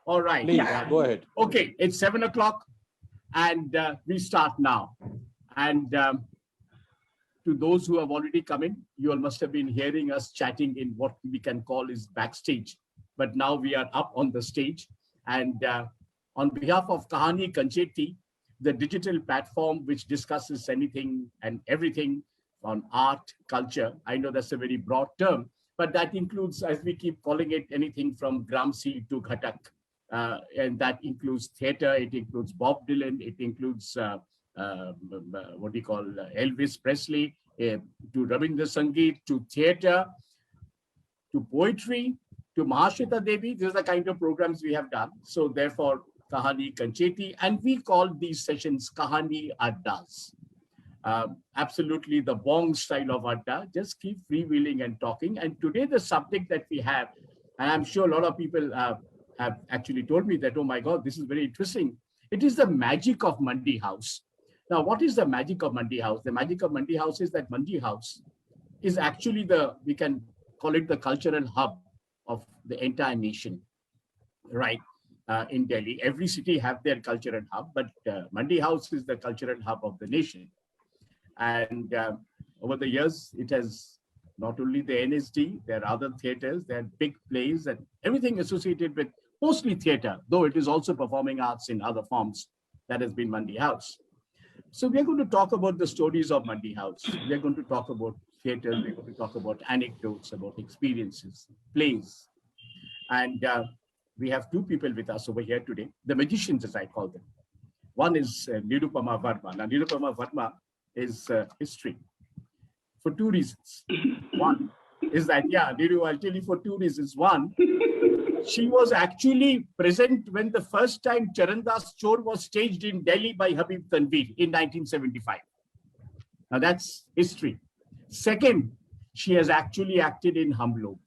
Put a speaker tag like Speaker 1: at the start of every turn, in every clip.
Speaker 1: All right.
Speaker 2: Please, go ahead.
Speaker 1: Okay, it's 7 o'clock and we start now. And to those who have already come in, you all must have been hearing us chatting in what we can call is backstage. But now we are up on the stage. And on behalf of Kahani Kancheti, the digital platform which discusses anything and everything on art, culture, I know that's a very broad term, but that includes, as we keep calling it, anything from Gramsci to Ghatak. And that includes theater, it includes Bob Dylan, it includes what do you call Elvis Presley, to Rabindra Sangeet, to theater, to poetry, to Mahashweta Devi. These are the kind of programs we have done. So therefore, Kahani Kancheti, and we call these sessions Kahani Addas. Absolutely the Bong style of Adda, just keep freewheeling and talking. And today the subject that we have, and I'm sure a lot of people have actually told me that, oh my God, this is very interesting. It is the magic of Mandi House. Now, what is the magic of Mandi House? The magic of Mandi House is that Mandi House is actually we can call it the cultural hub of the entire nation, right? In Delhi, every city have their cultural hub, but Mandi House is the cultural hub of the nation. And over the years, it has not only the NSD, there are other theaters, there are big plays and everything associated with mostly theater, though it is also performing arts in other forms. That has been Mandi House. So we're going to talk about the stories of Mandi House. We're going to talk about theater. We're going to talk about anecdotes, about experiences, plays. And we have two people with us over here today, the magicians, as I call them. One is Nirupama Verma. Now, Nirupama Verma is history for two reasons. One is that, Niru, I'll tell you for two reasons. One, she was actually present when the first time Charandas Chor was staged in Delhi by Habib Tanveer in 1975. Now that's history. Second, she has actually acted in Hum Log.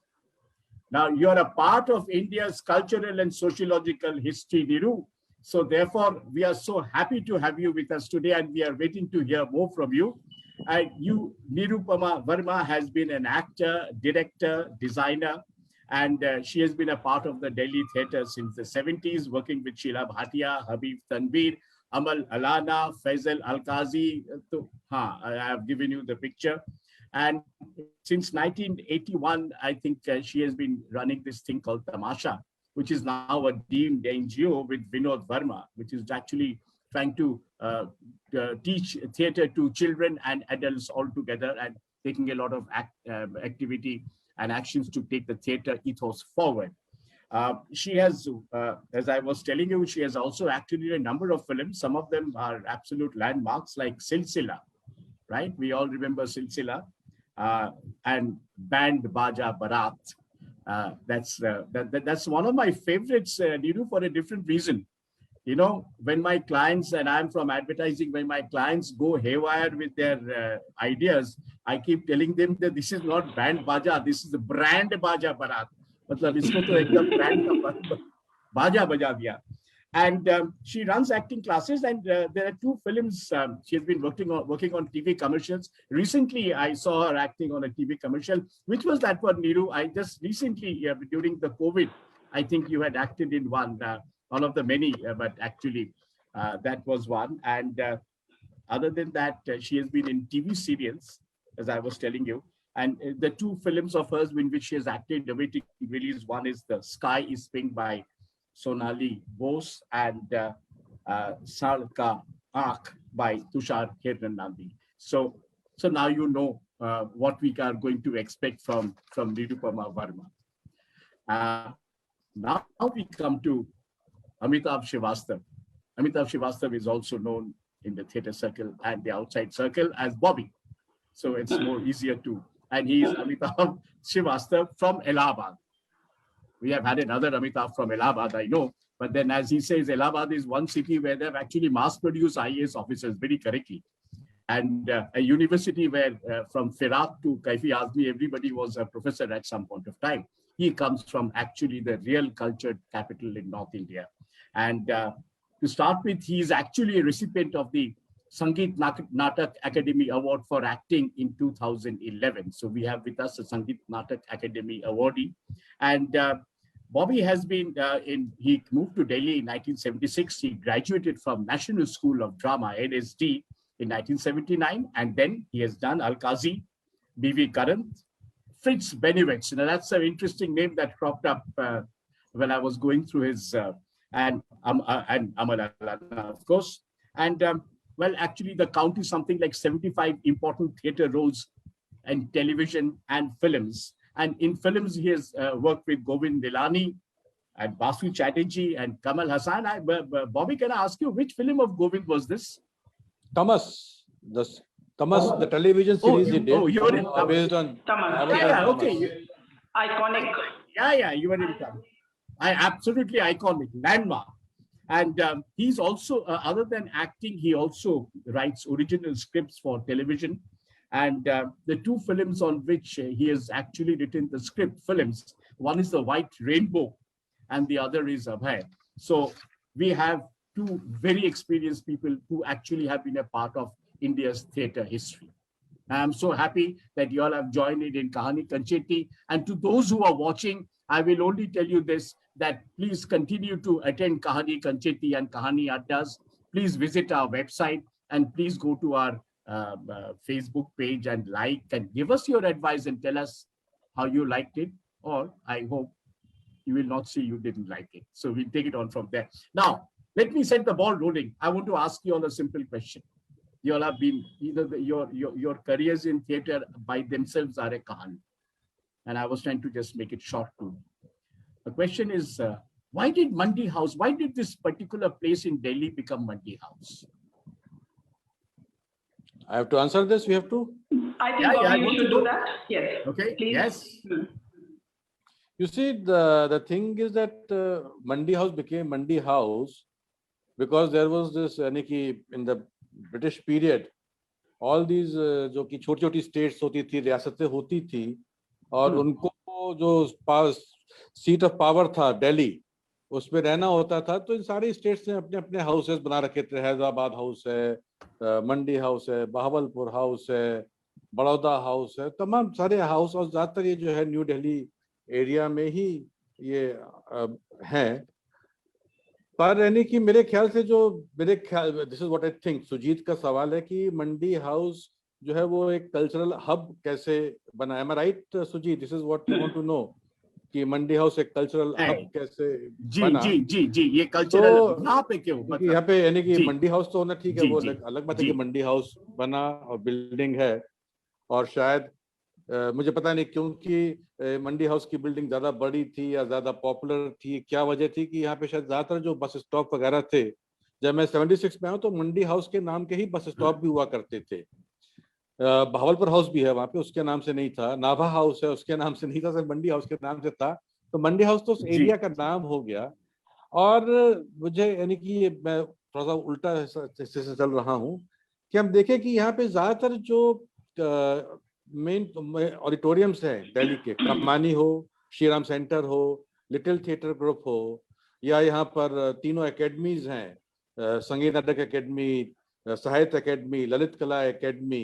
Speaker 1: Now you're a part of India's cultural and sociological history, Niru. So therefore, we are so happy to have you with us today and we are waiting to hear more from you. And you, Nirupama Verma, has been an actor, director, designer, and she has been a part of the Delhi theatre since the 70s, working with Sheila Bhatia, Habib Tanveer, Amal Alana, Faisal Alkazi. I have given you the picture. And since 1981, I think she has been running this thing called Tamasha, which is now a deemed NGO with Vinod Verma, which is actually trying to teach theatre to children and adults all together and taking a lot of activity and actions to take the theatre ethos forward. She has, as I was telling you, she has also acted in a number of films. Some of them are absolute landmarks like Silsila, right? We all remember Silsila and Band Baja Barat. That's one of my favorites, Niru, for a different reason. You know, when my clients, and I'm from advertising, when my clients go haywire with their ideas, I keep telling them that this is not Band Baja, this is the brand Baja Barat. Matlab, isko to ekdam brand ka Baja baja diya. And she runs acting classes, and there are two films she has been working on TV commercials. Recently, I saw her acting on a TV commercial. Which was that one, Niru? I just recently, during the COVID, I think you had acted in one of the many, but actually that was one. And other than that, she has been in TV serials, as I was telling you. And the two films of hers in which she has acted, awaiting release, one is The Sky is Pink by Sonali Bose and Salka Aak by Tushar Hirnanandi. So now you know what we are going to expect from Nirupama Verma. Now we come to Amitabh Srivastava. Amitabh Srivastava is also known in the theatre circle and the outside circle as Bobby. So it's more easier to, and he is Amitabh Srivastava from Allahabad. We have had another Amitabh from Allahabad, I know, but then as he says, Allahabad is one city where they've actually mass-produced IAS officers very correctly. And a university where from Firat to Kaifi Azmi, everybody was a professor at some point of time. He comes from actually the real cultured capital in North India. And to start with, he is actually a recipient of the Sangeet Natak Academy Award for acting in 2011. So we have with us a Sangeet Natak Academy awardee. And Bobby has been he moved to Delhi in 1976. He graduated from National School of Drama, NSD, in 1979. And then he has done Al-Qazi, B.V. Karan, Fritz Benevitz. Now that's an interesting name that cropped up when I was going through his, and Amal Allana, of course. And well, actually the count is something like 75 important theater roles in television and films. And in films, he has worked with Govind Nilani and Basu Chatterjee and Kamal Hassan. Bobby, can I ask you, which film of Govind was this?
Speaker 2: Tamas. The television series he did.
Speaker 1: Oh, you're in
Speaker 2: based on
Speaker 3: Tamas.
Speaker 1: Yeah, okay.
Speaker 3: Iconic.
Speaker 1: Yeah, you were in Tamas. Absolutely iconic, landmark. And he's also, other than acting, he also writes original scripts for television. And the two films on which he has actually written the script films, one is The White Rainbow and the other is Abhay. So we have two very experienced people who actually have been a part of India's theater history. I'm so happy that you all have joined in Kahani Kancheti. And to those who are watching, I will only tell you this, that please continue to attend Kahani Kancheti and Kahani Addas. Please visit our website and please go to our Facebook page and like and give us your advice and tell us how you liked it, or I hope you will not say you didn't like it. So we'll take it on from there. Now, let me set the ball rolling. I want to ask you all a simple question. You all have been, either your careers in theater by themselves are a kahani. And I was trying to just make it short too. The question is, why did Mandi House, why did this particular place in Delhi become Mandi House?
Speaker 2: I have to answer this. We have to.
Speaker 3: I think you should do that. Yes.
Speaker 1: Okay.
Speaker 3: Please.
Speaker 1: Yes.
Speaker 2: You see, the thing is that Mandi House became Mandi House because there was this in the British period, all these जो कि छोटी-छोटी states होती थी, रियासतें होती थी, और उनको जो पास seat of power था दिल्ली, उसमें रहना होता था, तो इन सारी states ने अपने-अपने houses बना रखे थे. हैदराबाद house है, मंडी हाउस है, बहावलपुर हाउस है, बड़ौदा हाउस है, तमाम सारे हाउस, और ज्यादातर ये जो है न्यू दिल्ली एरिया में ही ये हैं. पर यानी कि मेरे ख्याल से this is what I think, Sujeet का सवाल है कि मंडी हाउस जो है वो एक कल्चरल हब कैसे बना. Am I right Sujeet? This is what you want to know, कि मंडी हाउस एक कल्चरल हब कैसे बना.
Speaker 1: जी ये कल्चरल यहाँ पे क्यों,
Speaker 2: मतलब यहाँ पे यानी कि मंडी हाउस तो होना ठीक है, वो अलग बात है कि मंडी हाउस बना और बिल्डिंग है, और शायद मुझे पता नहीं क्योंकि मंडी हाउस की बिल्डिंग ज्यादा बड़ी थी या ज्यादा पॉपुलर थी, क्या वजह थी कि यहाँ पे शायद ज्यादातर जो बस स्टॉप वगैरह थे, जब मैं 76 में आया तो मंडी हाउस के नाम के ही बस स्टॉप भी हुआ करते थे. बहावलपुर हाउस भी है वहाँ पे, उसके नाम से नहीं था. नाभा हाउस है, उसके नाम से नहीं था, सिर्फ मंडी हाउस के नाम से था. तो मंडी हाउस तो उस एरिया का नाम हो गया. और मुझे यानी कि मैं थोड़ा सा उल्टा हिस्से से चल रहा हूँ कि हम देखें कि यहाँ पे ज्यादातर जो मेन ऑडिटोरियम्स हैं दिल्ली के, कमानी हो, श्रीराम सेंटर हो, लिटिल थिएटर ग्रुप हो, या यहाँ पर तीनों एकेडमीज हैं, संगीत नाटक एकेडमी, साहित्य एकेडमी, ललित कला एकेडमी,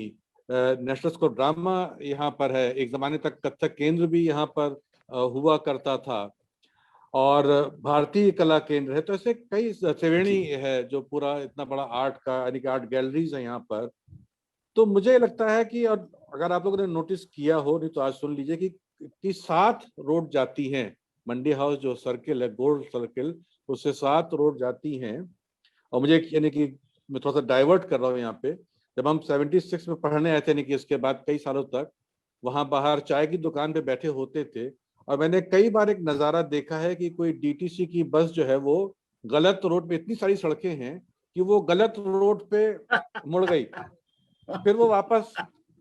Speaker 2: नेशनल स्कूल ड्रामा यहाँ पर है. एक जमाने तक कथक केंद्र भी यहाँ पर हुआ करता था, और भारतीय कला केंद्र है. तो ऐसे कई, त्रिवेणी है जो पूरा इतना बड़ा आर्ट का यानी कि आर्ट गैलरीज है यहाँ पर. तो मुझे लगता है कि, और अगर आप लोगों ने नोटिस किया हो, नहीं तो आज सुन लीजिए कि 7 रोड जाती हैं. मंडी हाउस जो सर्किल है, गोल सर्किल, उससे 7 रोड जाती हैं. और मुझे यानी कि मैं थोड़ा सा डाइवर्ट कर रहा हूँ यहाँ पे. जब हम 76 में पढ़ने आए थे, यानी कि इसके बाद कई सालों तक वहां बाहर चाय की दुकान पे बैठे होते थे, और मैंने कई बार एक नज़ारा देखा है कि कोई डीटीसी की बस जो है वो गलत रोड पे, इतनी सारी सड़कें हैं कि वो गलत रोड पे मुड़ गई, फिर वो वापस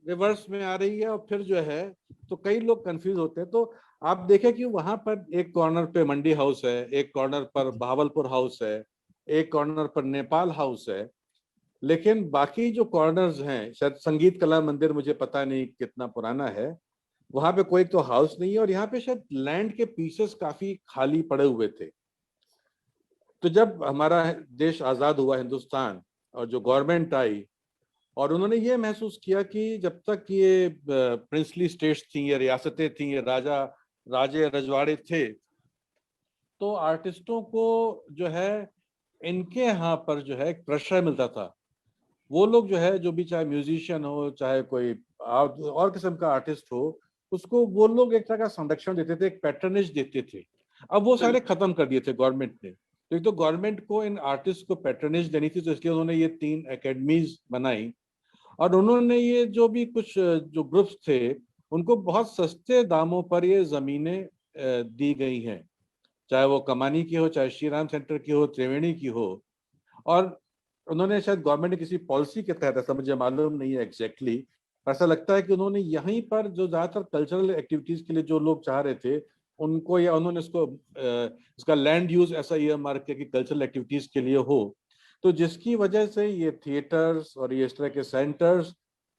Speaker 2: रिवर्स में आ रही है, और फिर जो है तो कई लोग कंफ्यूज होते हैं. तो आप देखें कि वहां पर एक कॉर्नर पे मंडी हाउस है, एक कॉर्नर पर बहावलपुर हाउस है, एक कॉर्नर पर नेपाल हाउस है, लेकिन बाकी जो कॉर्नर्स हैं, शायद संगीत कला मंदिर मुझे पता नहीं कितना पुराना है, वहां पे कोई तो हाउस नहीं है, और यहाँ पे शायद लैंड के पीसेस काफी खाली पड़े हुए थे. तो जब हमारा देश आजाद हुआ, हिंदुस्तान, और जो गवर्नमेंट आई, और उन्होंने ये महसूस किया कि जब तक ये प्रिंसली स्टेट्स थी, ये रियासतें थी, ये राजे रजवाड़े थे, तो आर्टिस्टों को जो है इनके यहाँ पर जो है एक प्रेशर मिलता था। वो लोग जो है, जो भी चाहे म्यूजिशियन हो, चाहे कोई और किस्म का आर्टिस्ट हो, उसको वो लोग एक तरह का संरक्षण देते थे, एक पैटर्नेज देते थे। अब वो सारे खत्म कर दिए थे गवर्नमेंट ने। तो एक तो गवर्नमेंट को इन आर्टिस्ट को पैटर्नेज देनी थी, तो इसलिए उन्होंने ये 3 एकेडमीज बनाई। और उन्होंने ये जो भी कुछ जो ग्रुप्स थे, उनको बहुत सस्ते दामों पर ये जमीनें दी गई हैं, चाहे वो कमानी की हो, चाहे श्री राम सेंटर की हो, त्रिवेणी की हो। और उन्होंने शायद गवर्नमेंट ने किसी पॉलिसी के तहत, ऐसा मुझे मालूम नहीं है एग्जैक्टली, ऐसा लगता है कि उन्होंने यहीं पर जो ज्यादातर कल्चरल एक्टिविटीज के लिए जो लोग चाह रहे थे उनको, या उन्होंने इसका लैंड यूज ऐसा ये मार्क किया कि कल्चरल एक्टिविटीज के लिए हो। तो जिसकी वजह से ये थिएटर्स और ये इस तरह के सेंटर्स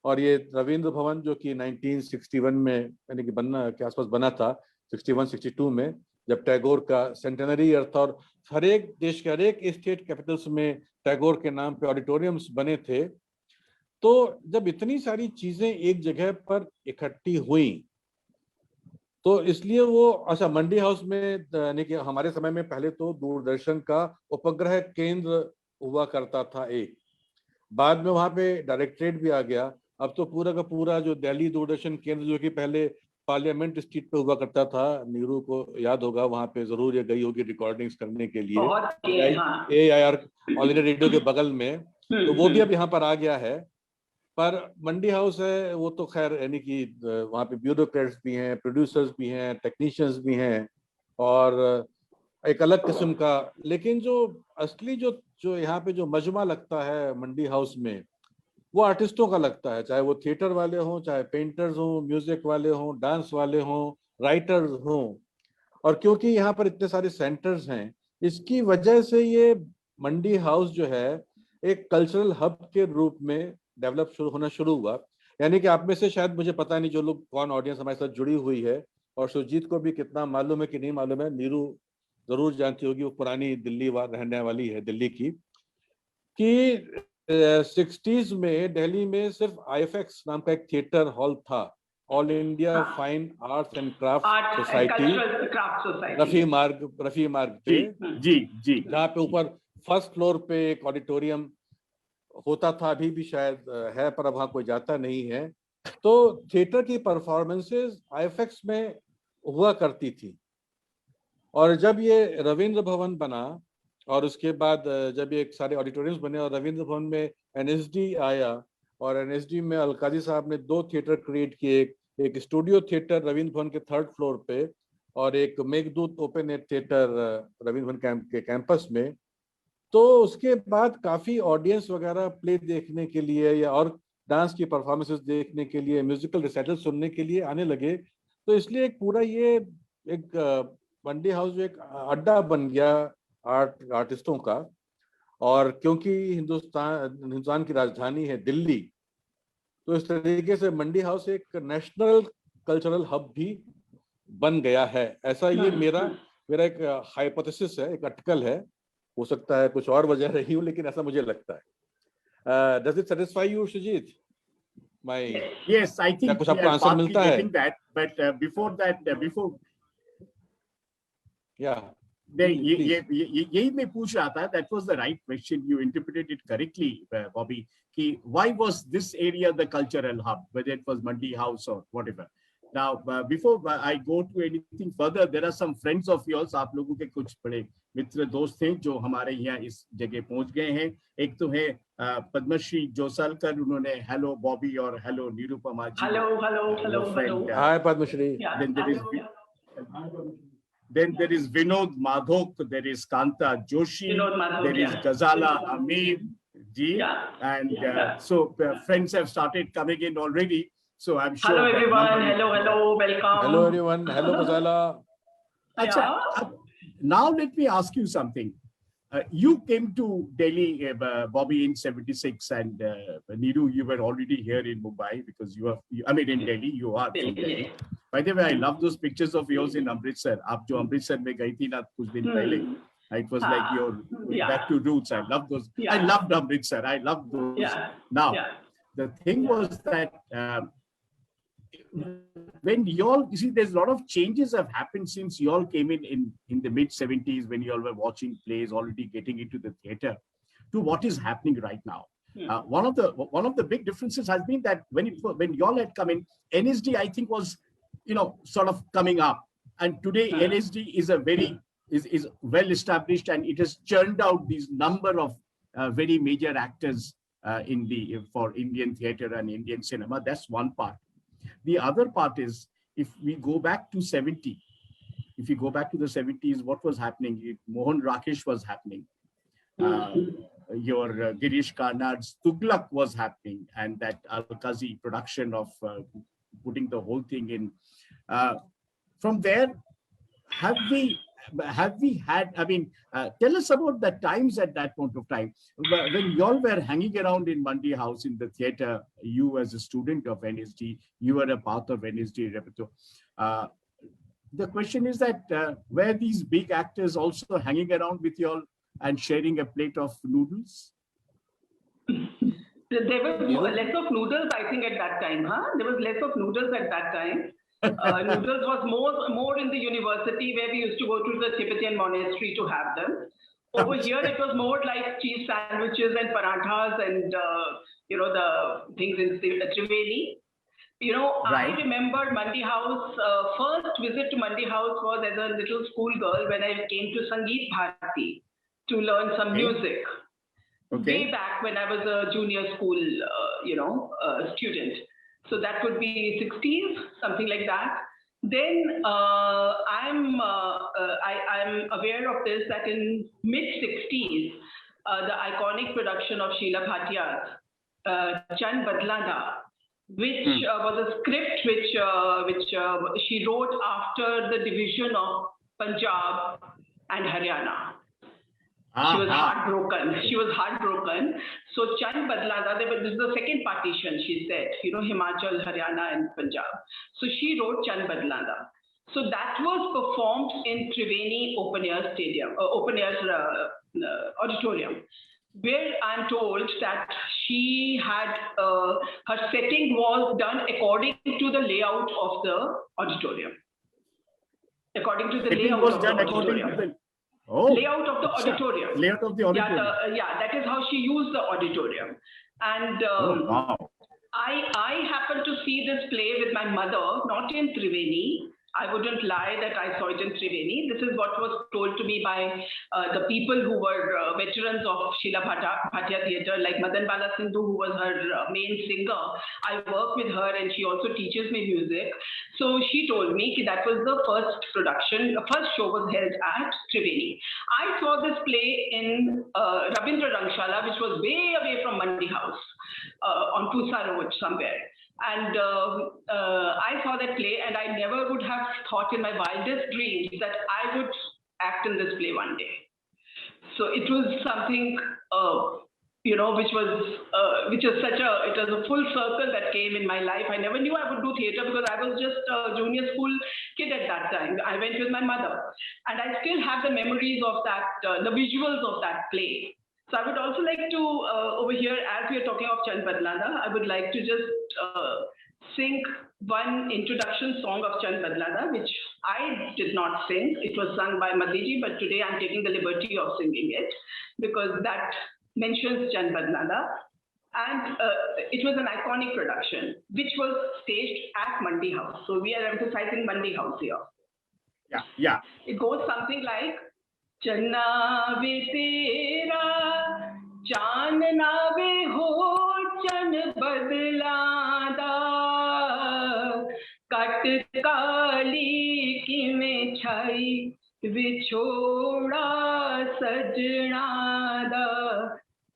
Speaker 2: और ये रविंद्र भवन जो कि 1961 में यानी कि बनना के आसपास बना था, 61-62 में, जब टैगोर का सेंटेनरी ईयर था, और हर एक देश के हर एक स्टेट कैपिटल्स में टैगोर के नाम पे ऑडिटोरियम्स बने थे। तो जब इतनी सारी चीजें एक जगह पर इकट्ठी हुई, तो इसलिए वो, अच्छा, मंडी हाउस में यानी कि हमारे समय में पहले तो दूरदर्शन का उपग्रह केंद्र हुआ करता था एक, बाद में वहां पे डायरेक्टरेट भी आ गया। अब तो पूरा का पूरा जो दिल्ली दूरदर्शन केंद्र, जो कि पहले पार्लियामेंट स्ट्रीट पे हुआ करता था, नीरू को याद होगा, वहां पे जरूर ये गई होगी रिकॉर्डिंग्स करने के लिए, AIR ऑल इंडिया रेडियो के बगल में। तो वो भी अब यहाँ पर आ गया है। पर मंडी हाउस है वो तो खैर, यानी कि वहाँ पे ब्यूरोक्रेट्स भी हैं, प्रोड्यूसर्स भी हैं, टेक्नीशियंस भी हैं, और एक अलग किस्म का। लेकिन जो असली जो यहाँ पे जो मजमा लगता है मंडी हाउस में, वो आर्टिस्टों का लगता है, चाहे वो थिएटर वाले हों, चाहे पेंटर्स हों, म्यूजिक वाले हों, डांस वाले हों, राइटर्स हों। और क्योंकि यहाँ पर इतने सारे सेंटर्स हैं, इसकी वजह से ये मंडी हाउस जो है एक कल्चरल हब के रूप में डेवलप होना शुरू हुआ। यानी कि आप में से शायद, मुझे पता नहीं जो लोग, कौन ऑडियंस हमारे साथ जुड़ी हुई है, और सुजीत को भी कितना मालूम है कि नहीं मालूम है, नीरू जरूर जानती होगी, वो पुरानी दिल्ली रहने वाली है, दिल्ली की, कि 60s में दिल्ली में सिर्फ IFX नाम का एक थिएटर हॉल था, all India fine arts and craft society, Rafi मार्ग पे,
Speaker 1: जी,
Speaker 2: जहाँ पे ऊपर फर्स्ट फ्लोर पे एक ऑडिटोरियम होता था, अभी भी शायद है, पर अब वहाँ कोई जाता नहीं है। तो थिएटर की परफॉर्मेंसेस IFX में हुआ करती थी। और जब ये रविंद्र भवन बना, और उसके बाद जब ये सारे ऑडिटोरियम्स बने, और रविंद्र भवन में NSD आया, और NSD में अलकाजी साहब ने 2 थिएटर क्रिएट किए, एक स्टूडियो थिएटर रविंद्र भवन के 3rd फ्लोर पे, और एक Meghdoot open air theatre Ravindra Bhavan के कैंपस में। तो उसके बाद काफी ऑडियंस वगैरह प्ले देखने के लिए, या और डांस की परफॉर्मेंसेस देखने के लिए, म्यूजिकल रिसाइटल सुनने के लिए आने लगे। तो इसलिए एक पूरा ये एक मंडी हाउस जो एक अड्डा बन गया आर्टिस्टों का। और क्योंकि हिंदुस्तान की राजधानी है दिल्ली, तो इस तरीके से मंडी हाउस एक नेशनल कल्चरल हब भी बन गया है। ऐसा ये मेरा एक हाइपोथेसिस है, एक अटकल है, हो सकता है कुछ और वजह रही हो, लेकिन ऐसा मुझे लगता है। Does it satisfy you, Shujit?
Speaker 1: Yes, I think
Speaker 2: कुछ आपको आंसर मिलता है?
Speaker 1: that, but before that,
Speaker 2: yeah,
Speaker 1: यही मैं पूछ रहा था, that was the right question, you interpreted it correctly, Bobby, कि why was this area the cultural hub, whether it was Mandi House or whatever. Now, before I go to anything further, there are some friends of yours, आप लोगों के कुछ बड़े मित्र दोस्त हैं जो हमारे यहाँ इस जगह पहुंच गए हैं। एक तो है पद्मश्री जोसालकर, उन्होंने हेलो बॉबी और hello Nirupama ji.
Speaker 3: Hello
Speaker 2: hi Padmashri.
Speaker 1: Then there is Vinod Madhok, there is Kanta Joshi, there is Ghazala Amir ji, and so friends have started coming in already. So I'm sure.
Speaker 3: Hello everyone. Hello, welcome.
Speaker 2: Hello everyone. Hello Ghazala.
Speaker 1: Achha, now let me ask you something. You came to Delhi, Bobby, in '76, and Neeru, you were already here in Mumbai because in Delhi, you are from Delhi. By the way, I love those pictures of yours in Amritsar. आप जो अमृतसर में गई थी ना कुछ दिन पहले, it was like your back to roots. I love those. I loved Amritsar. I loved those. Now, the thing was that when y'all, you see, there's a lot of changes have happened since y'all came in the mid 70s, when y'all were watching plays, already getting into the theater, to what is happening right now. One of the big differences has been that when y'all had come in, NSD, I think, was, sort of coming up, and today NSD is a very is well established, and it has churned out these number of very major actors for Indian theater and Indian cinema. That's one part. The other part is, if we go back to the 70s, what was happening? Mohan Rakesh was happening. Your Girish Karnad's Tughlaq was happening, and that Al-Qazi production of putting the whole thing in. From there, have we had, tell us about the times at that point of time when y'all were hanging around in Mandi House in the theater. You, as a student of NSD, you were a part of NSD repertoire. The question is that were these big actors also hanging around with y'all and sharing a plate of noodles?
Speaker 3: There was less of noodles, I think, at that time, huh? There was less of noodles at that time. Noodles was more in the university, where we used to go to the Tibetan monastery to have them. Over here, it was more like cheese sandwiches and parathas and, the things in Triveni.
Speaker 1: Right.
Speaker 3: I remember Mandi House, first visit to Mandi House was as a little schoolgirl when I came to Sangeet Bharati to learn some music. Way back when I was a junior school, student. So that would be 60s, something like that. Then I'm aware of this, that in mid 60s, the iconic production of Sheila Bhatia, Chand Badlada, which was a script which she wrote after the division of Punjab and Haryana. She was heartbroken. So Chand Badlada, this is the second partition, she said, Himachal, Haryana and Punjab. So she wrote Chand Badlada. So that was performed in Triveni Open Air Auditorium, where I'm told that she had, her setting was done according to the layout of the auditorium. According to the layout of the auditorium. Layout of the auditorium.
Speaker 1: Layout of the auditorium.
Speaker 3: That is how she used the auditorium. And I happened to see this play with my mother, not in Triveni. I wouldn't lie that I saw it in Triveni. This is what was told to me by the people who were veterans of Sheila Bhatia Theatre, like Madan Bala Sindhu, who was her main singer. I work with her and she also teaches me music. So she told me that was the first production, the first show was held at Triveni. I saw this play in Rabindra Rangshala, which was way away from Mandi House, on Pusa Road somewhere. And I saw that play, and I never would have thought in my wildest dreams that I would act in this play one day. So it was something, which is it was a full circle that came in my life. I never knew I would do theatre because I was just a junior school kid at that time. I went with my mother, and I still have the memories of that, the visuals of that play. So I would also like to, over here, as we are talking of Chand Badlada, I would like to just sing one introduction song of Chand Badlada, which I did not sing. It was sung by Madhiji, but today I'm taking the liberty of singing it because that mentions Chand Badlada. And it was an iconic production, which was staged at Mandi House. So we are emphasizing Mandi House here.
Speaker 1: Yeah.
Speaker 3: It goes something like, चन्ना वे तेरा चानना वे हो चन बदलादा cut काली की में छाई विछोड़ा सजना दा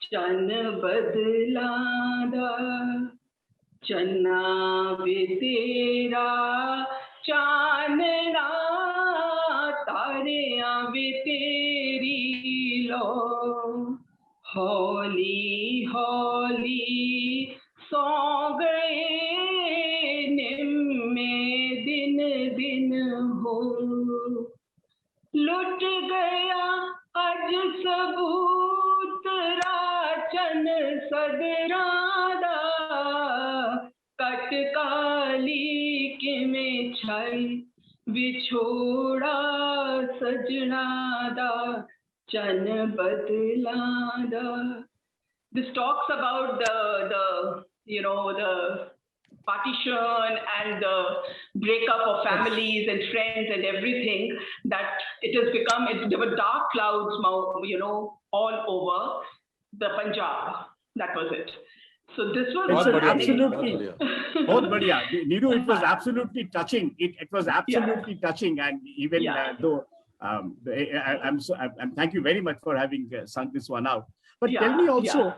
Speaker 3: चन बदलादा चन्ना वे तेरा चानना तारियां वे तेरी लो हौली हौली सो गए निम्मे दिन दिन हो लुट गया अज सबूत राचन सदरा दा कटकाली के में छाई विछोड़ा सजना दा चन बदला दा. This talks about the partition and the breakup of families and friends and everything, that it has become, there were dark clouds, all over the Punjab. That was it. So this was
Speaker 1: absolutely, बहुत बढ़िया. Neeru, it was absolutely touching. It was absolutely touching, and even though I'm thank you very much for having sung this one out. But tell me also,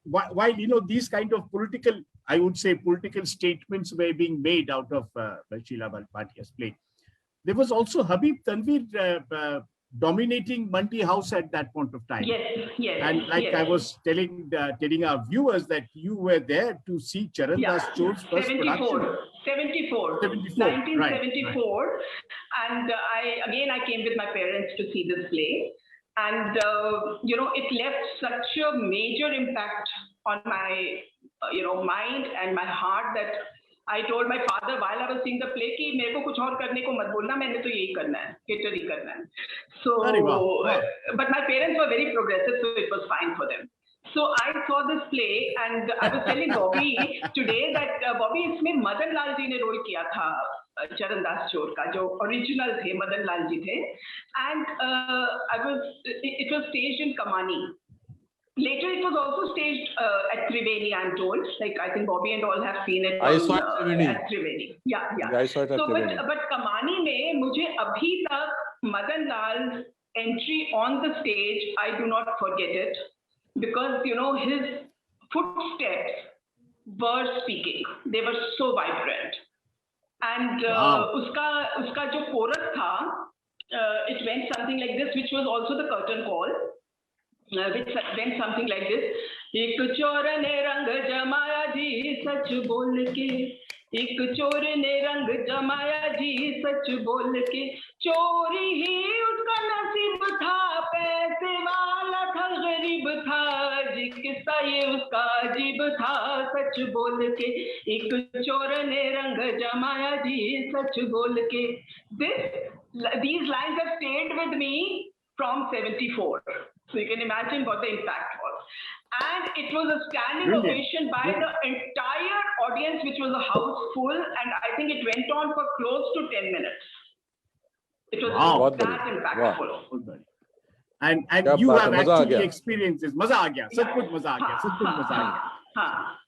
Speaker 1: while these kind of political, I would say political statements were being made out of Sheila Bhatia's play, there was also Habib Tanvir dominating Mandi House at that point of time.
Speaker 3: Yes.
Speaker 1: And like I was telling our viewers that you were there to see Charan Das Chor's first production.
Speaker 3: 1974.
Speaker 1: Right.
Speaker 3: And I came with my parents to see this play. And, it left such a major impact on my, mind and my heart that I told my father while I was seeing the play कि मेरे को कुछ और करने को मत बोलना, मैंने तो यही करना है, theater ही करना है. So, but my parents were very progressive, so it was fine for them. So I saw this play and I was telling Bobby today that Bobby, इसमें मदन लाल जी ने रोल किया था चरण दास चोर का, जो ओरिजिनल थे मदन लाल जी थे. And it was staged in Kamani. Later, it was also staged at Triveni, I'm told. Like, I think Bobby and all have seen it.
Speaker 2: I saw it
Speaker 3: at Triveni. Yeah.
Speaker 2: I saw it at Triveni.
Speaker 3: But Kamani में मुझे अभी तक Madan Lal's entry on the stage, I do not forget it, because his footsteps were speaking. They were so vibrant, and उसका जो chorus था, it went something like this, which was also the curtain call. Which went something like this. एक चोर ने रंग जमाया जी सच बोल के, एक चोर ने रंग जमाया जी सच बोल के, चोरी ही उसका नसीब था, पैसे वाला था गरीब था, जी किस्सा ये उसका अजीब था सच बोल के, एक चोर ने रंग जमाया जी सच बोल के. These lines have stayed with me from 74. So you can imagine what the impact was. And it was a standing ovation by the entire audience, which was a house full. And I think it went on for close to 10 minutes. It was that impactful.
Speaker 1: Wow. And you have actually experiences. मजा आ गया, सब कुछ मजा आ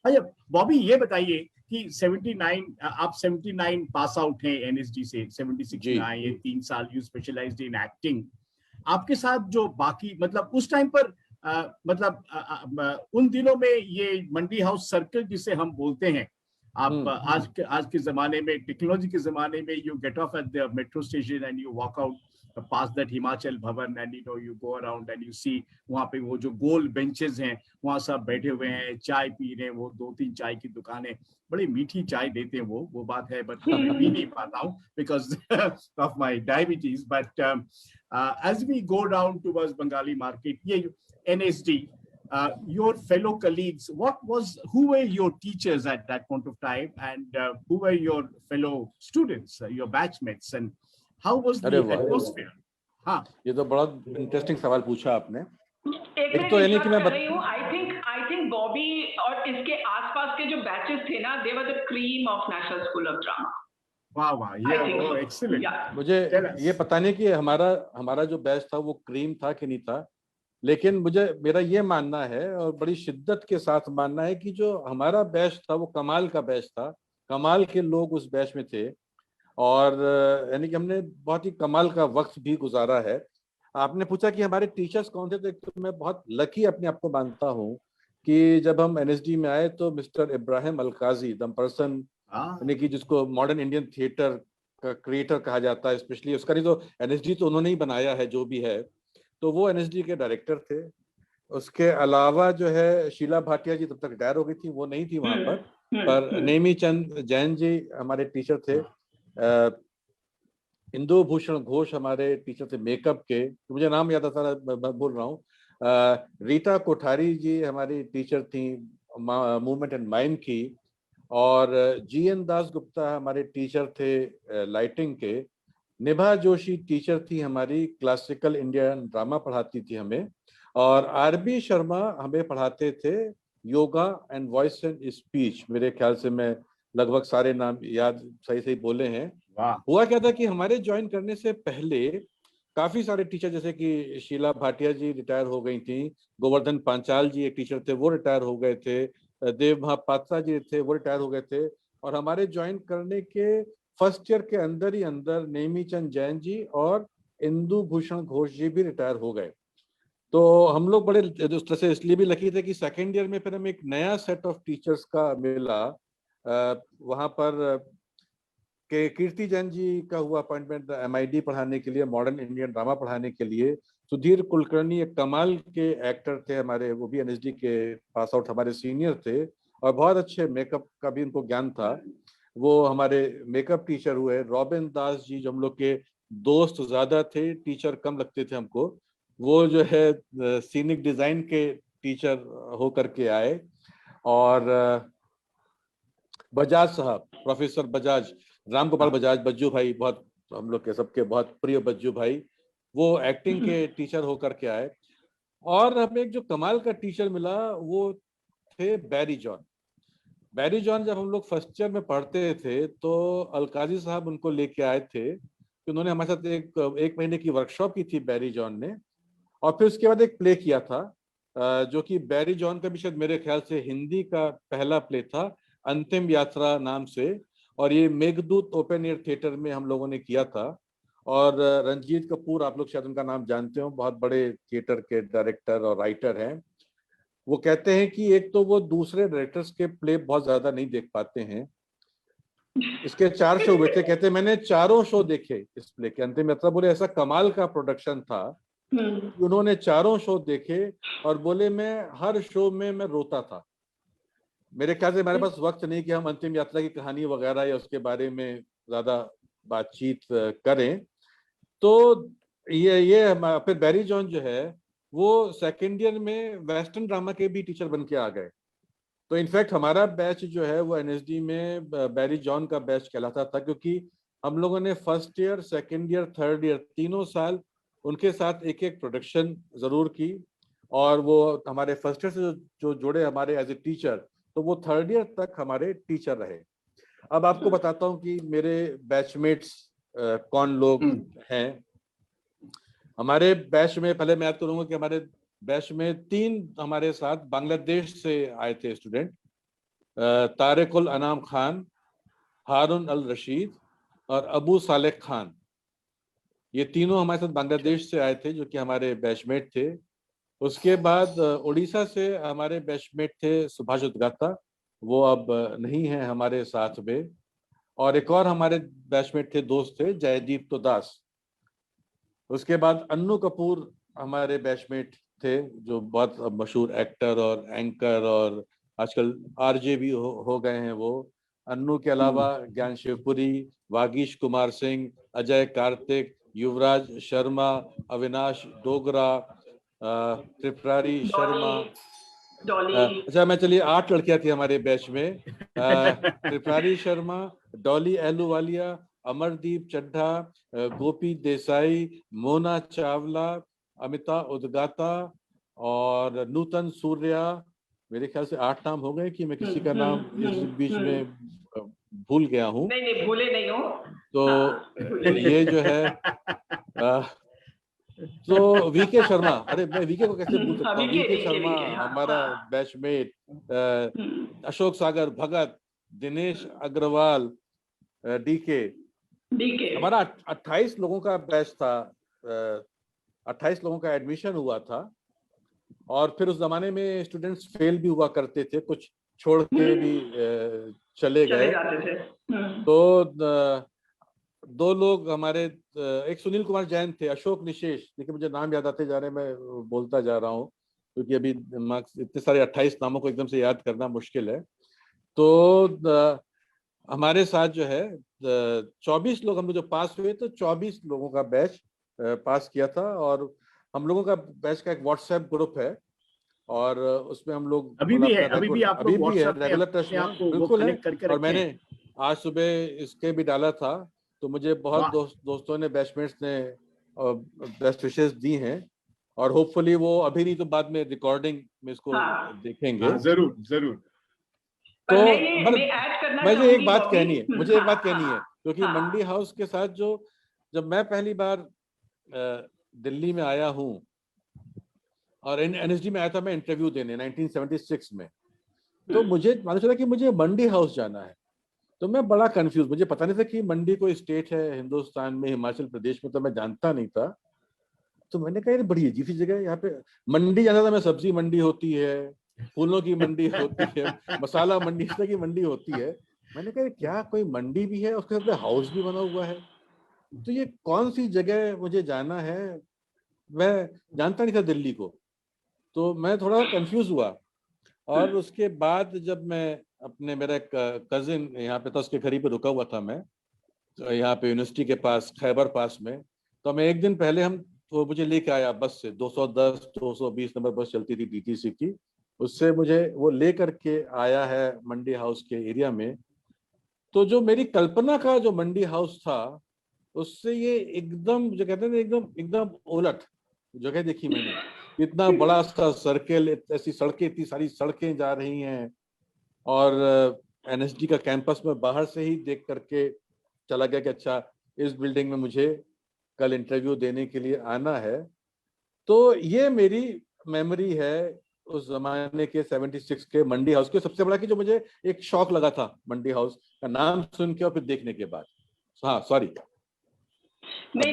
Speaker 1: गया. बॉबी ये बताइए कि 79 pass out हैं NSD से, 76 में आए, 3 साल यू स्पेशलाइज्ड इन एक्टिंग. आपके साथ जो बाकी, मतलब उस टाइम पर उन दिनों में ये मंडी हाउस सर्कल जिसे हम बोलते हैं, आप आज के जमाने में, टेक्नोलॉजी के जमाने में, you get off at the metro station and you walk out past that Himachal Bhavan and you go around and you see वहाँ पे वो जो गोल बेंचेस हैं, वहाँ सब बैठे हुए हैं, चाय पी रहे हैं, वो 2-3 चाय की दुकानें, बड़ी मीठी चाय देते हैं वो बात है, बट मैं पी नहीं पाता हूँ because of my diabetes. But as we go down towards Bengali market, NSD, your fellow colleagues, who were your teachers at that point of time, and who were your fellow students, your batchmates, and how was the atmosphere? हाँ,
Speaker 2: ये तो बड़ा interesting सवाल पूछा आपने.
Speaker 3: एक तो यानी कि मैं बता रही हूँ, I think बॉबी और इसके आसपास के जो बैचेस थे ना, they were the cream of National School of Drama.
Speaker 1: वाह, ये एक्सीलेंट.
Speaker 2: मुझे ये पता नहीं कि हमारा जो बैच था वो क्रीम था कि नहीं था, लेकिन मेरा ये मानना है और बड़ी शिद्दत के साथ मानना है कि जो हमारा बैच था वो कमाल का बैच था. कमाल के लोग उस बैच में थे और यानी कि हमने बहुत ही कमाल का वक्त भी गुजारा है. आपने पूछा कि हमारे टीचर्स कौन थे, तो मैं बहुत लकी अपने आप को मानता हूँ कि जब हम NSD में आए तो mister Ibrahim Alkazi, the person यानी कि जिसको मॉडर्न इंडियन थिएटर का क्रिएटर कहा जाता है, स्पेशली उसका नहीं तो NSD तो उन्होंने ही बनाया है जो भी है, तो वो NSD के डायरेक्टर थे. उसके अलावा जो है शीला भाटिया जी तब तक रिटायर हो गई थी, वो नहीं थी वहां पर नेमी चंद जैन जी हमारे टीचर थे. इंदु भूषण घोष हमारे टीचर थे मेकअप के, तो मुझे नाम याद आता बोल रहा हूँ. रीता कोठारी जी हमारी टीचर थी मूवमेंट एंड माइम की. और GN दास गुप्ता हमारे टीचर थे लाइटिंग के। निभा जोशी टीचर थी हमारी, क्लासिकल इंडियन ड्रामा पढ़ाती थी हमें। और RB शर्मा हमें पढ़ाते थे yoga and voice and speech. मेरे ख्याल से मैं लगभग सारे नाम याद सही सही बोले हैं। हुआ क्या था कि हमारे ज्वाइन करने से पहले काफी सारे टीचर, जैसे कि शीला भाटिया जी रिटायर हो गई थी, गोवर्धन पांचाल जी एक टीचर थे वो रिटायर हो गए थे, देव महापात्रा जी थे वो रिटायर हो गए थे। और हमारे ज्वाइन करने के फर्स्ट ईयर के अंदर ही अंदर नेमी चंद जैन जी और इंदु भूषण घोष जी भी रिटायर हो गए। तो हम लोग बड़े उस तरह से इसलिए भी लकी थे कि सेकेंड ईयर में फिर हमें एक नया सेट ऑफ टीचर्स का मिला। वहां पर के कीर्ति जैन जी का हुआ अपॉइंटमेंट MID पढ़ाने के लिए, मॉडर्न इंडियन ड्रामा पढ़ाने के लिए। सुधीर कुलकर्णी एक कमाल के एक्टर थे हमारे, वो भी NSD के पास आउट हमारे सीनियर थे और बहुत अच्छे मेकअप का भी उनको ज्ञान था, वो हमारे मेकअप टीचर हुए। रॉबिन दास जी जो हम लोग के दोस्त ज्यादा थे, टीचर कम लगते थे हमको, वो जो है सीनिक डिजाइन के टीचर हो करके आए। और बजाज साहब, प्रोफेसर बजाज, राम गोपाल बजाज, बज्जू भाई, बहुत हम लोग के सबके बहुत प्रिय बज्जू भाई, वो एक्टिंग के टीचर होकर के आए। और हमें एक जो कमाल का टीचर मिला वो थे बैरी जॉन। बैरी जॉन जब हम लोग फर्स्ट ईयर में पढ़ते थे तो अलकाजी साहब उनको लेके आए थे कि उन्होंने हमारे साथ एक महीने की वर्कशॉप की थी बैरी जॉन ने। और फिर उसके बाद एक प्ले किया था जो कि बैरी जॉन का भी शायद मेरे ख्याल से हिंदी का पहला प्ले था, अंतिम यात्रा नाम से। और ये मेघदूत ओपन एयर थिएटर में हम लोगों ने किया था। और रंजीत कपूर, आप लोग शायद उनका नाम जानते हो, बहुत बड़े थिएटर के डायरेक्टर और राइटर हैं। वो कहते हैं कि एक तो वो दूसरे डायरेक्टर्स के प्ले बहुत ज्यादा नहीं देख पाते हैं। इसके 4 शो हुए थे, कहते मैंने चारों शो देखे इस प्ले के। अंतिम यात्रा बोले ऐसा कमाल का प्रोडक्शन था, उन्होंने चारों शो देखे और बोले मैं हर शो में मैं रोता था। मेरे ख्याल से हमारे पास वक्त नहीं कि हम अंतिम यात्रा की कहानी वगैरह या उसके बारे में ज्यादा बातचीत करें। तो ये फिर बैरी जॉन जो है वो सेकेंड ईयर में वेस्टर्न ड्रामा के भी टीचर बन के आ गए। तो इनफैक्ट हमारा बैच जो है वो NSD में बैरी जॉन का बैच कहलाता था, क्योंकि हम लोगों ने first year, second year, third year तीनों साल उनके साथ एक एक प्रोडक्शन जरूर की। और वो हमारे फर्स्ट ईयर से जो जुड़े हमारे एज ए टीचर, तो वो थर्ड ईयर तक हमारे टीचर रहे। अब आपको बताता हूँ कि मेरे बैचमेट्स कौन लोग हैं। हमारे बैच में पहले मैं याद करूंगा कि हमारे बैच में 3 हमारे साथ बांग्लादेश से आए थे स्टूडेंट, तारिकुल अनाम खान, हारून अल रशीद और अबू सालेह खान। ये तीनों हमारे साथ बांग्लादेश से आए थे जो कि हमारे बैचमेट थे। उसके बाद उड़ीसा से हमारे बैचमेट थे सुभाष उद्गाता, वो अब नहीं है हमारे साथ में। और एक और हमारे बैचमेट थे, दोस्त थे, जयदीप तो दास। उसके बाद अन्नू कपूर हमारे बैचमेट थे, जो बहुत मशहूर एक्टर और एंकर और आजकल RJ भी हो गए हैं वो। अन्नू के अलावा ज्ञान शिवपुरी, वागीश कुमार सिंह, अजय कार्तिक, युवराज शर्मा, अविनाश डोगरा, त्रिपुरारी शर्मा। अच्छा, मैं चलिए 8 लड़कियां थी हमारे बैच में। त्रिपुरारी शर्मा, डॉली एहलूवालिया, अमरदीप चड्ढा, गोपी देसाई, मोना चावला, अमिता उदगाता और नूतन सूर्या। मेरे ख्याल से 8 नाम हो गए कि मैं किसी का नाम इस बीच में भूल गया हूँ?
Speaker 3: नहीं, भूले नहीं हो।
Speaker 2: तो ये जो है तो VK शर्मा, अरे मैं VK को कैसे भूल सकता हूँ? VK शर्मा हमारा बैचमेट, अशोक सागर भगत, दिनेश अग्रवाल, DK। हमारा 28 लोगों का बैच था, 28 लोगों का एडमिशन हुआ था। और फिर उस जमाने में स्टूडेंट्स फेल भी हुआ करते थे, कुछ छोड़ के भी चले गए। तो 2 लोग हमारे, एक सुनील कुमार जैन थे, अशोक निशेष, देखिए मुझे नाम याद आते जा रहे हैं, मैं बोलता जा रहा हूँ क्योंकि अभी इतने सारे 28 नामों को एकदम से याद करना मुश्किल है। तो हमारे साथ जो है 24 लोग हम लोग जो पास हुए, तो 24 लोगों का बैच पास किया था। और हम लोगों का बैच का एक व्हाट्सएप ग्रुप है, और उसमें हम लोग
Speaker 1: अभी भी है, अभी भी आप
Speaker 2: अभी
Speaker 1: लोग
Speaker 2: भी है
Speaker 1: WhatsApp पे
Speaker 2: रेगुलर टच
Speaker 1: अपने आप
Speaker 2: में,
Speaker 1: को
Speaker 2: बिल्कुल है।
Speaker 1: करके
Speaker 2: और मैंने
Speaker 1: रखें।
Speaker 2: आज सुबह इसके भी डाला था, तो मुझे बहुत दोस्तों ने, बैचमेट्स ने बेस्ट विशेस दी हैं, और होपफुली वो अभी नहीं तो बाद में रिकॉर्डिंग में इसको देखेंगे।
Speaker 1: जरूर जरूर।
Speaker 2: तो
Speaker 3: मैं ऐड करना
Speaker 2: मुझे
Speaker 3: चाहूंगी
Speaker 2: एक बात
Speaker 3: बॉबी।
Speaker 2: कहनी है, मुझे एक बात कहनी है, क्योंकि
Speaker 3: हाँ।
Speaker 2: मंडी हाउस के साथ जब मैं पहली बार दिल्ली में आया हूँ और NSD में आया था मैं इंटरव्यू देने 1976 में, तो मुझे मालूम चला कि मुझे मंडी हाउस जाना है। तो मैं बड़ा कंफ्यूज, मुझे पता नहीं था कि मंडी कोई स्टेट है हिंदुस्तान में, हिमाचल प्रदेश में, तो मैं जानता नहीं था। तो मैंने कहा ये बड़ी अजीब सी जगह है, यहाँ पे मंडी जाना था मैं, सब्जी मंडी होती है, फूलों की मंडी होती है, मसाला मंडी, इस तरह की मंडी होती है। मैंने कहा क्या कोई मंडी भी है, उसके साथ हाउस भी बना हुआ है, तो ये कौन सी जगह मुझे जाना है, मैं जानता नहीं था दिल्ली को। तो मैं थोड़ा कंफ्यूज हुआ। और उसके बाद जब मैं मेरा एक कजिन यहाँ पे था, उसके घर पे रुका हुआ था मैं, तो यहाँ पे यूनिवर्सिटी के पास खैबर पास में, तो मैं एक दिन पहले वो मुझे लेके आया बस से, 210 220 नंबर बस चलती थी DTC की, उससे मुझे वो ले करके आया है मंडी हाउस के एरिया में। तो जो मेरी कल्पना का जो मंडी हाउस था, उससे ये एकदम, जो कहते हैं ना, एकदम एकदम उलट जगह देखी मैंने। इतना बड़ा सा सर्कल, ऐसी सड़कें, इतनी सारी सड़कें जा रही हैं, और NSD का कैंपस में बाहर से ही देख करके चला गया कि अच्छा इस बिल्डिंग में मुझे कल इंटरव्यू देने के लिए आना है। तो ये मेरी मेमोरी है उस जमाने के 76 के मंडी हाउस के। सबसे बड़ा कि जो मुझे एक शॉक लगा था मंडी हाउस का नाम सुन के और फिर देखने के बाद। हाँ सॉरी,
Speaker 3: नहीं,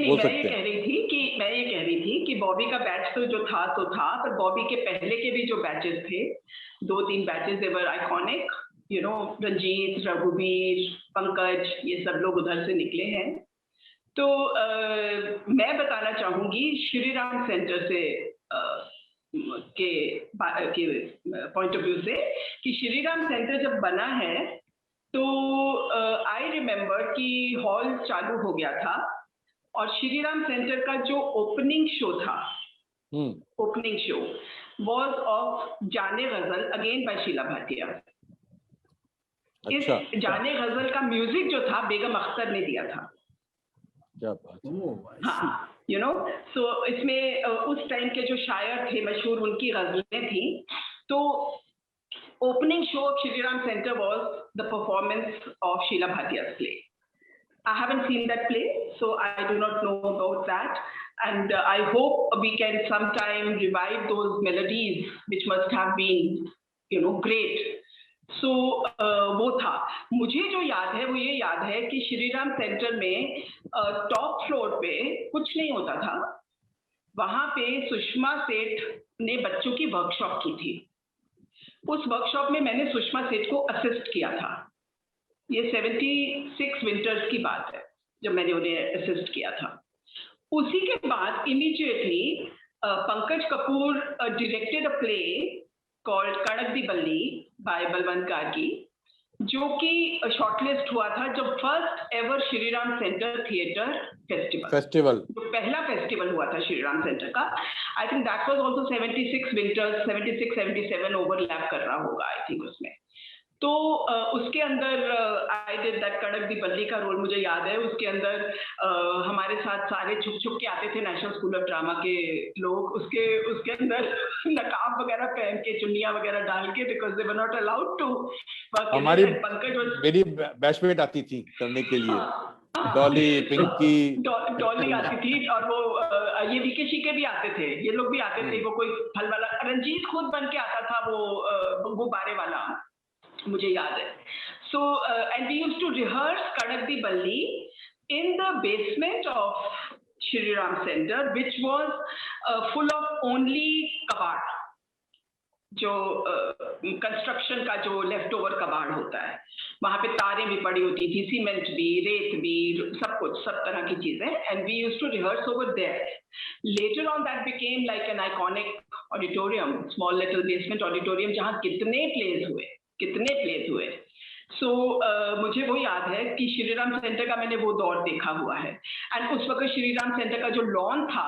Speaker 3: मैं ये कह रही थी कि बॉबी का बैच तो जो था तो था, पर बॉबी के पहले के भी जो बैचेस थे, 2-3 batches, they were iconic, you know, Ranjit, रघुवीर, पंकज, ये सब लोग उधर से निकले हैं। तो मैं बताना चाहूंगी श्री राम सेंटर से के पॉइंट ऑफ व्यू से, कि श्री राम सेंटर जब बना है तो आई रिमेम्बर कि हॉल चालू हो गया था, और श्री राम सेंटर का जो ओपनिंग शो था, ओपनिंग शो वाज ऑफ जाने गजल अगेन बाय शीला भाटिया।
Speaker 2: अच्छा।
Speaker 3: इस जाने गजल का म्यूजिक जो था बेगम अख्तर ने दिया था।
Speaker 2: क्या बात।
Speaker 3: हाँ, यू नो, सो इसमें उस टाइम के जो शायर थे मशहूर, उनकी गजलें थी। तो opening show of Shri Ram centre was the performance of Sheila Bhatia's play. I haven't seen that play, so I do not know about that. And I hope we can sometime revive those melodies, which must have been, you know, great. So वो था। मुझे जो याद है वो ये याद है कि श्री राम सेंटर में टॉप फ्लोर पे कुछ नहीं होता था। वहां पे सुषमा सेठ ने बच्चों की वर्कशॉप की थी। उस वर्कशॉप में मैंने सुषमा सेठ को असिस्ट किया था। ये 76 विंटर्स की बात है जब मैंने उन्हें असिस्ट किया था। उसी के बाद इमीडिएटली पंकज कपूर डायरेक्टेड अ प्ले कॉल्ड कड़क दी बल्ली बाय बलवंत गार्गी, जो कि शॉर्टलिस्ट हुआ था जब first ever Shri Ram centre theatre festival, जो पहला फेस्टिवल हुआ था श्री राम सेंटर का। I think that was also 76 winters, 76-77 overlap कर रहा होगा आई थिंक उसमें। तो उसके अंदर आई डिड दैट कड़क दी बल्ली का रोल मुझे याद है। उसके अंदर हमारे साथ सारे छुप छुप के आते थे नेशनल स्कूल ऑफ ड्रामा के लोग, उसके अंदर नकाब वगैरह पहन के, चुन्नियां वगैरह डाल के, because they were not allowed to.
Speaker 2: हमारी मेरी बैचमेट आती थी करने के लिए, डॉली, पिंकी,
Speaker 3: डॉली आती थी, और वो ये वीके शीके भी आते थे, ये लोग भी आते थे। वो कोई फल वाला, रंजीत खुद बन के आता था, वो गुब्बारे वाला, मुझे याद है। So and we used to rehearse Kadak Di Balli in the basement of Shri Ram Center, which was full of only कबाड़, जो कंस्ट्रक्शन का जो लेफ्ट ओवर कबाड़ होता है। वहां पे तारें भी पड़ी होती थी, सीमेंट भी, रेत भी, सब कुछ, सब तरह की चीजें। And we used to rehearse over there. Later on that became like an iconic auditorium, small little basement auditorium, जहां कितने प्लेस हुए। सो मुझे वो याद है कि श्री राम सेंटर का मैंने वो दौर देखा हुआ है। एंड उस वक्त श्री राम सेंटर का जो लॉन था,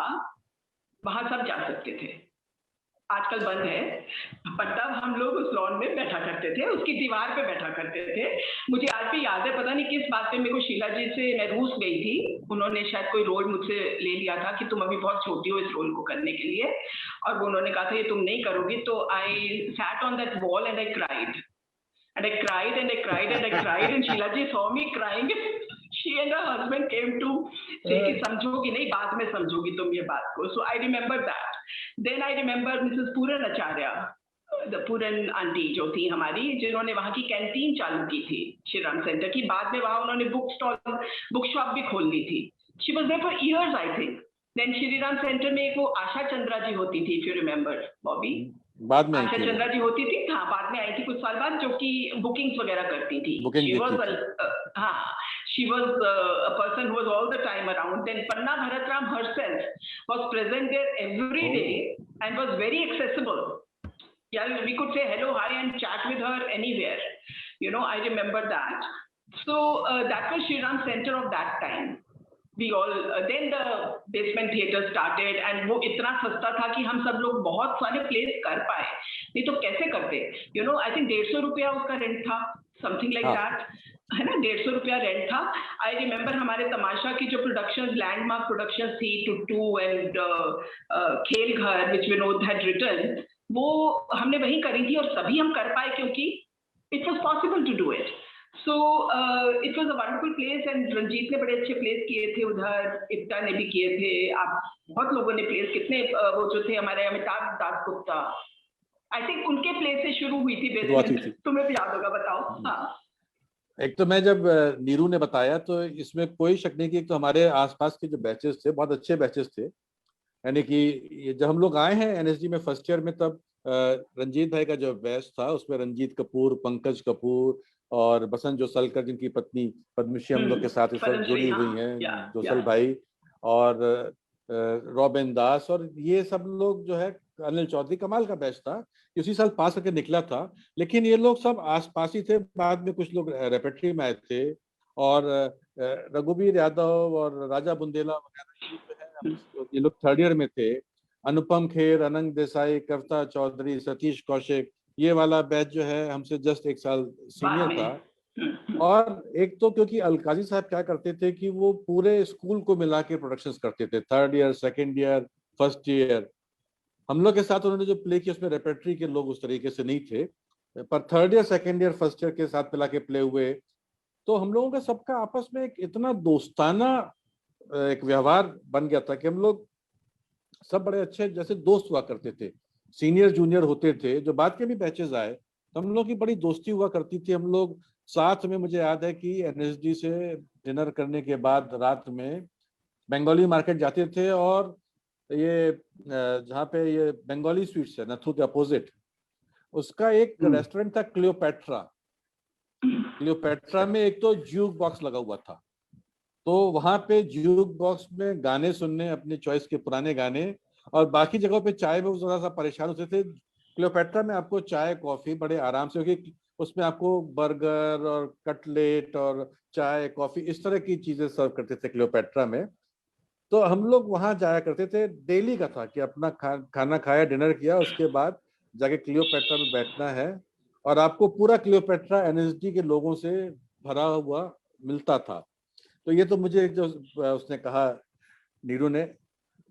Speaker 3: वहां सब जा सकते थे। आजकल बंद है, पर तब हम लोग उस लॉन में बैठा करते थे, उसकी दीवार पे बैठा करते थे। मुझे आज भी याद है, पता नहीं किस बात पे मेरे को शीला जी से, मैं रूस गई थी, उन्होंने शायद कोई रोल मुझसे ले लिया था कि तुम अभी बहुत छोटी हो इस रोल को करने के लिए, और वो उन्होंने कहा था ये तुम नहीं करोगी, तो I sat on that wall and I cried and I cried and I cried and I cried and Sheila ji saw me crying. She and her husband came to say कि समझोगी नहीं, बाद में समझोगी तुम ये बात को. So I remember that. Then I remember Mrs. Puran Acharya, the Puran aunty जो थी हमारी, जिन्होंने वहाँ की कैंटीन चालू की थी श्री राम सेंटर की. बाद में वहाँ उन्होंने बुक शॉप भी खोल ली थी. She was there for years, I think. Then Shri Ram centre में एक वो आशा चंद्रा जी होती थी, if you remember, Bobby.
Speaker 2: बाद में
Speaker 3: आशा चंद्रा जी होती थी, हाँ बाद में आई थी कुछ साल बाद, जो कि बुकिंग्स वगैरह करती थी. She was a person who was all the time around. Then Panna Bharatram herself was present there every day and was very accessible. Yeah, we could say hello, hi and chat with her anywhere. You know, I remember that. So that was Shri Ram Center of that time. We all then the basement theater started and वो इतना सस्ता था कि हम सब लोग बहुत सारे प्लेस कर पाए, नहीं तो कैसे करते. You know, I think 150 रुपया उसका रेंट था, something like that, है ना, 150 रुपया रेंट था. I remember हमारे तमाशा की जो प्रोडक्शंस, लैंडमार्क प्रोडक्शंस थी, टुट्टू एंड खेल घर, which Vinod had written, वो हमने वहीं करी थी और सभी हम कर पाए क्योंकि it was possible to do it. So it was a wonderful place and Ranjit ने बड़े अच्छे प्लेस किए थे उधर, इप्टा ने भी किए थे, आप बहुत लोगों ने प्लेस, कितने वो जो थे हमारे अमिताभ दासगुप्ता, आई थिंक उनके प्लेस से शुरू हुई थी बेसिकली. तुम्हें भी याद होगा, बताओ. हाँ,
Speaker 2: एक तो मैं जब नीरू ने बताया तो इसमें कोई शक नहीं कि एक तो हमारे आसपास के जो बैचेस थे बहुत अच्छे बैचेस थे. यानी कि जब हम लोग आए हैं एनएसडी में फर्स्ट ईयर में, तब रंजीत भाई का जो बैच था उसमें रंजीत कपूर, पंकज कपूर और बसंत जोसलकर, जिनकी पत्नी पद्मश्री हम लोग के साथ इस वक्त जुड़ी हुई हैं, जोसल भाई, और रॉबिन दास, और ये सब लोग जो है, अनिल चौधरी, कमाल का बैच था. उसी साल पास करके निकला था. लेकिन ये लोग सब आसपास ही थे. बाद में कुछ लोग रेपेट्री में आए थे, और रघुवीर यादव और राजा बुंदेला वगैरह ये लोग थर्ड ईयर में थे. अनुपम खेर, अनंग देसाई, कविता चौधरी, सतीश कौशिक, ये वाला बैच जो है हमसे जस्ट एक साल सीनियर था. और एक तो क्योंकि अलकाजी साहब क्या करते थे कि वो पूरे स्कूल को मिला के प्रोडक्शंस करते थे, third year, second year, first year. हम लोग के साथ उन्होंने जो प्ले किया उसमें रेपेट्री के लोग उस तरीके से नहीं थे, पर third year, second year, first year के साथ मिला के प्ले हुए. तो हम लोगों का सबका आपस में एक इतना दोस्ताना एक व्यवहार बन गया था कि हम लोग सब बड़े अच्छे जैसे दोस्त हुआ करते थे. सीनियर जूनियर होते थे, जो बाद के भी बैचेस आए, तो हम लोग की बड़ी दोस्ती हुआ करती थी. हम लोग साथ में, मुझे याद है कि एनएसडी से डिनर करने के बाद रात में बंगाली मार्केट जाते थे, और ये जहाँ पे ये बंगाली स्वीट्स है नथू के अपोजिट, उसका एक रेस्टोरेंट था क्लियोपेट्रा. क्लियोपेट्रा में एक तो ज्यूक बॉक्स लगा हुआ था, तो वहां पे ज्यूक बॉक्स में गाने सुनने, अपने चॉइस के पुराने गाने, और बाकी जगहों पे चाय में थोड़ा सा परेशान होते थे. क्लियोपेट्रा में आपको चाय कॉफी बड़े आराम से, क्योंकि उसमें आपको बर्गर और कटलेट और चाय कॉफी इस तरह की चीजें सर्व करते थे क्लियोपेट्रा में. तो हम लोग वहां जाया करते थे. डेली का था कि अपना खाना खाया, डिनर किया, उसके बाद जाके क्लियोपेट्रा में बैठना है, और आपको पूरा क्लियोपेट्रा एनएसडी के लोगों से भरा हुआ मिलता था. तो ये तो मुझे जो उसने कहा नीरू ने,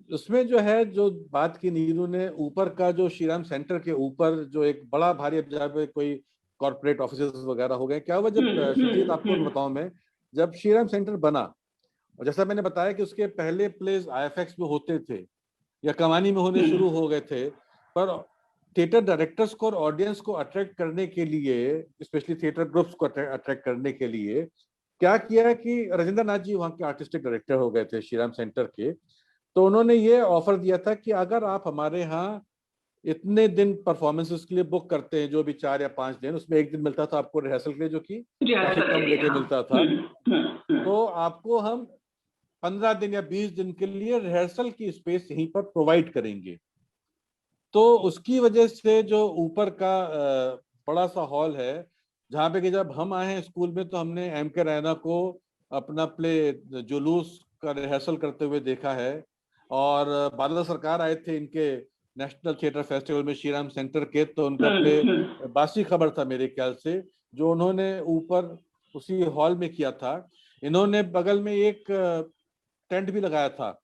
Speaker 2: उसमें जो है जो बात की नीरू ने, ऊपर का जो श्रीराम सेंटर के ऊपर जो एक बड़ा भारी, अब जहाँ पे कोई कॉर्पोरेट ऑफिसेस वगैरह हो गए, क्या हुआ जब सुजीत आपको बताऊं मैं, जब श्रीराम सेंटर बना, और जैसा मैंने बताया कि उसके पहले प्लेस आईएफएक्स में होते थे या कमानी में होने शुरू हो गए थे, पर थिएटर डायरेक्टर्स को और ऑडियंस को अट्रैक्ट करने के लिए, स्पेशली थिएटर ग्रुप्स को अट्रैक्ट करने के लिए क्या किया कि राजेंद्र नाथ जी वहाँ के आर्टिस्टिक डायरेक्टर हो गए थे श्रीराम सेंटर के. तो उन्होंने ये ऑफर दिया था कि अगर आप हमारे यहाँ इतने दिन परफॉर्मेंसेस के लिए बुक करते हैं, जो भी 4 या 5 दिन, उसमें एक दिन मिलता था आपको रिहर्सल के लिए, जो कि काफी कम लेके मिलता था, तो आपको हम 15 दिन या 20 दिन के लिए रिहर्सल की स्पेस यहीं पर प्रोवाइड करेंगे. तो उसकी वजह से जो ऊपर का बड़ा सा हॉल है, जहाँ पे कि जब हम आए हैं स्कूल में तो हमने एम के रैना को अपना प्ले जुलूस का रिहर्सल करते हुए देखा है, और बादल सरकार आए थे इनके नेशनल थिएटर फेस्टिवल में श्रीराम सेंटर के, तो उनका प्ले बासी खबर था मेरे ख्याल से, जो उन्होंने ऊपर उसी हॉल में किया था। इन्होंने बगल में एक टेंट भी लगाया था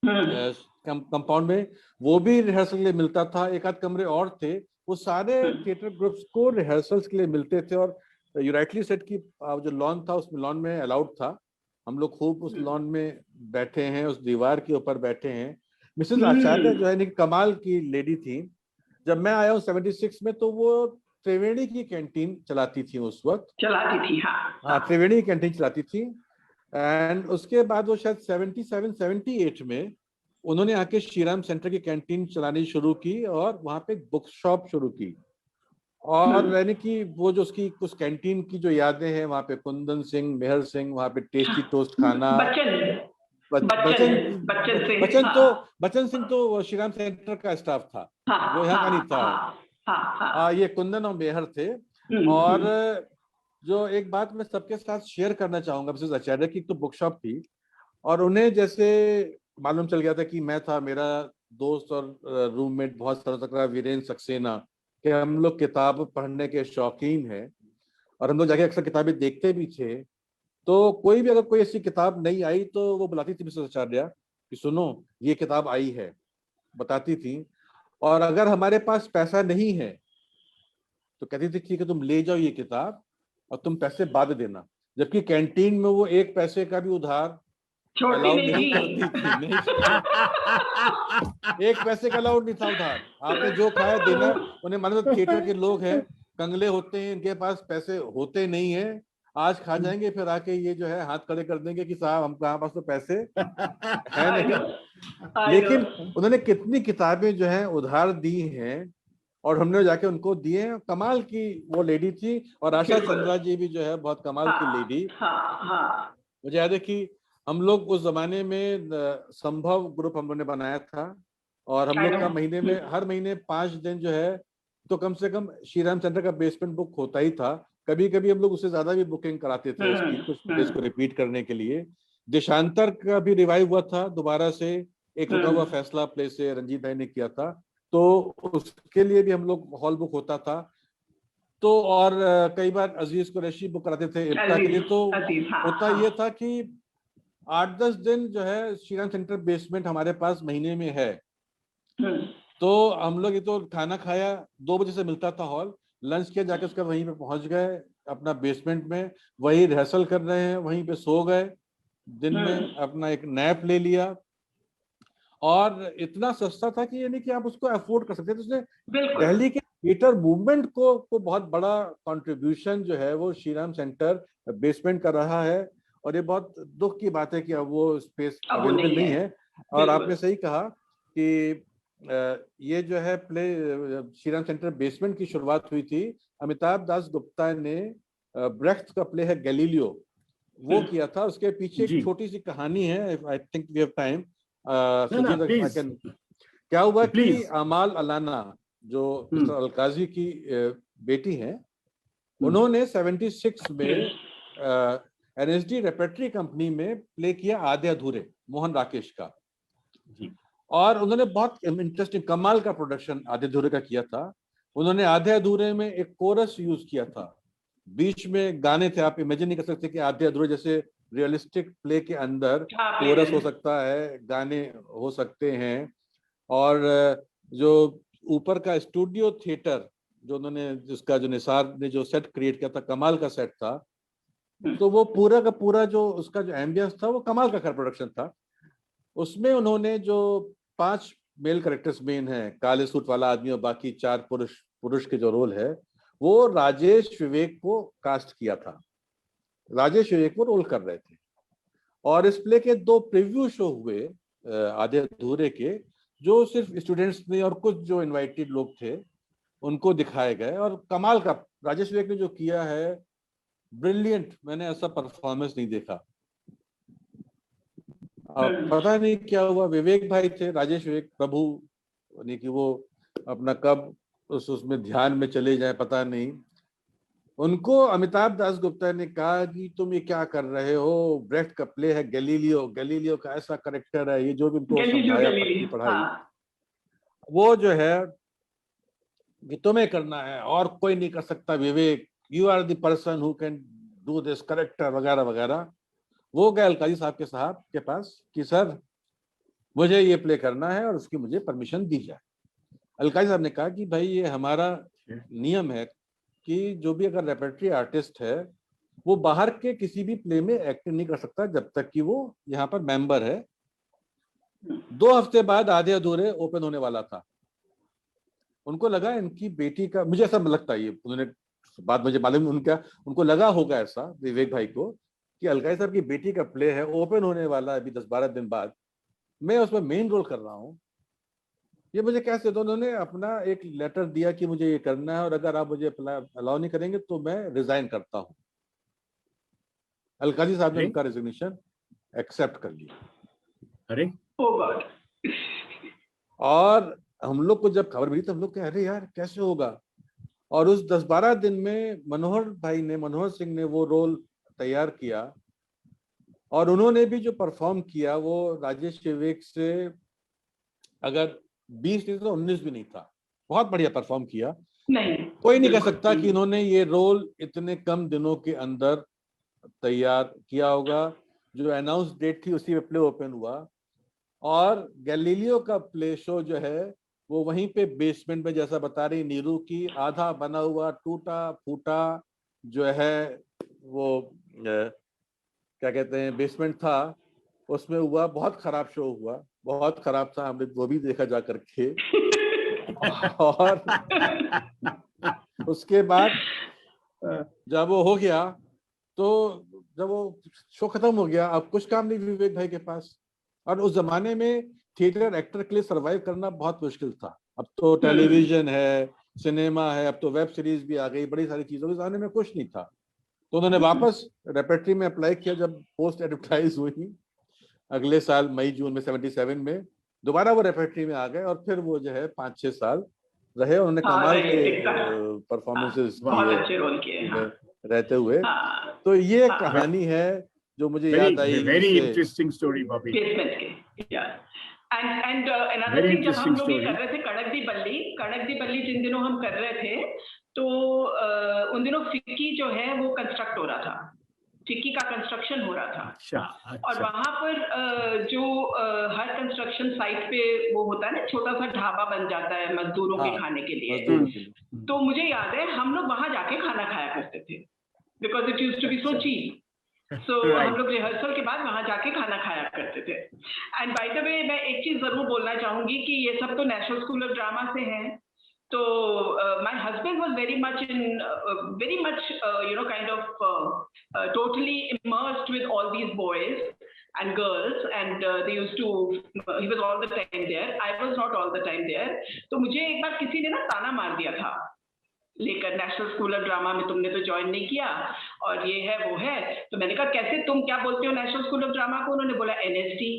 Speaker 2: कंपाउंड में, वो भी रिहर्सल के लिए मिलता था। एक आध कमरे और थे, वो सारे थिएटर ग्रुप्स को रिहर्सल्स के लिए मिलते थे। और यू राइटली सेड कि जो लॉन था उसमें, लॉन में अलाउड था, हम लोग खूब उस लॉन में बैठे हैं, उस दीवार के ऊपर बैठे हैं। मिसेस आचार्य जो है कमाल की लेडी थी। जब मैं आया हूँ 76 में, तो वो त्रिवेणी की कैंटीन चलाती थी उस वक्त,
Speaker 3: चलाती थी। हाँ,
Speaker 2: त्रिवेणी की कैंटीन चलाती थी। एंड उसके बाद वो शायद 77-78 में उन्होंने आके श्रीराम सेंटर की कैंटीन चलानी शुरू की और वहां पे बुक शॉप शुरू की। और यानी कि वो जो उसकी कुछ कैंटीन की जो यादें हैं, वहां पे कुंदन सिंह, मेहर सिंह, वहां पे टेस्टी टोस्ट खाना। बच्चन सिंह तो श्रीराम सेंटर का स्टाफ था, वो यहाँ का नहीं था। ये कुंदन और मेहर थे। और जो एक बात मैं सबके साथ शेयर करना चाहूंगा, मिसेस आचार्य की तो बुक शॉप थी, और उन्हें जैसे मालूम चल गया था कि मैं था, मेरा दोस्त और रूममेट बहुत सारा तक वीरेंद्र सक्सेना, कि हम लोग किताब पढ़ने के शौकीन हैं और हम लोग जाके अक्सर किताबें देखते भी थे। तो कोई भी अगर कोई ऐसी किताब नहीं आई तो वो बुलाती थी मिसेस आचार्य कि सुनो ये किताब आई है, बताती थी। और अगर हमारे पास पैसा नहीं है तो कहती थी ठीक है तुम ले जाओ ये किताब और तुम पैसे बाद देना। जबकि कैंटीन में वो एक पैसे का भी उधार अलाउड नहीं करती थी। नहीं, एक पैसे का अलाउड नहीं था उधार। आपने जो खाया देना। उन्हें मालूम था थिएटर के लोग हैं, कंगले होते हैं, इनके पास पैसे होते नहीं है, आज खा जाएंगे फिर आके ये जो है हाथ खड़े कर देंगे कि साहब हम हमारे पास तो पैसे है नहीं। लेकिन उन्होंने कितनी किताबें जो है उधार दी हैं और हमने जाके उनको दिए। कमाल की वो लेडी थी। और आशा चंद्रा जी भी जो है बहुत कमाल की लेडी। मुझे याद है कि हम लोग उस जमाने में संभव ग्रुप हम लोगों ने बनाया था और हम लोग का महीने में हर महीने 5 दिन जो है तो कम से कम श्रीराम सेंटर का बेसमेंट बुक होता ही था। कभी कभी हम लोग उससे ज्यादा भी बुकिंग कराते थे उसकी, कुछ प्लेस को रिपीट करने के लिए। देशांतर का भी रिवाइव हुआ था दोबारा से, एक रुका हुआ फैसला प्ले से रंजीत भाई ने किया था, तो उसके लिए भी हम लोग हॉल बुक होता था। तो और कई बार अजीज कुरैशी बुक कराते थे इफ्ता के लिए। तो होता ये था कि 8-10 दिन जो है श्रीराम सेंटर बेसमेंट हमारे पास महीने में है। तो हम लोग ये तो खाना खाया 2 बजे से मिलता था हॉल, लंच किया, जाके उसका वहीं पे पहुंच गए अपना बेसमेंट में, वही रिहर्सल कर रहे हैं, वहीं पे सो गए, दिन में अपना एक नैप ले लिया। और इतना सस्ता था कि यानी कि आप उसको अफोर्ड कर सकते थे। उसने दिल्ली के थिएटर मूवमेंट को बहुत बड़ा कंट्रीब्यूशन जो है वो श्रीराम सेंटर बेसमेंट कर रहा है। और ये बहुत दुख की बात है कि अब वो स्पेस अवेलेबल नहीं है। और आपने सही कहा कि ये जो है प्ले श्रीराम सेंटर बेसमेंट की शुरुआत हुई थी। अमिताभ दास गुप्ता ने ब्रेख्ट का प्ले है गैलीलियो, वो किया था। उसके पीछे एक छोटी सी कहानी है, I think we have time. क्या हुआ कि अमाल अलाना जो मिस्टर अलकाजी की बेटी हैं, उन्होंने 76 में एनएसडी रेपर्टरी कंपनी में प्ले किया आधे अधूरे, मोहन राकेश का। और उन्होंने बहुत इंटरेस्टिंग कमाल का प्रोडक्शन आधे अधूरे का किया था। उन्होंने आधे अधूरे में एक कोरस यूज किया था, बीच में गाने थे। आप इमेजिन नहीं कर सकते कि आधे अधूरे जैसे रियलिस्टिक प्ले के अंदर कोरस हो सकता है, गाने हो सकते हैं। और जो ऊपर का स्टूडियो थिएटर जो उन्होंने, जिसका जो निसार ने जो सेट क्रिएट किया था, कमाल का सेट था। तो वो पूरा का पूरा जो उसका जो एम्बियंस था वो कमाल का खैर प्रोडक्शन था। उसमें उन्होंने जो 5 मेल कैरेक्टर्स मेन हैं, काले सूट वाला आदमी और बाकी 4 पुरुष के जो रोल है, वो राजेश विवेक को कास्ट किया था। राजेश विवेक वो रोल कर रहे थे। और इस प्ले के 2 प्रीव्यू शो हुए आधे अधूरे के, जो सिर्फ स्टूडेंट्स ने और कुछ जो इनवाइटेड लोग थे उनको दिखाए गए। और कमाल का राजेश विवेक ने जो किया है, ब्रिलियंट। मैंने ऐसा परफॉर्मेंस नहीं देखा। पता नहीं क्या हुआ, विवेक भाई थे, राजेश विवेक प्रभु, यानी कि वो अपना कब उसमें ध्यान में चले जाए पता नहीं। उनको अमिताभ दास गुप्ता ने कहा कि तुम ये क्या कर रहे हो, ब्रेख्ट का प्ले है गैलीलियो, गैलीलियो का ऐसा करेक्टर है, ये जो भी उनको समझाया, पढ़ाई। वो जो है कि तुम्हें करना है और कोई नहीं कर सकता Vivek, you are the person who can do this character वगैरह वगैरह। वो गए अलकाजी साहब के पास कि सर मुझे ये प्ले करना है और उसकी मुझे परमिशन दी जाए। अलकाजी साहब ने कहा कि भाई ये हमारा नियम है कि जो भी अगर रेपर्टरी आर्टिस्ट है वो बाहर के किसी भी प्ले में एक्टिंग नहीं कर सकता जब तक कि वो यहाँ पर मेंबर है। 2 हफ्ते बाद आधे अधूरे ओपन होने वाला था। उनको लगा इनकी बेटी का, मुझे ऐसा लगता है, ये उन्होंने बात मुझे मालूम, उनको लगा होगा ऐसा विवेक भाई को कि अलकाजी साहब की बेटी का प्ले है, ओपन होने वाला है अभी 10-12 दिन बाद, मैं उसमें मेन रोल कर रहा हूँ, ये मुझे कैसे। तो उन्होंने अपना एक लेटर दिया कि मुझे ये करना है और अगर आप मुझे अलाउ नहीं करेंगे तो मैं रिजाइन करता हूँ। अलकाजी साहब ने उनका रेजिग्नेशन एक्सेप्ट कर लिया।
Speaker 1: अरे
Speaker 2: और हम लोग को जब खबर मिली तो हम लोग कह अरे यार कैसे होगा। और उस 10-12 दिन में मनोहर सिंह ने वो रोल तैयार किया और उन्होंने भी जो परफॉर्म किया वो राजेश विवेक से अगर 20 नहीं तो 19 भी नहीं था। बहुत बढ़िया परफॉर्म किया।
Speaker 3: नहीं,
Speaker 2: कोई नहीं कह सकता कि इन्होंने ये रोल इतने कम दिनों के अंदर तैयार किया होगा। जो अनाउंस डेट थी उसी में प्ले ओपन हुआ और गैलीलियो का प्ले शो जो है वो वहीं पे बेसमेंट में, जैसा बता रही नीरू की, आधा बना हुआ टूटा फूटा जो है वो क्या कहते हैं बेसमेंट था, उसमें हुआ। बहुत खराब शो हुआ, बहुत खराब था, हमने वो भी देखा जा करके। और उसके बाद जब वो हो गया तो जब वो शो खत्म हो गया, अब कुछ काम नहीं विवेक भाई के पास। और उस जमाने में थिएटर एक्टर के लिए सरवाइव करना बहुत मुश्किल था। अब तो टेलीविजन है, सिनेमा है, अब तो वेब सीरीज भी आ गई, बड़ी सारी चीजों के जमाने में कुछ नहीं था। तो उन्होंने वापस रेपर्टरी में अप्लाई किया। जब पोस्ट एडवर्टाइज हुई अगले साल मई जून में 77 में दोबारा वो रेपर्टरी में आ गए और फिर वो जो है 5-6 साल रहे। उन्होंने कमाल के परफॉर्मेंसेस किए रहते हुए। तो ये कहानी है जो मुझे याद आई।
Speaker 1: Very interesting story Bobby.
Speaker 3: And another thing, जब हम लोग ये कर रहे थे कड़क दी बल्ली जिन दिनों हम कर रहे थे तो उन दिनों फिक्की जो है वो कंस्ट्रक्ट हो रहा था, फिक्की का कंस्ट्रक्शन हो रहा था।
Speaker 1: अच्छा।
Speaker 3: और वहां पर जो हर कंस्ट्रक्शन साइट पे वो होता है ना, छोटा सा ढाबा बन जाता है मजदूरों के खाने के लिए। तो मुझे याद है हम लोग वहां जाके खाना खाया करते थे, because it used to be so cheap. So हम लोग रिहर्सल के बाद वहां जाके खाना खाया करते थे। एंड बाय द वे मैं एक चीज जरूर बोलना चाहूंगी कि ये सब तो नेशनल स्कूल ऑफ ड्रामा से है। तो my husband was very much kind of totally immersed with all these boys and girls, and he was all the time there. I was not all the time there. तो मुझे एक बार किसी ने ना ताना मार दिया था लेकर, नेशनल स्कूल ऑफ ड्रामा में तुमने तो ज्वाइन नहीं किया और ये है वो है। तो मैंने कहा कैसे, तुम क्या बोलते हो नेशनल स्कूल ऑफ ड्रामा को? उन्होंने बोला NSD।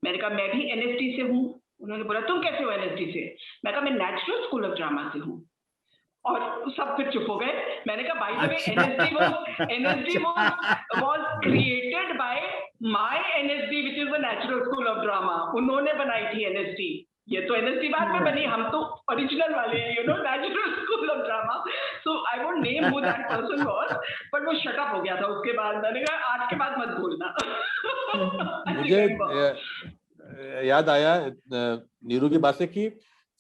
Speaker 3: मैंने कहा मैं भी NSD से हूँ। उन्होंने बोला तुम कैसे हो NSD से? मैं कहा मैं नेशनल स्कूल ऑफ ड्रामा से हूँ। और सब फिर चुप हो गए। मैंने कहा by the way NSD was created by my NSD which is the Natural School of Drama। उन्होंने बनाई थी NSD। ये तो NSD बाद में बनी, हम तो ओरिजिनल वाले हैं, Natural School of Drama। So I won't name who that person was, but वो शट अप हो गया था उसके बाद। मैंने कहा आज के बाद मत भूलना।
Speaker 2: मुझे याद आया नीरू की बात से कि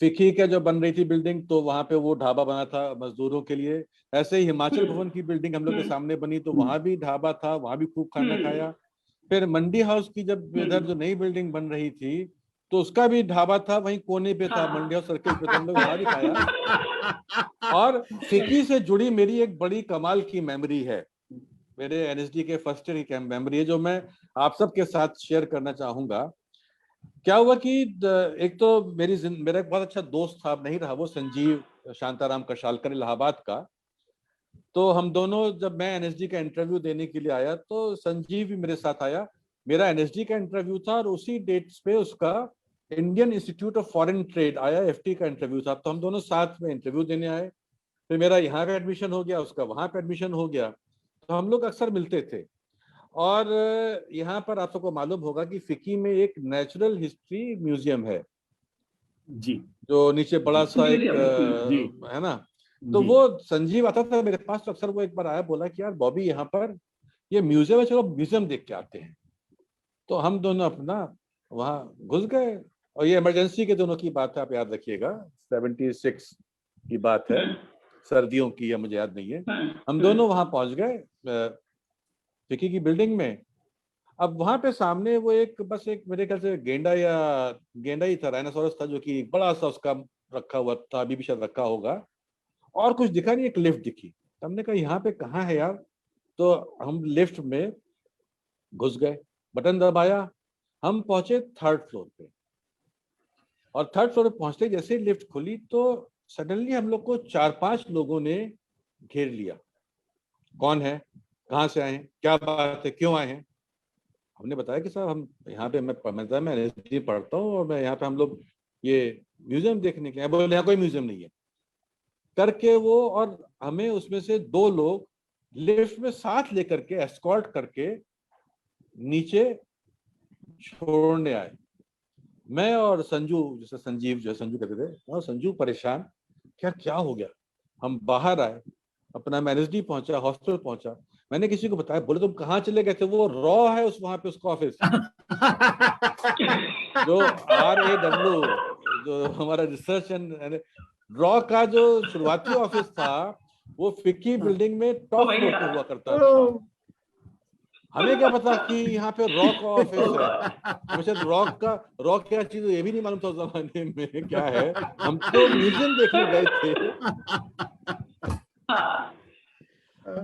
Speaker 2: फिक्की का जो बन रही थी बिल्डिंग, तो वहां पे वो ढाबा बना था मजदूरों के लिए। ऐसे ही हिमाचल भवन की बिल्डिंग हम लोग के सामने बनी, तो वहां भी ढाबा था, वहां भी खूब खाना खाया। फिर मंडी हाउस की जब इधर जो नई बिल्डिंग बन रही थी तो उसका भी ढाबा था, वहीं कोने पे था, मंडी हाउस सर्किल पे, तो हम लोग वहां भी खाया। और फिक्की से जुड़ी मेरी एक बड़ी कमाल की मेमोरी है, मेरे NSD के फर्स्ट ईयर की मेमोरी है, जो मैं आप सबके साथ शेयर करना चाहूंगा। क्या हुआ कि एक तो मेरा एक बहुत अच्छा दोस्त था, अब नहीं रहा वो, संजीव शांताराम कशालकर, इलाहाबाद का। तो हम दोनों, जब मैं NSD का इंटरव्यू देने के लिए आया तो संजीव भी मेरे साथ आया। मेरा NSD का इंटरव्यू था और उसी डेट्स पे उसका Indian institute of foreign trade IIFT का इंटरव्यू था। तो हम दोनों साथ में इंटरव्यू देने आए। फिर मेरा यहाँ पे एडमिशन हो गया, उसका वहां पे एडमिशन हो गया, तो हम लोग अक्सर मिलते थे। और यहाँ पर आप सबको मालूम होगा कि फिक्की में एक नेचुरल हिस्ट्री म्यूजियम है।
Speaker 1: जी,
Speaker 2: जो नीचे बड़ा सा एक
Speaker 1: जी,
Speaker 2: है ना, तो वो संजीव आता था मेरे पास तो अक्सर। वो एक बार आया, बोला कि यार बॉबी यहाँ पर ये म्यूजियम है, चलो म्यूजियम देख के आते हैं। तो हम दोनों अपना वहाँ घुस गए। और ये इमरजेंसी के दोनों की बात है, आप याद रखिएगा, 76 की बात है, सर्दियों की, या मुझे याद नहीं है। हम दोनों वहाँ पहुंच गए विकी की बिल्डिंग में। अब वहां पे सामने वो एक, बस एक मेरे ख्याल से गेंडा ही था, राइनोसोरस था, जो कि बड़ा सा उसका रखा हुआ था, अभी भी शायद रखा होगा। और कुछ दिखा नहीं, एक लिफ्ट दिखी। हमने कहा यहाँ पे कहाँ है यार। तो हम लिफ्ट में घुस गए, बटन दबाया, हम पहुंचे 3rd फ्लोर पे। और 3rd फ्लोर पे पहुंचते जैसे ही लिफ्ट खुली तो सडनली हम लोग को 4-5 लोगों ने घेर लिया। कौन है, कहाँ से आए हैं, क्या बात है, क्यों आए हैं। हमने बताया कि साहब हम यहाँ पे, मैं एनएसडी पढ़ता हूँ और मैं यहाँ पे, हम लोग ये म्यूजियम देखने के लिए। बोले यहाँ कोई म्यूजियम नहीं है करके वो, और हमें उसमें से 2 लोग लिफ्ट में साथ लेकर के, एस्कॉर्ट करके नीचे छोड़ने आए। मैं और संजू, जैसे संजीव जो संजू कहते थे, और संजू परेशान, क्या हो गया। हम बाहर आए, अपना मैनेजडी पहुंचा, हॉस्टल पहुंचा। मैंने किसी को बताया, बोले तुम कहाँ चले गए थे। वो रॉ है उस वहां पे उसका ऑफिस, जो RAW, जो हमारा रिसर्च एंड रॉ का जो शुरुआती ऑफिस था, वो फिक्की बिल्डिंग में टॉप फ्लोर पे हुआ करता था। हमें क्या पता कि यहाँ पे रॉ का ऑफिस है। हमें शायद रॉ क्या चीज ये भी नहीं मालूम था उस जमाने में क्या है। हम तो म्यूजियम देखने गए थे।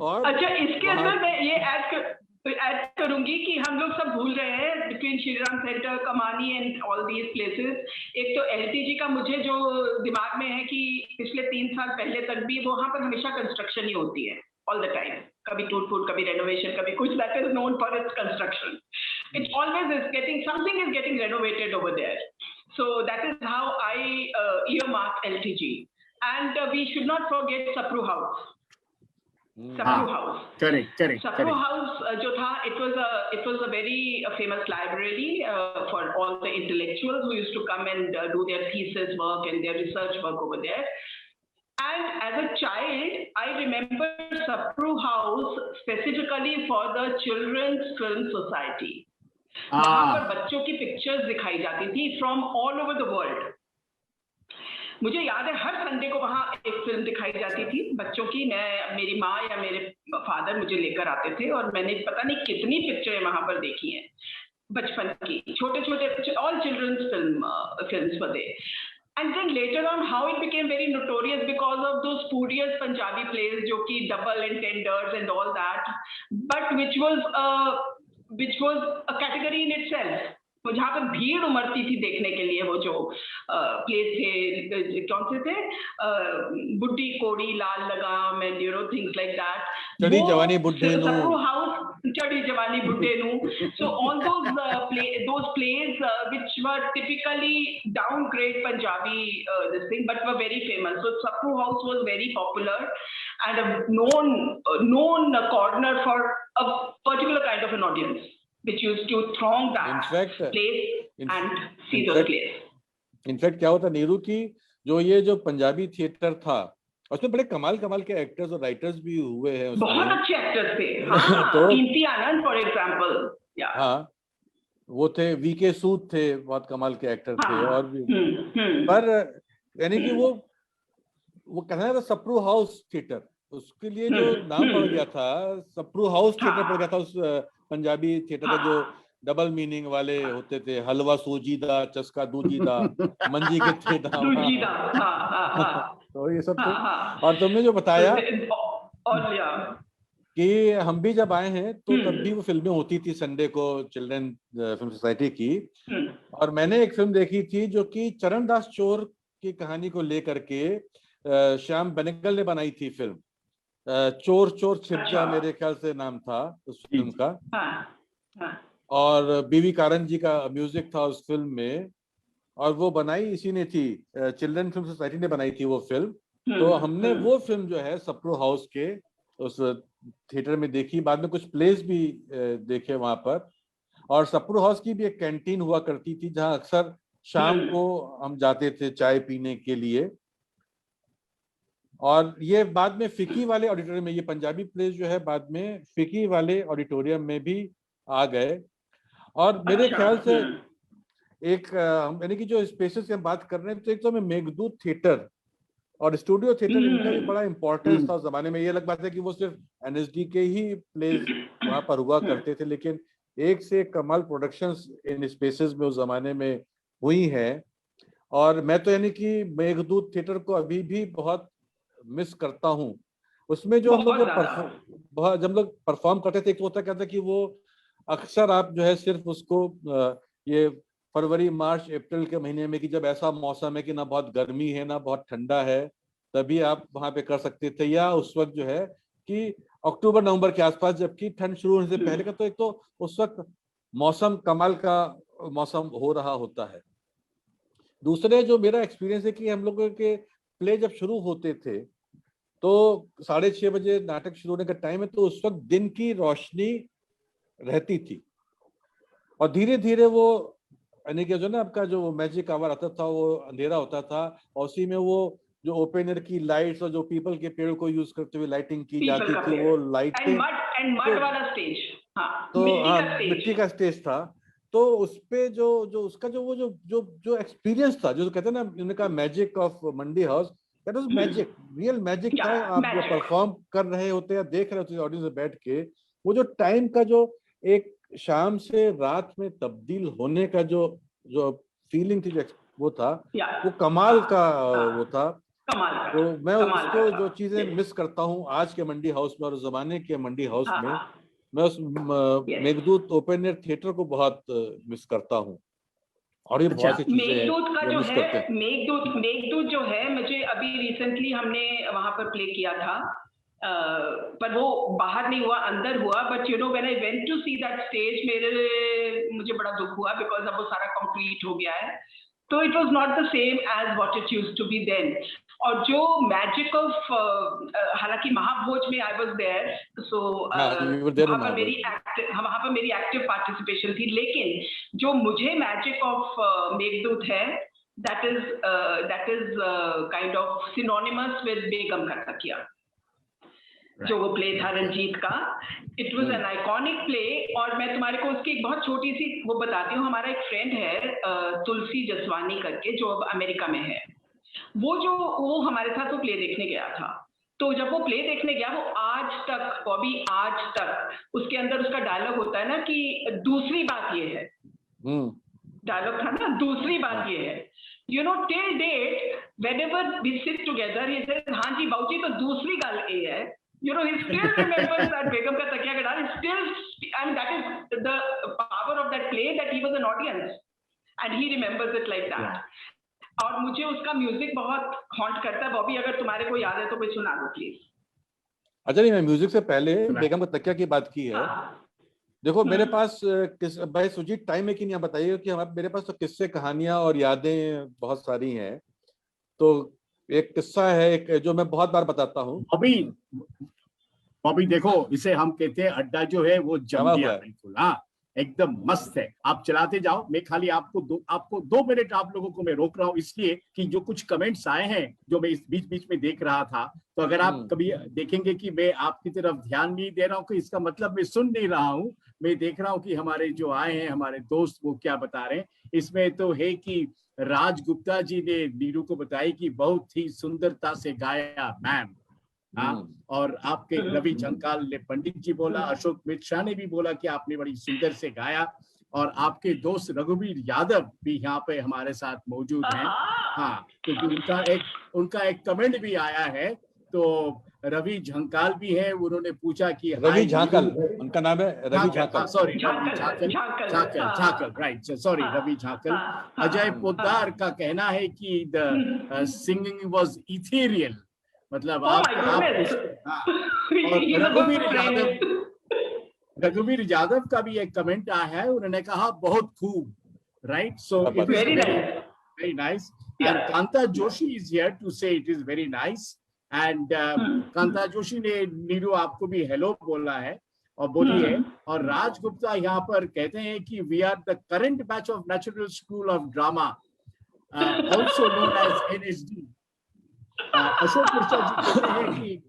Speaker 2: और
Speaker 3: अच्छा, इसके अंदर मैं ये ऐड करूंगी कि हम लोग सब भूल रहे हैं बिटवीन श्रीराम सेंटर, कमानी एंड ऑल दीज प्लेसेस। एक तो LTG का मुझे जो दिमाग में है कि पिछले 3 साल पहले तक भी वहां पर हमेशा कंस्ट्रक्शन ही होती है, ऑल द टाइम। कभी टूट फूट, कभी रेनोवेशन, कभी कुछ। That is known for its construction. It always is something is getting renovated over there. So that is how I earmark LTG. And we should not forget Sapru House. Sapru House.
Speaker 1: Correct.
Speaker 3: Sapru House जो था, it was a very famous library for all the intellectuals who used to come and do their thesis work and their research work over there. And as a child, I remember Sapru House specifically for the Children's Film Society. वहां पर बच्चों की pictures दिखाई जाती थी from all over the world. मुझे याद है हर संडे को वहां एक फिल्म दिखाई जाती थी बच्चों की। मेरी माँ या मेरे फादर मुझे लेकर आते थे और मैंने पता नहीं कितनी पिक्चरें वहां पर देखी हैं बचपन की, छोटे छोटे, all childrens films were there. And then later on, how it became very notorious because of those spurious Punjabi plays, जो कि Double Entenders and all that, but which was a category in itself. तो जहाँ पर भीड़ उमड़ती थी देखने के लिए, वो जो प्लेस थे, कौन से थे, बुड्ढी कोड़ी लाल लगाम एंड थिंग्स लाइक दैट,
Speaker 2: चढ़ी जवानी बुड्ढे नू,
Speaker 3: सप्रू हाउस, चढ़ी जवानी बुड्ढे नू. So all those plays which were typically downgrade Punjabi this thing, but were very famous. So Sapru House was very popular and a known corner for a particular kind of an audience, which used to throng that place and see those plays.
Speaker 2: In fact क्या होता नीरू की, जो Punjabi theatre था, उसमें बड़े कमाल के actors और राइटर्स भी हुए हैं उसमें।
Speaker 3: बहुत अच्छे एक्टर्स थे। हाँ, तो कीर्ति आनंद फॉर एग्जांपल, हाँ,
Speaker 2: वो थे, VK सूद थे, बहुत कमाल के एक्टर थे। और भी पर यानी कि वो कहना था सप्रू हाउस थिएटर, उसके लिए जो नाम पड़ गया था, सप्रू हाउस थिएटर पड़ गया था उस पंजाबी थिएटर का, जो डबल मीनिंग वाले होते थे, हलवा सूजीदा, चस्का दूजीदा, मंजी के थे दूजीदा, तो ये सब थे। और तुमने जो बताया कि हम भी जब आए हैं तो तब भी वो फिल्में होती थी संडे को, चिल्ड्रन फिल्म सोसाइटी की। और मैंने एक फिल्म देखी थी जो कि चरण दास चोर की कहानी को लेकर के श्याम बेनेगल ने बनाई थी फिल्म, चोर चोर छिपजा मेरे ख्याल से नाम था उस फिल्म का। और बीवी कारन जी का म्यूजिक था उस फिल्म में, और वो बनाई इसी ने थी, चिल्ड्रन फिल्म सोसाइटी ने बनाई थी वो फिल्म। तो हमने वो फिल्म जो है सप्रू हाउस के उस थिएटर में देखी, बाद में कुछ प्लेस भी देखे वहां पर। और सप्रू हाउस की भी एक कैंटीन हुआ करती थी जहां अक्सर शाम को हम जाते थे चाय पीने के लिए। और ये बाद में फिकी वाले ऑडिटोरियम में, ये पंजाबी प्लेस जो है बाद में फिकी वाले ऑडिटोरियम में भी आ गए। और मेरे ख्याल से एक यानी कि जो स्पेसेस की हम बात कर रहे हैं, तो एक तो हमें मेघदूत थिएटर और स्टूडियो थिएटर, इनका भी बड़ा इंपॉर्टेंस था उस जमाने में। ये अलग बात है कि वो सिर्फ एनएसडी के ही प्लेस वहां पर हुआ करते थे, लेकिन एक से एक कमाल प्रोडक्शंस इन स्पेसेस में उस जमाने में हुई हैं। और मैं तो यानी कि मेघदूत थिएटर को अभी भी बहुत मिस करता हूँ। उसमें जो हम लोग जब लोग परफॉर्म करते थे, एक तो होता क्या था कि वो अक्सर आप जो है सिर्फ उसको ये फरवरी मार्च अप्रैल के महीने में, कि जब ऐसा मौसम है कि ना बहुत गर्मी है ना बहुत ठंडा है, तभी आप वहां पे कर सकते थे। या उस वक्त जो है कि अक्टूबर नवंबर के आसपास, जबकि ठंड शुरू होने से पहले का, तो एक तो उस वक्त मौसम कमाल का मौसम हो रहा होता है। दूसरे जो मेरा एक्सपीरियंस है कि हम लोगों के प्ले जब शुरू होते थे तो 6:30 बजे नाटक शुरू होने का टाइम है, तो उस वक्त दिन की रोशनी रहती थी और धीरे धीरे वो यानी कि जो ना आपका जो मैजिक आवर आता था वो अंधेरा होता था, और उसी में वो जो ओपन एयर की लाइट्स और जो पीपल के पेड़ को यूज करते हुए लाइटिंग की जाती थी, वो लाइटें
Speaker 3: मड वाला स्टेज,
Speaker 2: तो मिट्टी का स्टेज था। तो उस पे जो उसका जो वो जो एक्सपीरियंस था, जो कहते हैं ना, उनका magic of Mandi house, that was magic, real magic था। आप जो परफॉर्म कर रहे होते या देख रहे होते ऑडियंस में बैठ के, वो जो टाइम का जो एक शाम से रात में तब्दील होने का जो फीलिंग थी, वो था, वो कमाल का वो था। तो मैं उसको जो चीजें मिस करता हूँ आज के मंडी हाउस में और जमाने के मंडी हाउस में, मैं उस मेघदूत ओपन एयर थिएटर को बहुत मिस करता हूँ। और ये बहुत सी चीजें हैं
Speaker 3: मेघदूत का जो है, मेघदूत जो है, मुझे अभी रिसेंटली हमने वहां पर प्ले किया था, पर वो बाहर नहीं हुआ, अंदर हुआ। But you know when I went to see that stage, मुझे बड़ा दुख हुआ, बिकॉज अब वो सारा कंप्लीट हो गया है। तो it was not the same as what it used to be then. और जो मैजिक ऑफ, हालांकि महाभोज में आई वाज देयर, सो वहां पर मेरी एक्टिव पार्टिसिपेशन थी, लेकिन जो मुझे मैजिक ऑफ मेघदूत है, that is kind of synonymous with Begum ka Takiya, जो वो प्ले था रंजीत का। It was an iconic play. और मैं तुम्हारे को उसकी एक बहुत छोटी सी वो बताती हूँ। हमारा एक फ्रेंड है तुलसी जसवानी करके, जो अब अमेरिका में है। वो हमारे साथ वो प्ले देखने गया था। तो जब वो प्ले देखने गया, वो आज तक, बॉबी आज तक उसके अंदर उसका डायलॉग होता है ना कि दूसरी बात ये है, डायलॉग था ना, दूसरी बात ये है, you know, till date whenever we sit together he said, हाँ जी बाबूजी, तो दूसरी गल ये है, you know, he still remembers that Begum Ka Takiya Ka Dal, still, and that is the power of that play, that he was an audience and he remembers it like that. और मुझे उसका music बहुत haunt करता है। बॉबी, अगर तुम्हारे को याद है तो कोई सुना दो प्लीज।
Speaker 2: अच्छा, नहीं, मैं म्यूजिक से पहले बेगम का तकिया की बात की है। देखो, मेरे पास भाई सुजीत टाइम है कि नहीं, बताइए कि मेरे पास तो किस्से, कहानियां और यादें बहुत सारी हैं। तो एक किस्सा है एक जो मैं बहुत बार बताता हूँ।
Speaker 1: बॉबी देखो, इसे हम कहते हैं अड्डा जो है वो जम गया, बिल्कुल। हाँ, एकदम मस्त है। आप चलाते जाओ, मैं खाली आपको 2 मिनट आप लोगों को मैं रोक रहा हूँ, इसलिए कि जो कुछ कमेंट्स आए हैं जो मैं इस बीच में देख रहा था, तो अगर आप कभी देखेंगे कि मैं आपकी तरफ ध्यान नहीं दे रहा हूँ, कि इसका मतलब मैं सुन नहीं रहा हूँ, मैं देख रहा हूँ कि हमारे जो आए हैं हमारे दोस्त वो क्या बता रहे हैं। इसमें तो है कि राज गुप्ता जी ने नीरू को बताई कि बहुत ही सुंदरता से गाया मैम। हाँ, और आपके रवि झंकाल ने, पंडित जी बोला, अशोक मिश्रा ने भी बोला कि आपने बड़ी सुंदर से गाया। और आपके दोस्त रघुवीर यादव भी यहाँ पे हमारे साथ मौजूद हैं। हाँ, क्योंकि उनका एक कमेंट भी आया है। तो रवि झंकाल भी है, उन्होंने पूछा कि
Speaker 2: रवि झाकल उनका नाम है, Ravi Jhakal,
Speaker 1: sorry Jhakal, right, sorry, Ravi Jhakal. Ajay Poddar का कहना है कि द सिंगिंग वाज इथेरियल, मतलब आप रघुवीर यादव का भी एक कमेंट आया है, उन्होंने कहा बहुत खूब, right, so it is very nice. And Kanta Joshi is here to say it is very nice. And Kanta Joshi ने नीरू आपको भी हेलो बोला है और बोली है। और राज गुप्ता यहाँ पर कहते हैं कि we are the current batch of natural school of drama also known as NSD. Ashok Mishra ji कहते हैं कि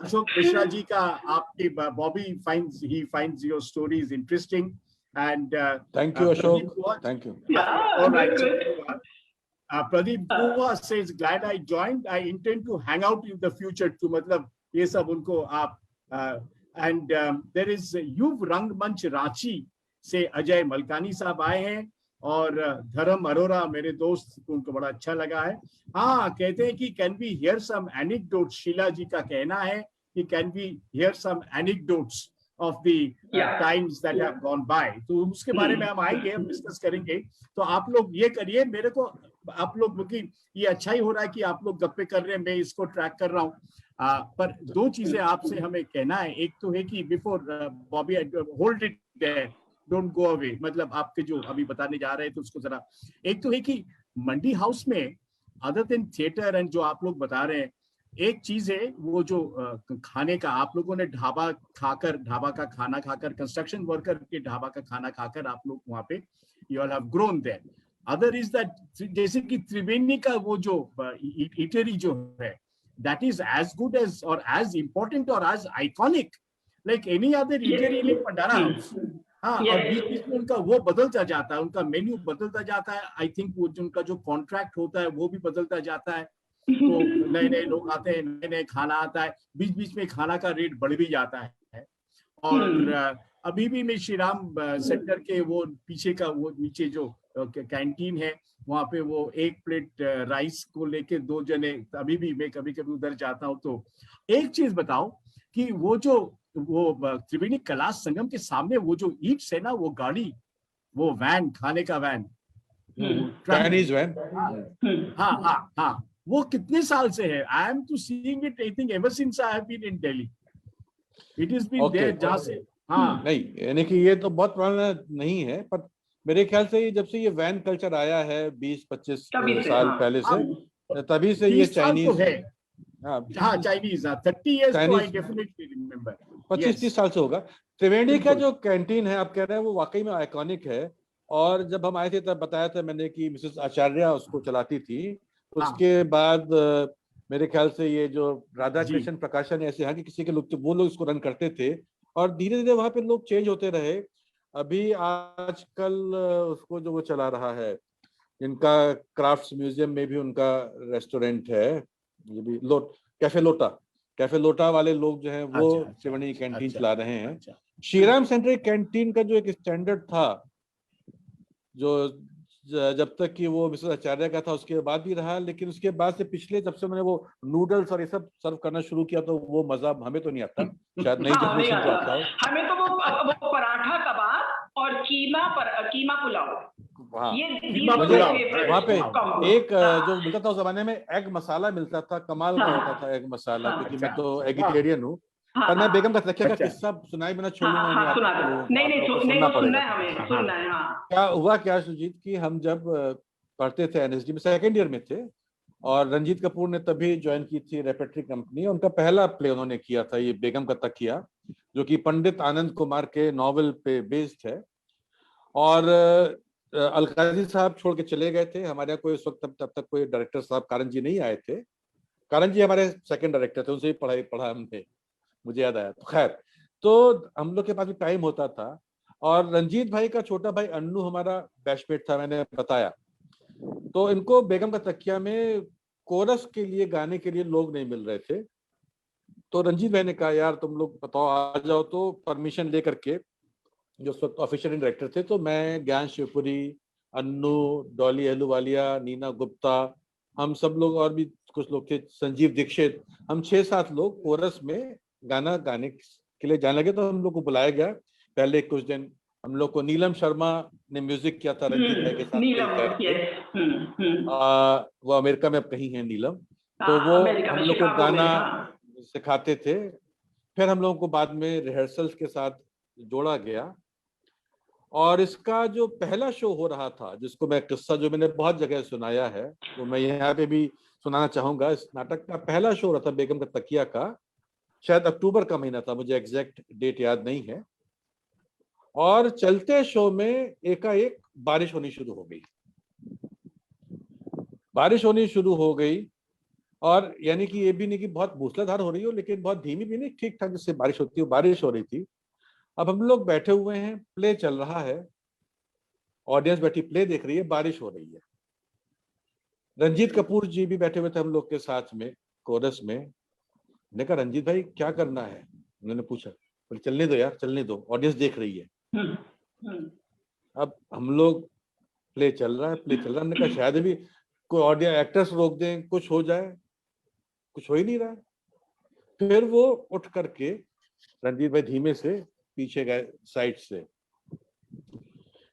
Speaker 1: अशोक मिश्रा जी का आपके Bobby finds your stories interesting and
Speaker 2: thank you Ashok, thank you.
Speaker 1: All right. Pradeep Guha says, glad I joined. I intend to hang out in the future too. मतलब ये सब उनको आप and there is Yuv Rangmanch Ranchi से अजय मलकानी साहब आए हैं और धर्म अरोरा मेरे दोस्त को उनको बड़ा अच्छा लगा है. हाँ, कहते हैं कि can we hear some anecdotes. Sheila ji का कहना है कि can we hear some anecdotes of the times that have gone by. तो उसके बारे में हम आएंगे, हम डिस्कस करेंगे. तो आप लोग ये करिए, मेरे को आप लोग क्योंकि ये अच्छा ही हो रहा है कि आप लोग गप्पे कर रहे हैं, मैं इसको ट्रैक कर रहा हूँ. पर दो चीजें आपसे हमें कहना है. एक तो है कि before Bobby hold it there, don't go away. मतलब आपके जो अभी बताने जा रहे थे उसको जरा. एक तो है कि मंडी हाउस में अदर देन थिएटर एंड जो आप लोग बता रहे हैं, एक चीज है वो जो खाने का, आप लोगों ने ढाबा का खाना खाकर, कंस्ट्रक्शन वर्कर के ढाबा का खाना खाकर आप लोग वहां पे you all have grown there. Other is that जैसे कि त्रिवेणी का वो जो इटरी जो है, that is as good as और एज इंपॉर्टेंट और as iconic like any other eatery in Pandara house. हाँ, और बीच में उनका वो बदलता जाता है, उनका मेन्यू बदलता जाता है. आई थिंक वो उनका जो कॉन्ट्रैक्ट होता है वो भी बदलता जाता है. तो नए नए लोग आते हैं, नए नए खाना आता है, बीच बीच में खाना का रेट बढ़ भी जाता है. और अभी भी मैं श्री राम सेक्टर के वो पीछे का वो नीचे जो कैंटीन है, वहाँ पे वो एक प्लेट राइस को लेके दो जने, अभी भी मैं कभी कभी उधर जाता हूँ. तो एक चीज बताओ कि वो त्रिवेणी कला संगम के सामने वो जो ईट्स है ना, वो गाड़ी, वो वैन, खाने का वैन,
Speaker 2: चाइनीज वैन,
Speaker 1: हाँ हाँ हाँ, वो कितने साल से है? I am too seeing it, I think ever since I have been in Delhi. It is been there जहां से. हाँ
Speaker 2: नहीं, यानी कि ये तो बहुत पुराना नहीं है, पर मेरे ख्याल से जब से ये वैन कल्चर आया है 20-25 साल पहले से, तभी से ये चाइनीज
Speaker 1: है. हाँ चाइनीज, 30 years तो आई डेफिनेटली रिमेंबर.
Speaker 2: 25-30 साल से होगा. त्रिवेणी का जो कैंटीन है आप कह रहे हैं, वो वाकई में आइकॉनिक है. और जब हम आए थे तब बताया था मैंने कि मिसेस आचार्य उसको चलाती थी. उसके बाद मेरे ख्याल से ये जो राधा कृष्ण प्रकाशन ऐसे यहाँ के किसी के लोग, वो लोग इसको रन करते थे. और धीरे धीरे वहां पे लोग चेंज होते रहे. अभी आजकल उसको जो वो चला रहा है, इनका क्राफ्ट्स म्यूजियम में भी उनका रेस्टोरेंट है, ये भी कैफे लोटा वाले लोग जो हैं वो त्रिवेणी कैंटीन चला रहे हैं. श्रीराम सेंटर कैंटीन का जो एक स्टैंडर्ड था, जो जब तक कि वो मिसेस आचार्य का था उसके बाद भी रहा, लेकिन उसके बाद से पिछले जब से मैंने वो नूडल्स और ये सब सर्व करना शुरू किया तो वो मजा हमें तो नहीं आता, शायद नई जनरेशन को आता हो.
Speaker 3: हमें तो वो पराठा कबाब और कीमा पुलाव,
Speaker 2: वहाँ पे एक जो मिलता था उस जमाने में, एग मसाला मिलता था, कमाल का होता था एग मसाला. क्योंकि मैं तो एगिटेरियन हूँ, पर मैं बेगम का तकिया का किस्सा सुनाई बिना छोड़ूंगा नहीं. क्या हुआ क्या सुजीत, कि हम जब पढ़ते थे एनएसडी में, सेकेंड ईयर में थे, और रंजीत कपूर ने तभी ज्वाइन की थी रेपेट्री कंपनी. उनका पहला प्ले उन्होंने किया था ये बेगम का तकिया, जो कि पंडित आनंद कुमार के नॉवेल पे बेस्ड है. और अलकाजी साहब छोड़ के चले गए थे हमारे यहाँ. कोई उस वक्त तब तक कोई डायरेक्टर साहब कारण जी नहीं आए थे. कारण जी हमारे सेकंड डायरेक्टर थे, उनसे भी पढ़ा हमने, मुझे याद आया. तो खैर, तो हम लोग के पास भी टाइम होता था. और रंजीत भाई का छोटा भाई अन्नू हमारा बैचमेट था, मैंने बताया. तो इनको बेगम का तकिया में कोरस के लिए गाने के लिए लोग नहीं मिल रहे थे. तो रंजीत भाई ने कहा, यार तुम लोग बताओ आ जाओ. तो परमिशन लेकर के, जो उस वक्त ऑफिशियल डायरेक्टर थे, तो मैं, ज्ञान शिवपुरी, अन्नू, डॉली अहलूवालिया, नीना गुप्ता, हम सब लोग और भी कुछ लोग थे, संजीव दीक्षित, हम 6-7 लोग कोरस में गाना गाने के लिए जाने लगे. तो हम लोग को बुलाया गया. पहले कुछ दिन हम लोग को नीलम शर्मा ने म्यूजिक किया था रंजीत भाई के साथ. वो अमेरिका में अब कहीं है नीलम. तो वो हम लोग को गाना सिखाते थे. फिर हम लोगों को बाद में रिहर्सल्स के साथ जोड़ा गया. और इसका जो पहला शो हो रहा था, जिसको मैं किस्सा जो मैंने बहुत जगह सुनाया है, वो मैं यहाँ पे भी सुनाना चाहूंगा. इस नाटक का पहला शो हो रहा था बेगम का तकिया का, शायद अक्टूबर का महीना था, मुझे एग्जैक्ट डेट याद नहीं है. और चलते शो में एकाएक बारिश होनी शुरू हो गई. बारिश होनी शुरू हो गई, और यानी कि ये भी नहीं कि बहुत मूसलाधार हो रही हो, लेकिन बहुत धीमी भी नहीं, ठीक ठाक जिससे बारिश होती है, बारिश हो रही थी। अब हम लोग बैठे हुए हैं, प्ले चल रहा है, ऑडियंस बैठी प्ले देख रही है, बारिश हो रही है। रंजीत कपूर जी भी बैठे हुए थे हम लोग के साथ में कोरस में। मैंने कहा रंजीत भाई क्या करना है, उन्होंने पूछा। बोले चलने दो यार, चलने दो, ऑडियंस देख रही है। अब हम लोग प्ले चल रहा है, प्ले चल रहा है, हमने कहा शायद भी कोई ऑडियंस एक्टर्स रोक दें, कुछ हो जाए, कुछ हो ही नहीं रहा है। फिर वो उठ करके रणजीत भाई धीमे से पीछे गए साइड से,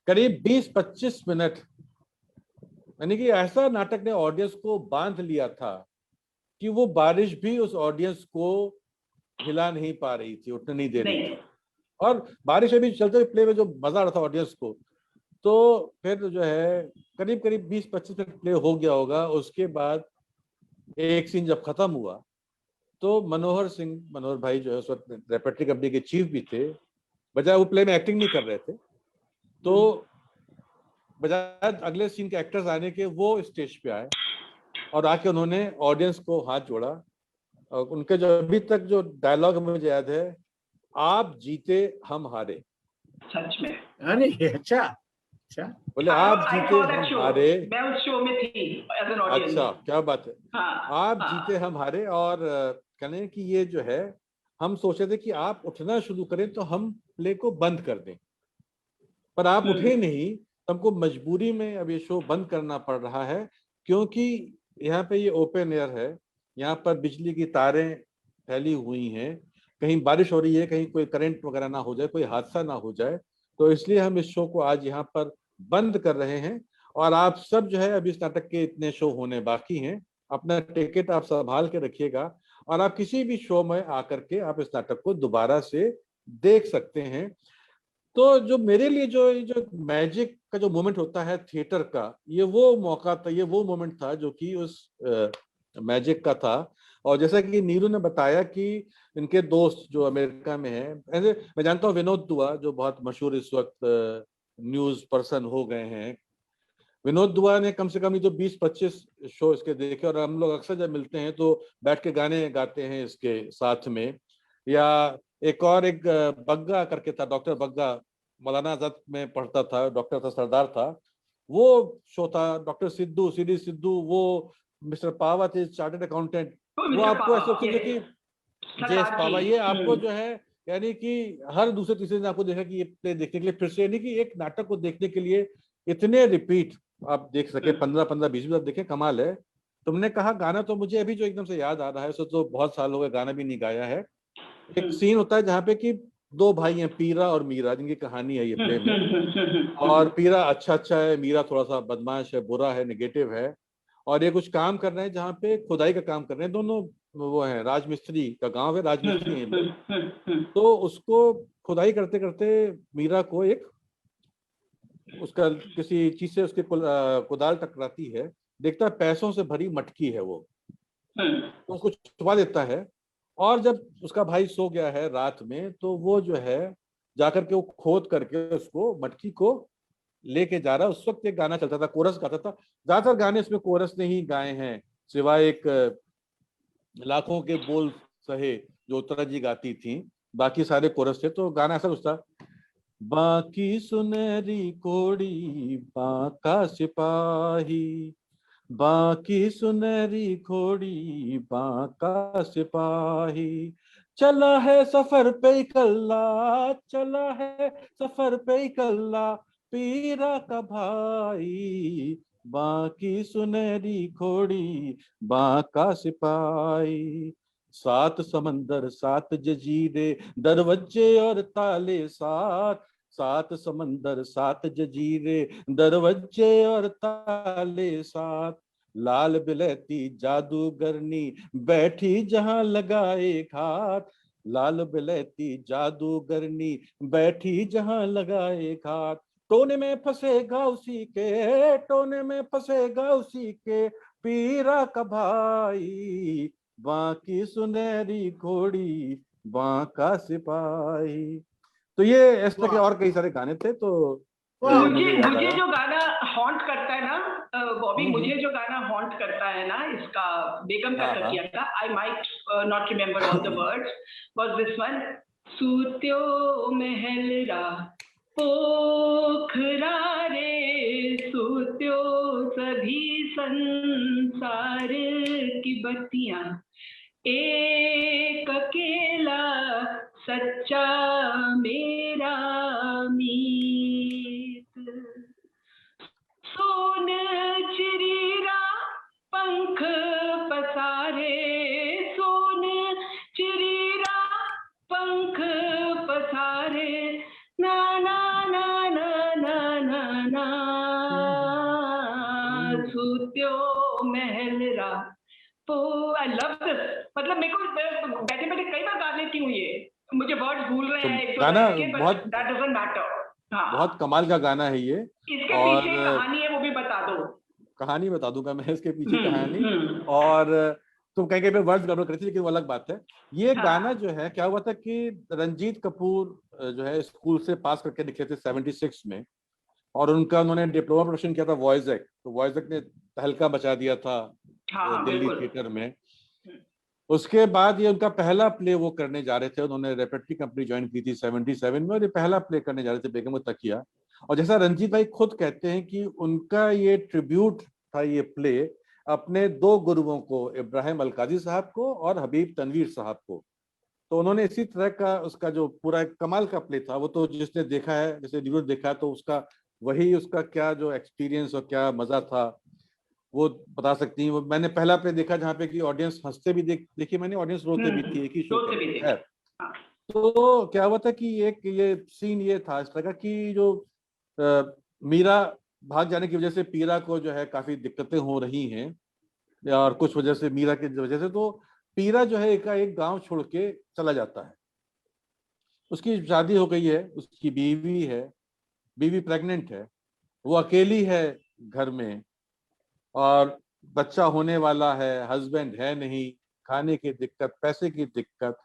Speaker 2: करीब 20-25 मिनट, यानी कि ऐसा नाटक ने ऑडियंस को बांध लिया था कि वो बारिश भी उस ऑडियंस को हिला नहीं पा रही थी, उठने नहीं दे रही थी। और बारिश अभी चलते हुए प्ले में जो मजा आ रहा था ऑडियंस को, तो फिर जो है करीब करीब 20-25 मिनट प्ले हो गया होगा। उसके बाद एक सीन जब खत्म हुआ तो मनोहर भाई जो है उस वक्त रेपर्टरी कंपनी के चीफ भी थे, बजाय वो प्ले में एक्टिंग नहीं कर रहे थे, तो बजाय अगले सीन के एक्टर्स आने के वो स्टेज पे आए और आके उन्होंने ऑडियंस को हाथ जोड़ा। और उनके जो अभी तक जो डायलॉग मुझे याद है, आप जीते हम हारे।
Speaker 3: सच में?
Speaker 1: अरे अच्छा अच्छा,
Speaker 2: बोले आप जीते हम हारे।
Speaker 3: मैं उस शो में थी एज एन ऑडियंस।
Speaker 2: अच्छा, क्या बात है।
Speaker 3: हाँ,
Speaker 2: आप जीते हम हारे। और कहने कि ये जो है, हम सोचे थे कि आप उठना शुरू करें तो हम प्ले को बंद कर दें, पर आप उठे नहीं, हमको मजबूरी में अब ये शो बंद करना पड़ रहा है, क्योंकि यहाँ पे ये ओपन एयर है, यहाँ पर बिजली की तारें फैली हुई हैं, कहीं बारिश हो रही है, कहीं कोई करंट वगैरह ना हो जाए, कोई हादसा ना हो जाए, तो इसलिए हम इस शो को आज यहाँ पर बंद कर रहे हैं। और आप सब जो है, अभी इस नाटक के इतने शो होने बाकी हैं, अपना टिकट आप संभाल के रखिएगा और आप किसी भी शो में आकर के आप इस नाटक को दोबारा से देख सकते हैं। तो जो मेरे लिए जो मैजिक का जो मोमेंट होता है थिएटर का, ये वो मौका था, ये वो मोमेंट था जो कि उस मैजिक का था। और जैसा कि नीरू ने बताया कि इनके दोस्त जो अमेरिका में हैं, ऐसे मैं जानता हूँ विनोद दुआ जो बहुत मशहूर इस वक्त न्यूज पर्सन हो गए हैं। विनोद दुआ ने कम से कम ये जो 20-25 शो इसके देखे, और हम लोग अक्सर जब मिलते हैं तो बैठ के गाने गाते हैं इसके साथ में। या एक बग्गा करके था, डॉक्टर बग्गा, मौलाना आजाद में पढ़ता था, डॉक्टर था, सरदार था, वो शो था। डॉक्टर सिद्धू, सीडी सिद्धू, वो मिस्टर पावा थे, चार्टर्ड अकाउंटेंट, वो आपको ऐसे समझे कि जेस पावा, ये आपको जो है यानी कि हर दूसरे तीसरे दिन आपको देखा कि ये प्ले देखने के लिए फिर से, यानी कि एक नाटक को देखने के लिए इतने रिपीट आप देख सके, 15-20 मिनट देखे, कमाल है। तुमने कहा गाना, तो मुझे अभी जो एकदम से याद आ रहा है, सो तो बहुत साल हो गए गाना भी नहीं गाया है। एक सीन होता है जहाँ पे कि दो भाई हैं, पीरा और मीरा, जिनकी कहानी है ये प्ले में। और पीरा अच्छा है, मीरा थोड़ा सा बदमाश है, बुरा है, नेगेटिव है, और ये कुछ काम कर रहे हैं जहाँ पे खुदाई का काम कर रहे हैं। दोनों वो है, राजमिस्त्री का गांव है, राजमिस्त्री है। तो उसको खुदाई करते करते मीरा को एक उसका किसी चीज से उसके कुदाल टकराती है, देखता है पैसों से भरी मटकी है वो, तो उसको छुपा देता है। और जब उसका भाई सो गया है रात में, तो वो जो है जाकर के वो खोद करके उसको मटकी को लेके जा रहा है। उस वक्त एक गाना चलता था, कोरस गाता था, ज्यादातर गाने इसमें कोरस ने ही गाए हैं, सिवाय एक लाखों के बोल सहे जो उत्तरा जी गाती थी, बाकी सारे कोरस थे। तो गाना ऐसा कुछ था, बाकी सुनहरी कोड़ी बांका सिपाही, बाकी सुनहरी घोड़ी बांका सिपाही, चला है सफर पे कल्ला, चला है सफर पे कल्ला, पीरा का भाई, बाकी सुनहरी घोड़ी बांका सिपाही, 7 समंदर 7 जजीरे, दरवाजे और ताले 7 समंदर 7 जजीरे, दरवाजे और ताले 7, लाल बिलैती जादूगरनी बैठी जहां लगाए घात, लाल बिलैती जादूगरनी बैठी जहां लगाए घात, टोने में फंसेगा उसी के, टोने में फंसेगा उसी के, पीरा का भाई, बाकी सुनहरी घोड़ी बांका सिपाही। तो ये इस तरह के और कई सारे गाने थे। तो
Speaker 3: मुझे जो गाना हॉन्ट करता है ना बॉबी मुझे जो गाना हॉन्ट करता है ना, इसका बेगम का तकिया का, I might not remember all the words, was this one, सूत्यो महलरा पोखरा रे, सूत्यो सभी संसार की बत्तियां, एक अकेला सच्चा मेरा मीत, सोन चिरीरा पंख पसारे, सोन चिरीरा पंख पसारे, ना ना ना ना ना ना ना, सूत्यो महलरा पो। आई लव दिस, मतलब मेरे को बैठे बैठे कई बार गा लेती हूँ ये, मुझे वर्ड्स भूल रहे हैं
Speaker 2: गाना बहुत,
Speaker 3: दैट डजंट मैटर। हाँ,
Speaker 2: बहुत कमाल का गाना है ये।
Speaker 3: इसके
Speaker 2: और
Speaker 3: पीछे कहानी है वो भी बता दो।
Speaker 2: कहानी बता दूंगा मैं इसके पीछे कहानी। और तुम कहीं पे वर्ड्स गड़बड़ करती, लेकिन वो अलग बात है। ये गाना जो है, क्या हुआ था कि रंजीत कपूर जो है स्कूल से पास करके निकले थे 76 में, और उन्होंने डिप्लोमा प्रोडक्शन किया था वॉइसएक, तो वॉइसएक ने तहलका मचा दिया था दिल्ली थिएटर में। उसके बाद ये उनका पहला प्ले वो करने जा रहे थे, उन्होंने रेपर्टरी कंपनी ज्वाइन की थी 77 में, और ये पहला प्ले करने जा रहे थे बेगम का तकिया। और जैसा रंजीत भाई खुद कहते हैं कि उनका ये ट्रिब्यूट था, ये प्ले अपने दो गुरुओं को, इब्राहिम अलकाजी साहब को और हबीब तनवीर साहब को। तो उन्होंने इसी तरह का उसका जो पूरा कमाल का प्ले था, वो तो जिसने देखा है, जैसे न्यूज़ देखा है, तो उसका वही उसका क्या जो एक्सपीरियंस और क्या मजा था वो बता सकती हैं। वो मैंने पहला प्ले देखा जहाँ पे कि ऑडियंस हंसते भी देखी मैंने, ऑडियंस रोते भी थी, एक ही शो है। तो क्या हुआ था कि एक ये सीन ये था इस तरह का कि जो मीरा भाग जाने की वजह से पीरा को जो है काफी दिक्कतें हो रही हैं, और कुछ वजह से मीरा की वजह से, तो पीरा जो है एक गांव छोड़ के चला जाता है। उसकी शादी हो गई है, उसकी बीवी है, बीवी प्रेग्नेंट है, वो अकेली है घर में, और बच्चा होने वाला है, हस्बैंड है नहीं, खाने की दिक्कत, पैसे की दिक्कत।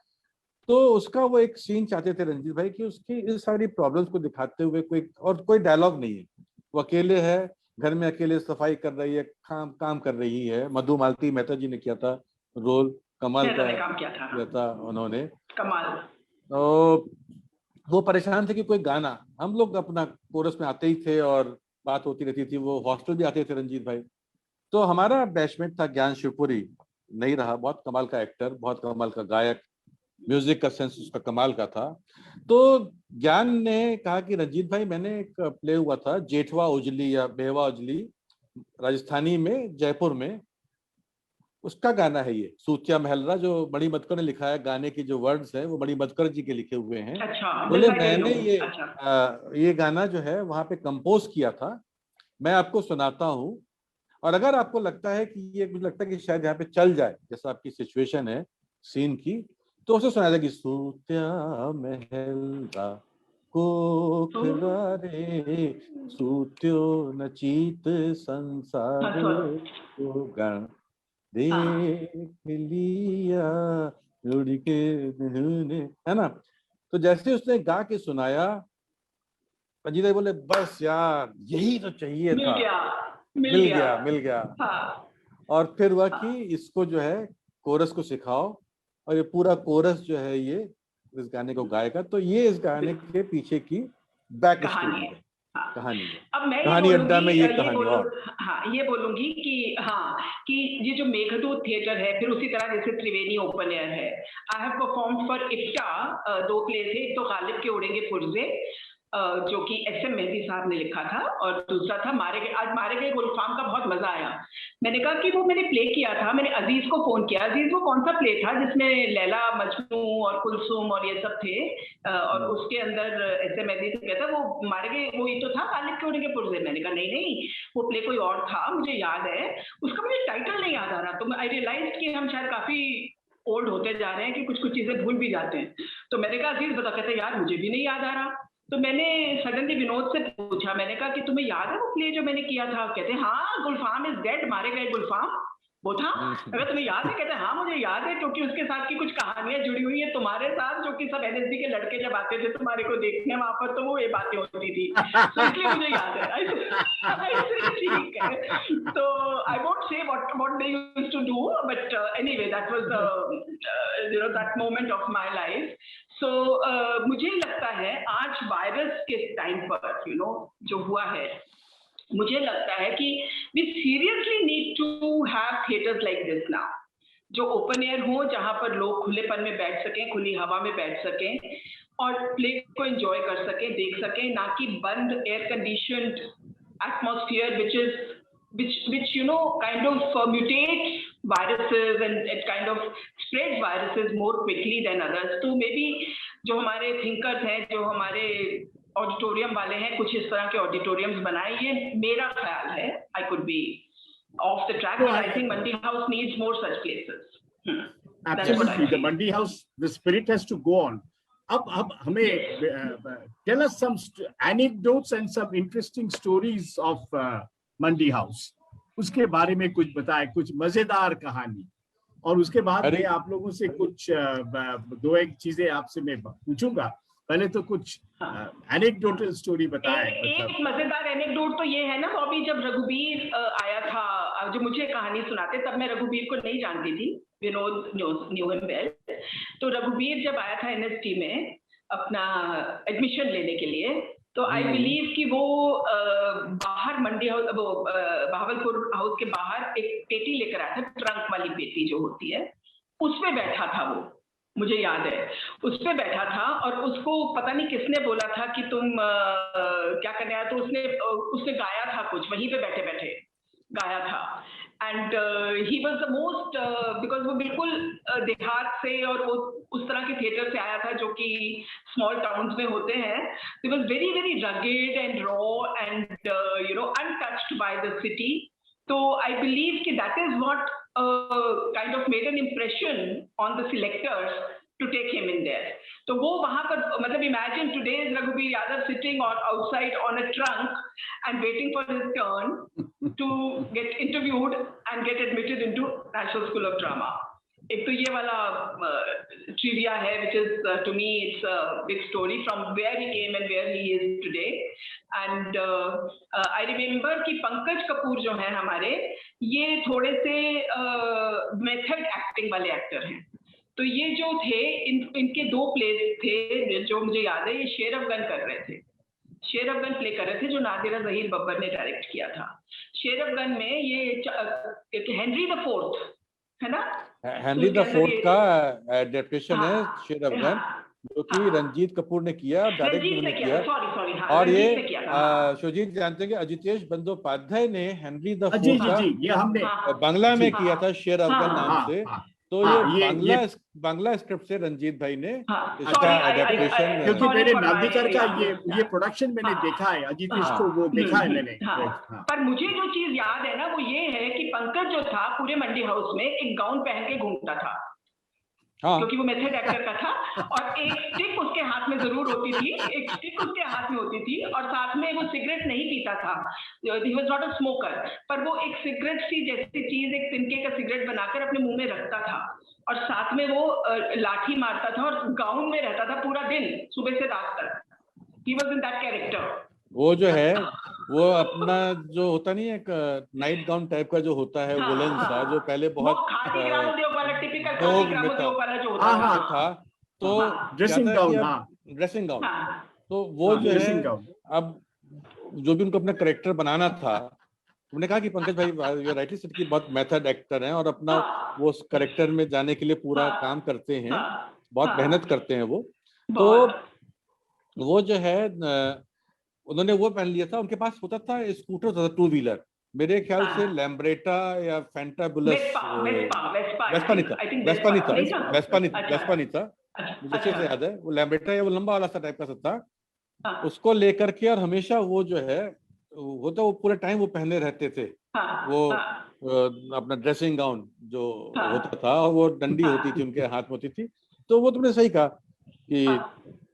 Speaker 2: तो उसका वो एक सीन चाहते थे रंजीत भाई कि उसकी इस सारी प्रॉब्लम्स को दिखाते हुए कोई डायलॉग नहीं है, वो अकेले है घर में, अकेले सफाई कर रही है, काम कर रही है। मधु मालती मेहता जी ने किया था रोल, कमाल का
Speaker 3: काम किया
Speaker 2: था उन्होंने,
Speaker 3: कमाल।
Speaker 2: तो वो परेशान थे कि कोई गाना, हम लोग अपना कोरस में आते ही थे और बात होती रहती थी, वो हॉस्टल भी आते थे रंजीत भाई। तो हमारा बैचमेट था ज्ञान शिवपुरी, नहीं रहा, बहुत कमाल का एक्टर, बहुत कमाल का गायक, म्यूजिक का सेंस उसका कमाल का था। तो ज्ञान ने कहा कि रंजीत भाई, मैंने एक प्ले हुआ था जेठवा उजली या बेहवा उजली, राजस्थानी में, जयपुर में, उसका गाना है ये सूतिया महलरा, जो मणि मदकर ने लिखा है। गाने की जो वर्ड्स है वो मणि मदकर जी के लिखे हुए हैं। बोले मैंने ये गाना जो है वहां पे कंपोज किया था, मैं आपको सुनाता हूँ, और अगर आपको लगता है कि ये, मुझे लगता है कि शायद यहाँ पे चल जाए, जैसा आपकी सिचुएशन है सीन की, तो उसे सुना जाएगी। सूत्या महलरा कोखला रे, सूत्यो नचीत संसार को गण, देख लिया उड़ के, है ना। तो जैसे उसने गा के सुनाया, रंजीत भाई बोले बस यार यही तो चाहिए था, मिल गया।
Speaker 3: हाँ।
Speaker 2: और फिर हुआ कि इसको जो है कोरस को सिखाओ, और ये पूरा कोरस जो है ये इस गाने को गाएगा। तो ये इस गाने के पीछे की बैक स्टोरी है, कहानी है।
Speaker 3: अब मैं
Speaker 2: कहानी अड्डा में ये कहानी और
Speaker 3: ये बोलूंगी कि कि ये जो मेघदूत थिएटर है, फिर उसी तरह जैसे त्रिवेणी ओपन एयर है, I have performed for IPTA, 2 play थे, एक तो गालिब के उड़ेंगे पुर्जे जो कि SM मेहदी साहब ने लिखा था, और दूसरा था आज मारे गए गुलफाम का बहुत मजा आया। मैंने कहा कि वो मैंने प्ले किया था, मैंने अजीज को फोन किया, अजीज वो कौन सा प्ले था जिसमें लैला मजनू और कुलसुम और ये सब थे, और उसके अंदर SM मेहदी से कहता वो मारे गए, वो ही तो था गालिब के उड़ेंगे पुर्जे। मैंने कहा नहीं वो प्ले कोई और था, मुझे याद है, उसका मुझे टाइटल नहीं याद आ रहा। तो आई रियलाइज कि हम शायद काफी ओल्ड होते जा रहे हैं कि कुछ चीजें भूल भी जाते हैं। तो मैंने कहा अजीज बता, कहते यार मुझे भी नहीं याद आ रहा। तो मैंने सडनली विनोद से पूछा, मैंने कहा कि तुम्हें याद है वो प्ले जो मैंने किया था? कहते हाँ, गुलफाम इज डेड, मारे गए गुलफाम। वो था, अगर तुम्हें याद है? कहते हैं हाँ मुझे याद है, क्योंकि उसके साथ की कुछ कहानियां जुड़ी हुई है तुम्हारे साथ, जो कि सब एनएसडी के लड़के जब आते थे तुम्हारे को देखने वहां पर, तो वो ये बातें होती थी, तो इसलिए मुझे याद है। ठीक है, तो I won't say what they used to do, but anyway that was you know that moment of my life. So मुझे लगता है आज वायरस के टाइम पर यू नो जो हुआ है, मुझे लगता है कि we seriously need to have theaters like this now, जो ओपन एयर हो, जहां पर लोग खुलेपन में बैठ सकें, खुली हवा में बैठ सकें और प्ले को एंजॉय कर सकें, देख सकें, ना कि बंद air conditioned atmosphere which you know kind of mutates viruses and it kind of spreads viruses more quickly than others. तो maybe जो हमारे thinkers हैं, जो हमारे ऑडिटोरियम वाले हैं, कुछ इस तरह के ऑडिटोरियम्स बनाए, ये मेरा ख्याल है। I could be of the track, but I think Mandi house needs more such places.
Speaker 1: Absolutely, the Mandi House, the spirit has to go on. अब हमें tell us some anecdotes and some interesting stories of Mandi House. उसके बारे में कुछ बताए, कुछ मजेदार कहानी, और उसके बाद मैं आप लोगों से कुछ दो एक चीजें आपसे मैं पूछूंगा। पहले तो कुछ एनेक्डोटल स्टोरी बताएं।
Speaker 3: एक मजेदार एनेक्डोट तो ये है ना बॉबी, जब रघुबीर आया था, जो मुझे कहानी सुनाते, तब मैं रघुबीर को नहीं जानती थी, विनोद न्यू हिम वेल। तो रघुबीर जब आया था एनएसटी में अपना एडमिशन लेने के लिए, तो आई बिलीव कि वो बाहर मंडी हाउस, वो बहावलपुर हाउस के बाहर एक पेटी लेकर आया था, ट्रंक वाली पेटी जो होती है, उसमें बैठा था वो, मुझे याद है, उस पे बैठा था। और उसको पता नहीं किसने बोला था कि तुम क्या करने आया, तो उसने गाया था कुछ, वहीं पे बैठे बैठे गाया था। And he was the most, because वो बिल्कुल देहात से और वो उस तरह के थिएटर से आया था जो कि स्मॉल टाउन्स में होते हैं। He was very very rugged and raw and you know untouched by the city. तो आई बिलीव कि that is what kind of made an impression on the selectors to take him in there. तो वो वहां पर, मतलब imagine today's Raghuveer Yadav sitting or outside on a trunk and waiting for his turn to get interviewed and get admitted into National School of Drama. एक तो ये वाला trivia है, which is to me it's a big story from where he came and where he is today. And I remember कि पंकज कपूर जो हैं हमारे, ये थोड़े से मेथड एक्टिंग वाले एक्टर हैं। तो ये जो थे, इनके दो प्लेस थे जो मुझे याद है, ये शेर अफगन कर रहे थे, शेर अफगन प्ले कर रहे थे, जो नादिरा जहीर बब्बर ने डायरेक्ट किया था। शेर अफगन में ये हेनरी द फोर्थ है ना,
Speaker 2: हेनरी द फोर्थ का एडेप्टेशन है शेर अफगन, जो कि रंजीत कपूर ने किया, डायरेक्ट उन्होंने किया।
Speaker 3: सॉरी,
Speaker 2: और ये शुजीत जानते हैं कि अजितेश बंदोपाध्याय ने हेनरी द फोर्थ का
Speaker 1: ये हमने
Speaker 2: बांग्ला में किया था शेर अफगन नाम से। तो ये बांग्ला स्क्रिप्ट से रंजीत भाई ने इसका एडेप्टेशन,
Speaker 1: क्योंकि मेरे नादिकर का ये प्रोडक्शन मैंने देखा है, अजितेश को वो देखा है मैंने।
Speaker 3: पर मुझे जो चीज याद है ना, वो ये है कि पंकज जो था पूरे मंडी हाउस में एक गाउन पहन के घूमता था, क्योंकि वो मेथड एक्टर का था, और एक स्टिक उसके हाथ में जरूर होती थी, एक स्टिक उसके हाथ में होती थी, और साथ में वो सिगरेट नहीं पीता था, he was not a smoker, पर वो एक सिगरेट सी जैसी चीज, एक तिनके का सिगरेट बनाकर अपने मुंह में रखता था, और साथ में वो लाठी मारता था, और गाउन में रहता था पूरा दिन, सुबह से रात तक। He was in that character.
Speaker 2: वो जो है वो अपना जो होता नहीं, एक नाइट गाउन टाइप का जो होता है, वुलन सा, जो पहले बहुत था, तो
Speaker 1: ड्रेसिंग गाउन,
Speaker 2: ड्रेसिंग गाउन, तो वो जो है अब जो भी उनको अपना कैरेक्टर बनाना था, उन्होंने कहा कि पंकज भाई ये राइटली सेड की बहुत मेथड एक्टर हैं और अपना वो कैरेक्टर में जाने के लिए पूरा काम करते हैं, बहुत मेहनत करते हैं वो। तो वो जो है उन्होंने वो पहन लिया था, उनके पास होता था स्कूटर, होता था 2 व्हीलर, मेरे ख्याल से लैम्ब्रेटा या फैंटाबुलस, वेस्पा नहीं था, मुझे अच्छे से याद है, वो लैम्ब्रेटा या वो लंबा वाला सा टाइप का सब था, उसको लेकर के, और हमेशा वो जो है वो पूरे टाइम वो पहने रहते थे, वो अपना ड्रेसिंग गाउन जो होता था, और वो डंडी होती थी उनके हाथ में होती थी। तो वो तुमने सही कहा कि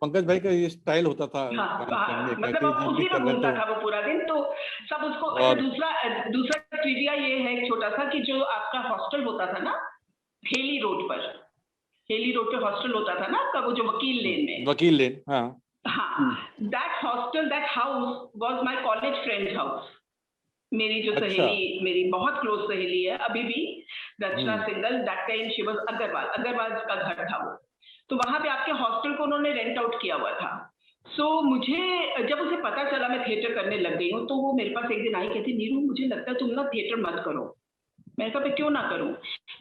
Speaker 2: पंकज भाई का ये स्टाइल होता था
Speaker 3: हाँ,
Speaker 2: काम करने का,
Speaker 3: मतलब
Speaker 2: कि
Speaker 3: अब
Speaker 2: जब भी
Speaker 3: उसी में
Speaker 2: कर रहे
Speaker 3: घूमता
Speaker 2: तो।
Speaker 3: था वो पूरा दिन, तो सब उसको। अच्छा,
Speaker 2: और
Speaker 3: दूसरा ट्रिविया ये है एक छोटा सा, कि जो आपका हॉस्टल होता था ना हेली रोड पर, हेली रोड पे हॉस्टल होता था ना आपका, वो जो वकील लेन में।
Speaker 2: वकील लेन, हाँ
Speaker 3: हाँ, that hostel, that house was my college friend house. मेरी जो
Speaker 2: अच्छा,
Speaker 3: सहेली, मेरी बहुत क्लोज सहेली है अभी भी, Rachna
Speaker 2: hmm
Speaker 3: Singhal, that time she was Agarwal का घर था वो। तो वहां पे आपके हॉस्टल को उन्होंने रेंट आउट किया हुआ था। सो मुझे जब उसे पता चला मैं थिएटर करने लग गई हूँ, तो वो मेरे पास एक दिन आई, कहती नीरू मुझे लगता है तुम ना थिएटर मत करो। मैंने कहा मैं क्यों ना करूं?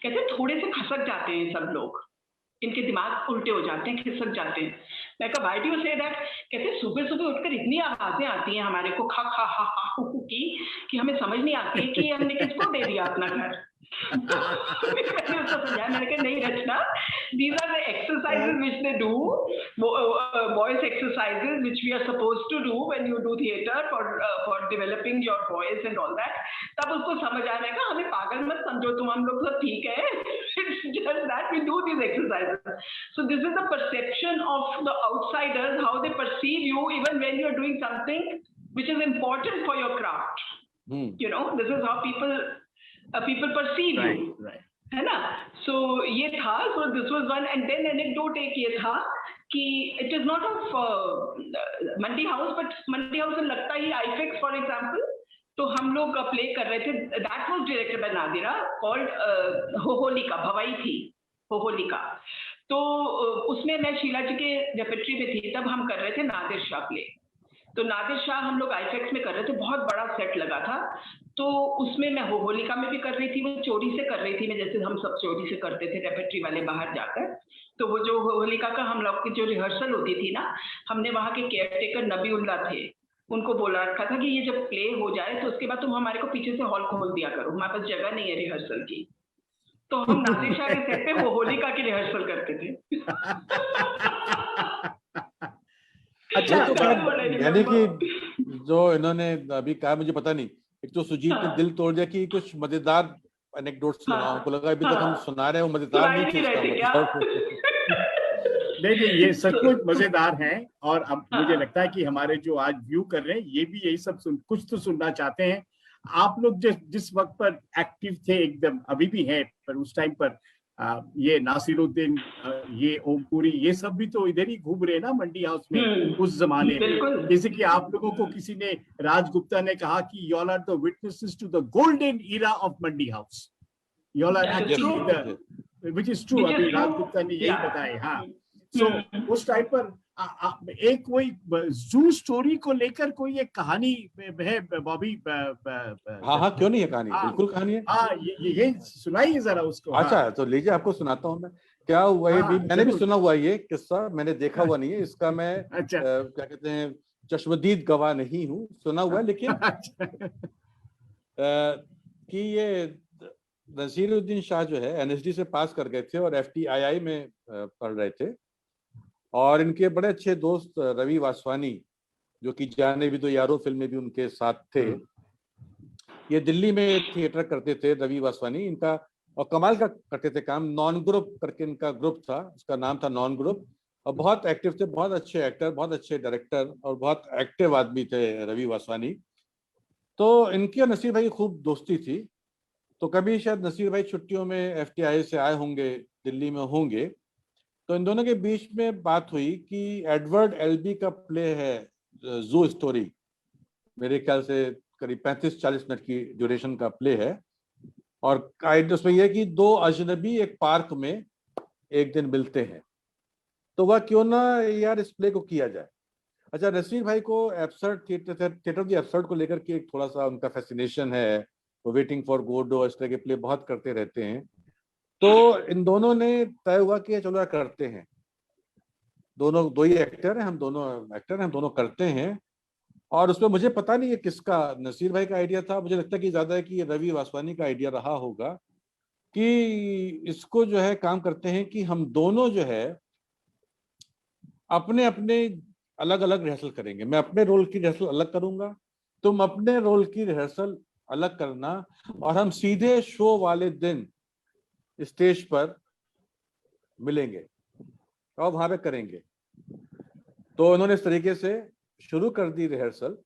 Speaker 3: कहते थोड़े से खसक जाते हैं सब लोग, इनके दिमाग उल्टे हो जाते हैं, खिसक जाते हैं। मैं कहा why do you say that? कहते सुबह सुबह उठकर इतनी आवाजें आती हैं हमारे को, खा खा हा हा हु हु की, कि हमें समझ नहीं आती कि हमने किसको दे दिया अपना घर। तो मैंने उसको समझाया, मैंने कहा नहीं रचना, these are the exercises which they do, voice exercises which we are supposed to do when you do theater for developing your voice and all that. तब उसको समझ आने का, हमें पागल मत समझो तुम, हम लोग सब ठीक है। It's just that we do these exercises. So this is the perception of the outsiders, how they perceive you even when you are doing something which is important for your craft. You know, this is how people perceive you.
Speaker 1: right.
Speaker 3: है ना? So ये था, so this was one, and then anecdote एक ये था कि it is not of Mandi house, but Mandi house में लगता ही आईफेक्स फॉर एग्जाम्पल। तो हम लोग प्ले कर रहे थे, that was directed by Nadira, called Hoholika, भवाई थी होहोलिका। तो उसमें मैं शीला जी के रेपेट्री में थी, तब हम कर रहे थे नादिर शाह प्ले। तो नादिर शाह हम लोग आईफेक्स में कर रहे थे, बहुत बड़ा सेट लगा था। तो उसमें मैं होलिका में भी कर रही थी, वो चोरी से कर रही थी मैं, जैसे हम सब चोरी से करते थे रेपेट्री वाले बाहर जाकर। तो वो जो होलिका का हम लोग की जो रिहर्सल होती थी ना, हमने वहाँ के केयरटेकर नबीउल्ला थे, उनको बोला रखा था कि ये जब प्ले हो जाए तो उसके बाद तुम हमारे को पीछे से हॉल खोल दिया करो, हमारे पास जगह नहीं है रिहर्सल की। तो हम नादिर शाह के सेट पे होलिका की रिहर्सल करते थे।
Speaker 2: अच्छा, तो यानी कि जो इन्होंने अभी कहा मुझे पता नहीं, एक तो सुजीत ने दिल तोड़ दिया कि कुछ मजेदार एनेक्डोट्स सुनाओ, हमको लगा अभी तक हम सुना रहे हैं वो मजेदार नहीं थे, इसका मतलब।
Speaker 1: नहीं, ये सचमुच मजेदार हैं। और अब मुझे लगता है कि हमारे जो आज व्यू कर रहे हैं ये भी यही सब कुछ तो सुनना चाहते हैं। आप लोग जिस वक्त पर एक्टिव थे एकदम, अभी भी हैं, पर उस टाइम पर ये नासिरुद्दीन, ये ओमपुरी, ये सब भी तो इधर ही घूम रहे हैं ना मंडी हाउस में उस जमाने में। जैसे कि आप लोगों को किसी ने, राज गुप्ता ने कहा कि y'all are the witnesses to the golden era of Mandi house, y'all are actually the, which is true, अभी राज गुप्ता ने यही बताया। हाँ, सो उस टाइम पर एक कोई जू स्टोरी को लेकर कोई एक कहानी है बॉबी?
Speaker 2: हाँ, क्यों नहीं है कहानी, बिल्कुल कहानी है।
Speaker 1: हाँ, ये सुनाइए जरा उसको।
Speaker 2: अच्छा, तो लीजिए आपको सुनाता हूँ मैं। क्या हुआ ये भी, मैंने भी सुना हुआ ये किस्सा, मैंने देखा हुआ नहीं है इसका, मैं क्या कहते हैं चश्मदीद गवाह नहीं हूँ, सुना हुआ है। लेकिन कि ये नसीरुद्दीन शाह जो है एनएसडी से पास कर गए थे और एफटीआईआई में पढ़ रहे थे, और इनके बड़े अच्छे दोस्त रवि वासवानी, जो कि जाने भी तो यारो फिल्म में भी उनके साथ थे, ये दिल्ली में थिएटर करते थे रवि वासवानी इनका, और कमाल का करते थे काम। नॉन ग्रुप करके इनका ग्रुप था, उसका नाम था नॉन ग्रुप, और बहुत एक्टिव थे, बहुत अच्छे एक्टर, बहुत अच्छे डायरेक्टर, और बहुत एक्टिव आदमी थे रवि वासवानी। तो इनकी और नसीर भाई खूब दोस्ती थी। तो कभी शायद नसीर भाई छुट्टियों में एफटीआई से आए होंगे, दिल्ली में होंगे, तो इन दोनों के बीच में बात हुई कि एडवर्ड एल्बी का प्ले है जू स्टोरी, मेरे ख्याल से करीब 35-40 मिनट की ड्यूरेशन का प्ले है, और उसमें यह कि दो अजनबी एक पार्क में एक दिन मिलते हैं, तो वह क्यों ना यार इस प्ले को किया जाए। अच्छा, नसीर भाई को एब्सर्ड थिएटर दी एब्सर्ड को लेकर के एक थोड़ा सा उनका फैसिनेशन है, वो वेटिंग फॉर गोडो इस तरह के प्ले बहुत करते रहते हैं। तो इन दोनों ने तय हुआ कि चलो करते हैं, दोनों दो ही एक्टर हैं, हम दोनों एक्टर हैं, हम दोनों करते हैं। और उसमें मुझे पता नहीं है किसका, नसीर भाई का आइडिया था, मुझे लगता है कि ज्यादा है कि रवि वासवानी का आइडिया रहा होगा कि इसको जो है काम करते हैं कि हम दोनों जो है अपने अपने अलग अलग रिहर्सल करेंगे, मैं अपने रोल की रिहर्सल अलग करूंगा, तुम अपने रोल की रिहर्सल अलग करना, और हम सीधे शो वाले दिन स्टेज पर मिलेंगे और वहां पे करेंगे। तो उन्होंने इस तरीके से शुरू कर दी रिहर्सल,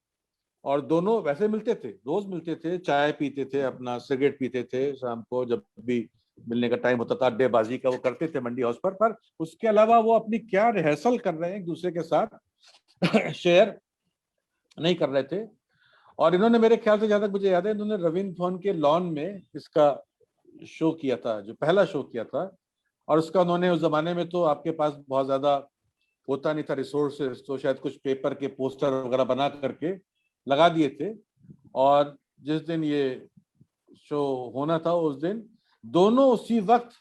Speaker 2: और दोनों वैसे मिलते थे, रोज मिलते थे, चाय पीते थे, अपना सिगरेट पीते थे शाम को जब भी मिलने का टाइम होता था, अड्डेबाजी का वो करते थे मंडी हाउस पर उसके अलावा वो अपनी क्या रिहर्सल कर रहे हैं एक दूसरे के साथ शेयर नहीं कर रहे थे। और इन्होंने मेरे ख्याल से, जहां तक मुझे याद है, इन्होंने रवींद्र भवन के लॉन में इसका शो किया था, जो पहला शो किया था। और उसका उन्होंने, उस जमाने में तो आपके पास बहुत ज्यादा होता नहीं था रिसोर्सेस, तो शायद कुछ पेपर के पोस्टर वगैरह बना करके लगा दिए थे। और जिस दिन ये शो होना था उस दिन दोनों उसी वक्त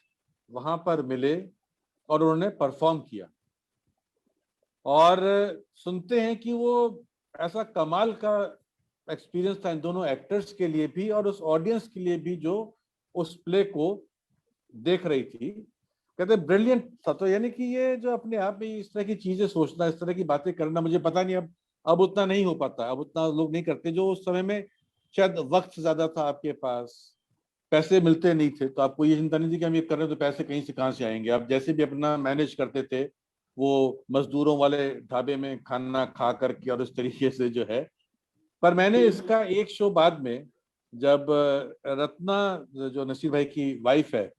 Speaker 2: वहां पर मिले और उन्होंने परफॉर्म किया। और सुनते हैं कि वो ऐसा कमाल का एक्सपीरियंस था इन दोनों एक्टर्स के लिए भी और उस ऑडियंस के लिए भी जो उस प्ले को देख रही थी। कहते ब्रिलियंट था। तो यानी कि ये जो अपने आप में इस तरह की चीजें सोचना, इस तरह की बातें करना, मुझे पता नहीं अब उतना नहीं हो पाता, अब उतना लोग नहीं करते। जो उस समय में शायद वक्त ज्यादा था आपके पास, पैसे मिलते नहीं थे, तो आपको ये चिंता नहीं थी कि हम ये कर रहे हैं तो पैसे कहीं से कहाँ से आएंगे। आप जैसे भी अपना मैनेज करते थे, वो मजदूरों वाले ढाबे में खाना खा करके और उस तरीके से जो है। पर मैंने इसका एक शो बाद में, जब रत्ना जो नसीर भाई की वाइफ है,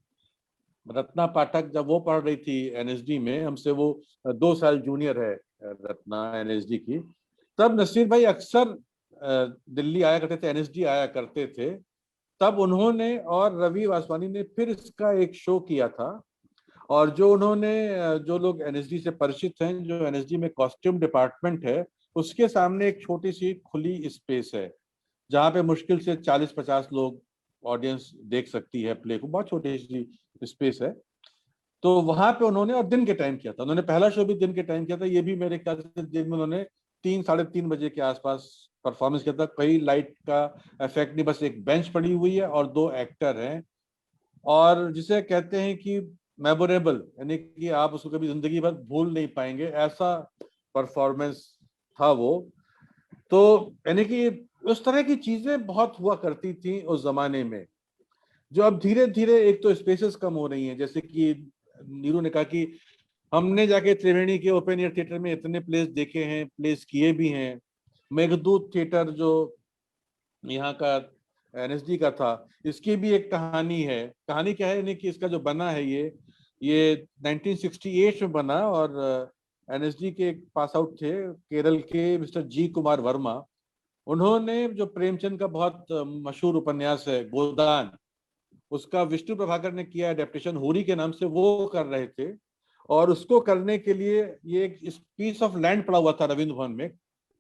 Speaker 2: रत्ना पाठक, जब वो पढ़ रही थी एनएसडी में हमसे, वो 2 साल जूनियर है रत्ना एनएसडी की, तब नसीर भाई अक्सर दिल्ली आया करते थे, एनएसडी आया करते थे। तब उन्होंने और रवि वासवानी ने फिर इसका एक शो किया था। और जो उन्होंने, जो लोग एनएसडी से परिचित हैं, जो एनएसडी में कॉस्ट्यूम डिपार्टमेंट है, उसके सामने एक छोटी सी खुली स्पेस है जहाँ पे मुश्किल से 40-50 लोग ऑडियंस देख सकती है प्ले को, बहुत छोटी सी स्पेस है। तो वहां पे उन्होंने, और दिन के टाइम किया था, उन्होंने पहला शो भी दिन के टाइम किया था, ये भी मेरे ख्याल से दिन में उन्होंने 3-3:30 बजे के आसपास परफॉर्मेंस किया था। कई लाइट का इफेक्ट नहीं, बस एक बेंच पड़ी हुई है और 2 एक्टर हैं, और जिसे कहते हैं कि मेमोरेबल, यानी कि आप उसको कभी जिंदगी भर भूल नहीं पाएंगे, ऐसा परफॉर्मेंस था वो। तो यानी कि उस तरह की चीजें बहुत हुआ करती थी उस जमाने में, जो अब धीरे धीरे, एक तो स्पेसेस कम हो रही हैं, जैसे कि नीरू ने कहा कि हमने जाके त्रिवेणी के ओपन एयर थिएटर में इतने प्लेस देखे हैं, प्लेस किए भी हैं। मेघदूत थिएटर जो यहाँ का एनएसडी का था, इसकी भी एक कहानी है। कहानी क्या है, यानी कि इसका जो बना है ये 1968 में बना, और एनएसडी के एक पास आउट थे केरल के मिस्टर जी कुमार वर्मा। उन्होंने, जो प्रेमचंद का बहुत मशहूर उपन्यास है गोदान, उसका विष्णु प्रभाकर ने किया एडेप्टेशन होरी के नाम से, वो कर रहे थे। और उसको करने के लिए ये एक पीस ऑफ लैंड पड़ा हुआ था रविंद्र भवन में,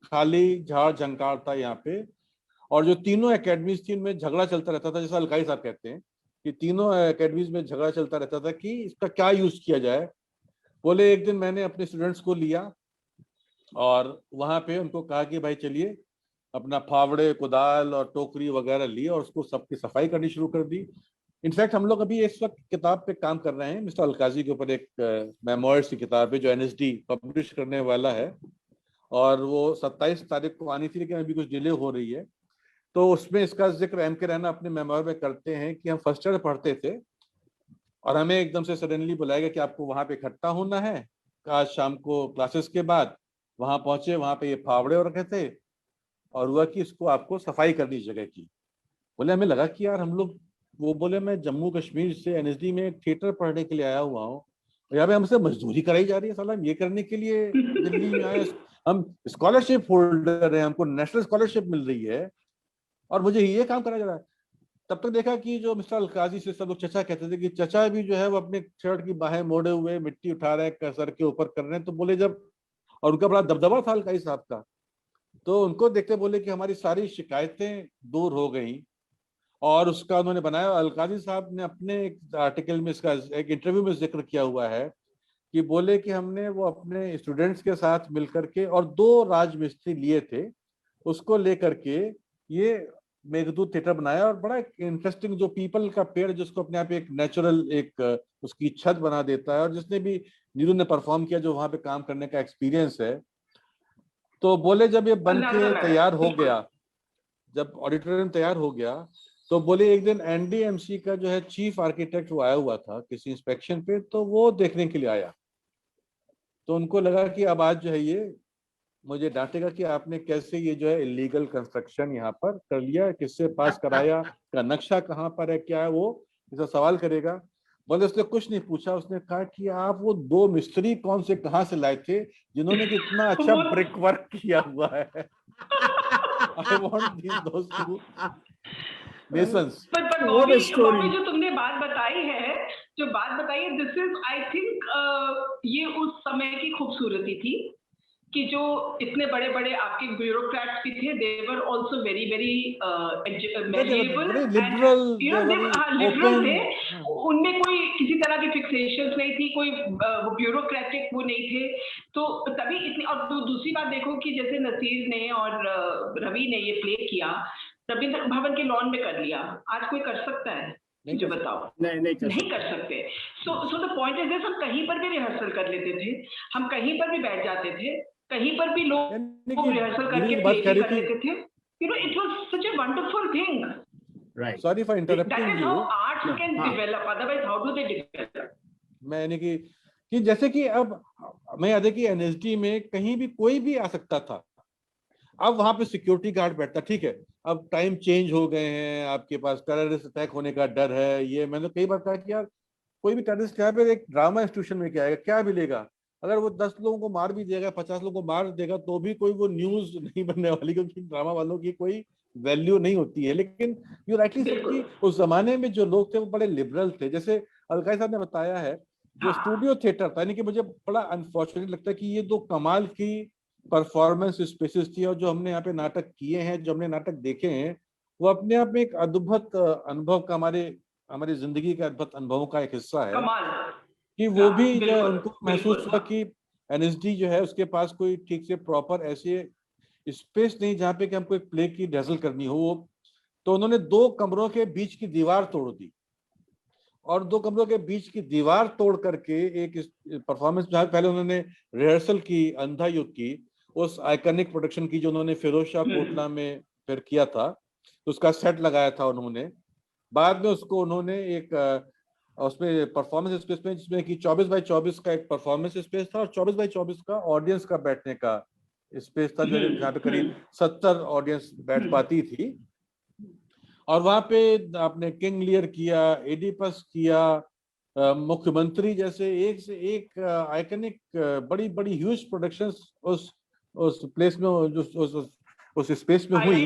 Speaker 2: खाली झाड़ झंकार था यहाँ पे। और जो तीनों एकेडमीज थी उनमें झगड़ा चलता रहता था, जैसा अलकाई साहब कहते हैं कि तीनों एकेडमीज में झगड़ा चलता रहता था कि इसका क्या यूज किया जाए। बोले एक दिन मैंने अपने स्टूडेंट्स को लिया और वहां पे उनको कहा कि भाई चलिए, अपना फावड़े, कुदाल और टोकरी वगैरह ली और उसको सबकी सफाई करनी शुरू कर दी। इनफैक्ट हम लोग अभी इस वक्त किताब पे काम कर रहे हैं मिस्टर अलकाजी के ऊपर, एक मेमोइर्स की किताब है जो एनएसडी पब्लिश करने वाला है, और वो 27 तारीख को आनी थी, लेकिन अभी कुछ डिले हो रही है। तो उसमें इसका जिक्र एम के रैना अपने मेमोयर में करते हैं कि हम फर्स्ट ईयर पढ़ते थे और हमें एकदम से सडनली बुलाया गया कि आपको वहां पे इकट्ठा होना है, आज शाम को क्लासेस के बाद। वहां पहुंचे, वहां पे ये फावड़े और रखे थे, और हुआ कि इसको आपको सफाई करनी जगह की। बोले हमें लगा कि यार हम लोग, वो बोले मैं जम्मू कश्मीर से एनएसडी में थिएटर पढ़ने के लिए आया हुआ हूँ, यहाँ पे हमसे मजदूरी कराई जा रही है, साला हम ये करने के लिए दिल्ली में आए, हम स्कॉलरशिप होल्डर हैं, हमको नेशनल स्कॉलरशिप मिल रही है और मुझे ये काम कराया जा रहा है। तब तक देखा कि जो मिस्टर अलकाजी से सब लोग चचा कहते थे कि चचा भी जो है वो अपने शर्ट की बाहें मोड़े हुए मिट्टी उठा रहे हैं, सर के ऊपर कर रहे हैं। तो बोले जब, और उनका बड़ा दबदबा था अलकाजी साहब का, तो उनको देखते बोले कि हमारी सारी शिकायतें दूर हो गई। और उसका उन्होंने बनाया। अलकाजी साहब ने अपने एक आर्टिकल में, इसका एक इंटरव्यू में जिक्र किया हुआ है कि बोले कि हमने वो अपने स्टूडेंट्स के साथ मिलकर के और 2 राजमिस्त्री लिए थे, उसको लेकर के ये मेघदूत थिएटर बनाया। और बड़ा इंटरेस्टिंग, जो पीपल का पेड़ जिसको अपने आप एक नेचुरल एक उसकी छत बना देता है, और जिसने भी नीरू ने परफॉर्म किया जो वहां पे काम करने का एक्सपीरियंस है। तो बोले जब ये बन के तैयार हो गया, जब ऑडिटोरियम तैयार हो गया, तो बोले एक दिन एनडीएमसी का जो है चीफ आर्किटेक्ट वो आया हुआ था किसी इंस्पेक्शन पे, तो वो देखने के लिए आया। तो उनको लगा कि अब आज जो है ये मुझे डांटेगा कि आपने कैसे ये जो है इलीगल कंस्ट्रक्शन यहाँ पर कर लिया, किससे पास कराया, का नक्शा कहाँ पर है, क्या है, वो इसका सवाल करेगा। बोले उसने कुछ नहीं पूछा, उसने कहा कि आप वो 2 मिस्त्री कौन से कहाँ से लाए थे जिन्होंने कितना अच्छा ब्रिक वर्क किया हुआ है। I want these those two masons.
Speaker 3: पर बॉबी जो तुमने बात बताई है, दिस इज आई थिंक ये उस समय की खूबसूरती थी कि जो इतने बड़े बड़े आपके ब्यूरोक्रेट्स भी थे, they were also very very malleable and liberal थे। उनमें कोई किसी तरह की फिक्सेशंस नहीं थी, कोई ब्यूरोक्रेटिक वो नहीं थे। तो तभी इतनी, और दूसरी बात देखो कि जैसे नसीर ने और रवि ने ये प्ले किया, रविंद्र भवन के लॉन में कर लिया, आज कोई कर सकता है? मुझे बताओ। नहीं कर सकते। So the point is this, हम कहीं पर भी रिहर्सल कर लेते थे, हम कहीं पर भी बैठ जाते थे, कहीं पर भी लोग रिहर्सल करके प्ले कर लेते थे। You know, it was such a wonderful thing.
Speaker 2: Right, sorry for interrupting you.
Speaker 3: That is how arts can develop, otherwise how do they develop?
Speaker 2: मैंने कि जैसे कि अब मैं याद है कि एनएसडी में कहीं भी कोई भी आ सकता था, अब वहां पे सिक्योरिटी गार्ड बैठता, ठीक है, अब टाइम चेंज हो गए हैं, आपके पास टेररिस्ट अटैक होने का डर है, ये मैंने कई बार कहा कि यार कोई भी टेररिस्ट यहाँ पे एक ड्रामा इंस्टीट्यूशन में क्या आएगा, क्या मिलेगा? अगर वो 10 लोगों को मार भी देगा, 50 लोगों को मार देगा, तो भी कोई वो न्यूज नहीं बनने वाली, क्योंकि ड्रामा वालों की कोई वैल्यू नहीं होती है। लेकिन यू राइटली सेड कि उस जमाने में जो लोग थे वो बड़े लिबरल थे। जैसे अलकाई साहब ने बताया है, जो स्टूडियो थिएटर था, यानी कि मुझे बड़ा अनफॉर्चुनेट लगता है कि ये 2 कमाल की परफॉर्मेंस स्पेसेस थी, और जो हमने यहाँ पे नाटक किए हैं, जो हमने नाटक देखे हैं, वो अपने आप में एक अद्भुत अनुभव का, हमारी जिंदगी के अद्भुत अनुभवों का एक हिस्सा है। कि वो भी जो है उनको महसूस हुआ कि एनएसडी जो है उसके पास कोई ठीक से प्रॉपर ऐसे स्पेस नहीं जहाँ पे कि हमको एक प्ले की रिहर्सल करनी हो। तो उन्होंने 2 कमरों के बीच की दीवार तोड़ दी, और 2 कमरों के बीच की दीवार तोड़ करके एक परफॉर्मेंस, जहाँ पहले उन्होंने रिहर्सल की अंधा युद्ध की, उस आइकनिक प्रोडक्शन की जो उन्होंने फिरोज शाह कोटला में फिर किया था, तो उसका सेट लगाया था उन्होंने। बाद में उसको उन्होंने एक उसमें परफॉर्मेंस स्पेस में, जिसमें कि 24x24 का एक परफॉर्मेंस स्पेस था, और 24x24 का ऑडियंस का बैठने का स्पेस था, जहाँ पे करीब 70 ऑडियंस बैठ पाती थी। और वहां पे आपने किंग लियर किया, एडिपस किया, मुख्यमंत्री जैसे एक से एक आइकनिक बड़ी बड़ी ह्यूज प्रोडक्शंस उस प्लेस में, उस स्पेस में हुई।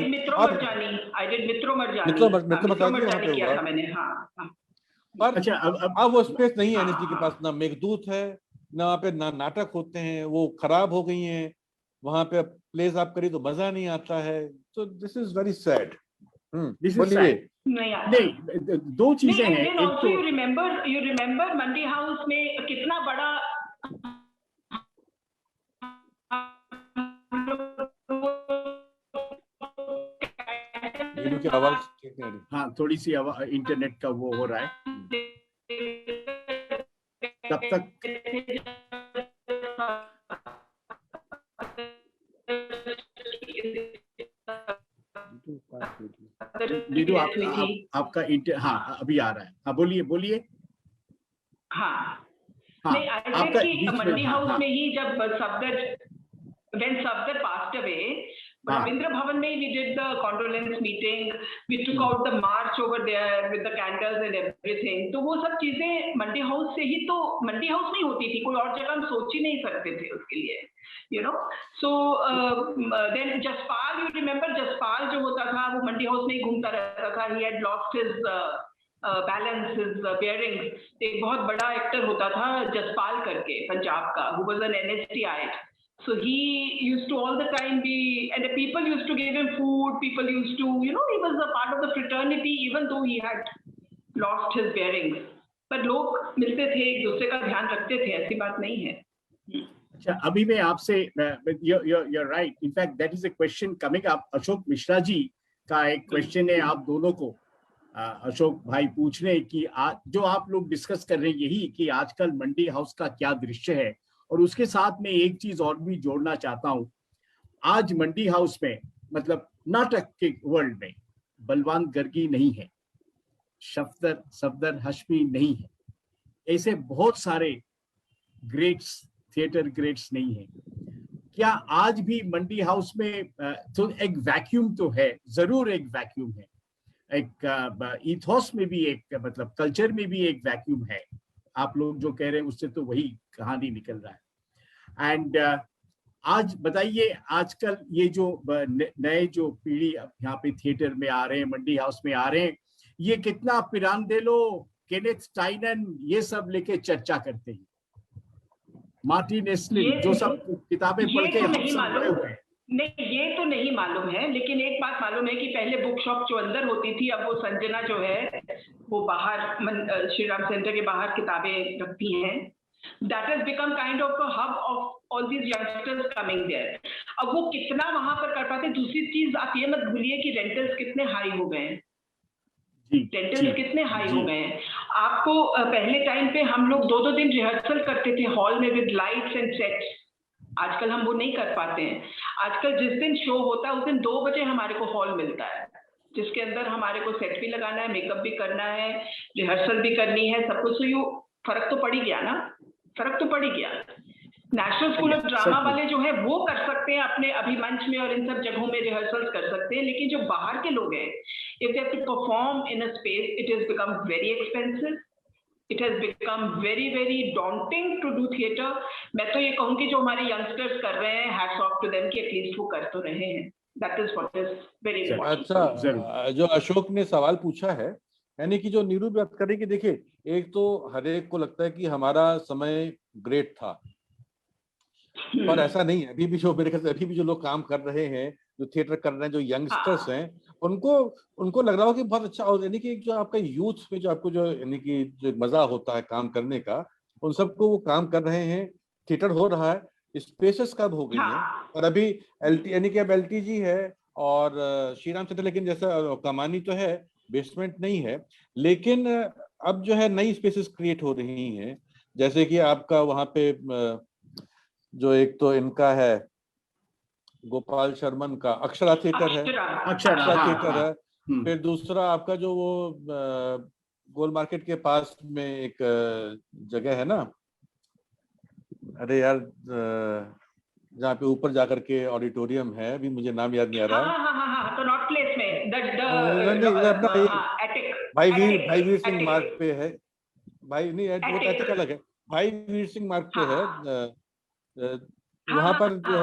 Speaker 2: पर अच्छा, अब वो स्पेस नहीं है एनएसडी के पास, ना मेघदूत है, ना वहाँ पे ना नाटक होते हैं, वो खराब हो गई हैं। वहां पे प्लेस आप करी तो मजा नहीं आता है। तो दिस इज वेरी सैड। बोलिए।
Speaker 1: नहीं, 2 चीजें हैं।
Speaker 3: एक तो यू रिमेम्बर मंडी हाउस में कितना बड़ा
Speaker 2: की आवाज ठीक नहीं आ रही।
Speaker 1: हाँ, थोड़ी सी इंटरनेट का वो हो रहा है। तब तक नीरू, आपका हाँ अभी आ रहा है। हाँ, बोलिए।
Speaker 3: हाँ, नहीं, आई सेड कि मंडी हाउस में ही जब Safdar passed away, Ravindra Bhavan में we did the condolence meeting, we took out the march over there with the candles and everything. तो वो सब चीजें मंडी हाउस से ही, तो मंडी हाउस नहीं होती थी, कोई और जगह हम सोच ही नहीं सकते थे उसके लिए, you know. So then Jaspal, you remember Jaspal जो होता था वो मंडी हाउस में ही घूमता रहता था. He had lost his balance, his bearings. एक बहुत बड़ा एक्टर होता था जसपाल करके, पंजाब का, who was an NSTite. So he used to all the time be, and the people used to give him food, people used to, you know, he was a part of the fraternity even though he had lost his bearings. पर लोग मिलते थे, एक दूसरे का ध्यान रखते थे, ऐसी बात नहीं है.
Speaker 1: अच्छा, अभी मैं आपसे, you're right. In fact, that is a question coming up. Ashok Mishra जी का एक क्वेश्चन है आप दोनों को, अशोक भाई पूछ रहे हैं कि जो आप लोग डिस्कस कर रहे हैं यही कि आजकल मंडी हाउस का क्या दृश्य है, और उसके साथ में एक चीज और भी जोड़ना चाहता हूं. आज मंडी हाउस में, मतलब नाटक के वर्ल्ड में, बलवान गर्गी नहीं है, सफदर हाशमी नहीं है, ऐसे बहुत सारे ग्रेट्स थिएटर ग्रेड्स नहीं है। क्या आज भी मंडी हाउस में तो एक वैक्यूम तो है, जरूर एक वैक्यूम है, एक ईथोस में भी एक मतलब कल्चर में भी एक वैक्यूम है। आप लोग जो कह रहे हैं उससे तो वही कहानी निकल रहा है। एंड आज बताइए, आजकल ये जो नए जो पीढ़ी यहाँ पे थिएटर में आ रहे हैं, मंडी हाउस में आ रहे हैं, ये कितना पिरांडेलो, केनेथ स्टाइनन ये सब लेके चर्चा करते हैं, मार्टिन एस्लिन, जो सब किताबें पढ़ के हम सब बड़े हुए हैं।
Speaker 3: नहीं, ये तो नहीं मालूम है, लेकिन एक बात मालूम है कि पहले बुक शॉप जो अंदर होती थी, अब वो संजना जो है वो बाहर श्री राम सेंटर के बाहर किताबें रखती हैं। That has become kind of a hub of all these youngsters coming there. अब वो कितना वहां पर कर पाते। दूसरी चीज आप ये मत भूलिए कि रेंटल्स कितने हाई हो गए हैं, रेंटल्स कितने हाई हो गए हैं। आपको पहले टाइम पे हम लोग 2-2 दिन रिहर्सल करते थे हॉल में विद लाइट्स एंड सेट्स, आजकल हम वो नहीं कर पाते हैं। आजकल जिस दिन शो होता है उस दिन 2 बजे हमारे को हॉल मिलता है, जिसके अंदर हमारे को सेट भी लगाना है, मेकअप भी करना है, रिहर्सल भी करनी है, सब कुछ। तो फर्क तो पड़ ही गया ना, फर्क तो पड़ ही गया। नेशनल स्कूल ऑफ ड्रामा वाले जो है वो कर सकते हैं, अपने अभिमंच में और इन सब जगहों में रिहर्सल्स कर सकते हैं, लेकिन जो बाहर के लोग हैं, if they have to perform in a space, it has become very expensive, it has become very very daunting to do theatre. मैं तो ये कहूंगी जो हमारे यंगस्टर्स कर रहे हैं, हैट्स ऑफ टू देम कि एटलीस्ट वो कर तो रहे हैं। That is what is very important.
Speaker 2: अच्छा, जो अशोक ने सवाल पूछा है, यानी कि जो नीरू बात करें कि देखिए, एक तो हर एक को लगता है कि हमारा समय ग्रेट था, पर ऐसा नहीं है। अभी भी जो मेरे ख्याल से अभी भी जो लोग काम कर रहे हैं, जो थिएटर कर रहे हैं, जो यंगस्टर्स हैं, उनको लग रहा हो कि बहुत अच्छा हो, यानी कि जो आपका यूथ में जो आपको जो यानी कि जो मजा होता है काम करने का, उन सबको वो काम कर रहे हैं, थिएटर हो रहा है, स्पेसेस कब हो गई हैं। और अभी यानी कि अब LTG है और श्री राम सेंटर, लेकिन जैसा कमानी तो है, बेसमेंट नहीं है, लेकिन अब जो है नई स्पेसेस क्रिएट हो रही हैं। जैसे कि आपका वहां पे जो एक तो इनका है गोपाल शर्मन का अक्षरा थिएटर है, अक्षरा थिएटर है। फिर दूसरा आपका जो वो गोल मार्केट के पास में एक जगह है ना, अरे यार, जहाँ पे ऊपर जाकर के ऑडिटोरियम है, अभी मुझे नाम याद नहीं आ रहा है।
Speaker 3: तो नॉर्थ प्लेस में
Speaker 2: भाई वीर सिंह मार्ग पे है, भाई नहीं वो एटिक अलग है, भाई वीर सिंह मार्ग पे है, वहां पर जो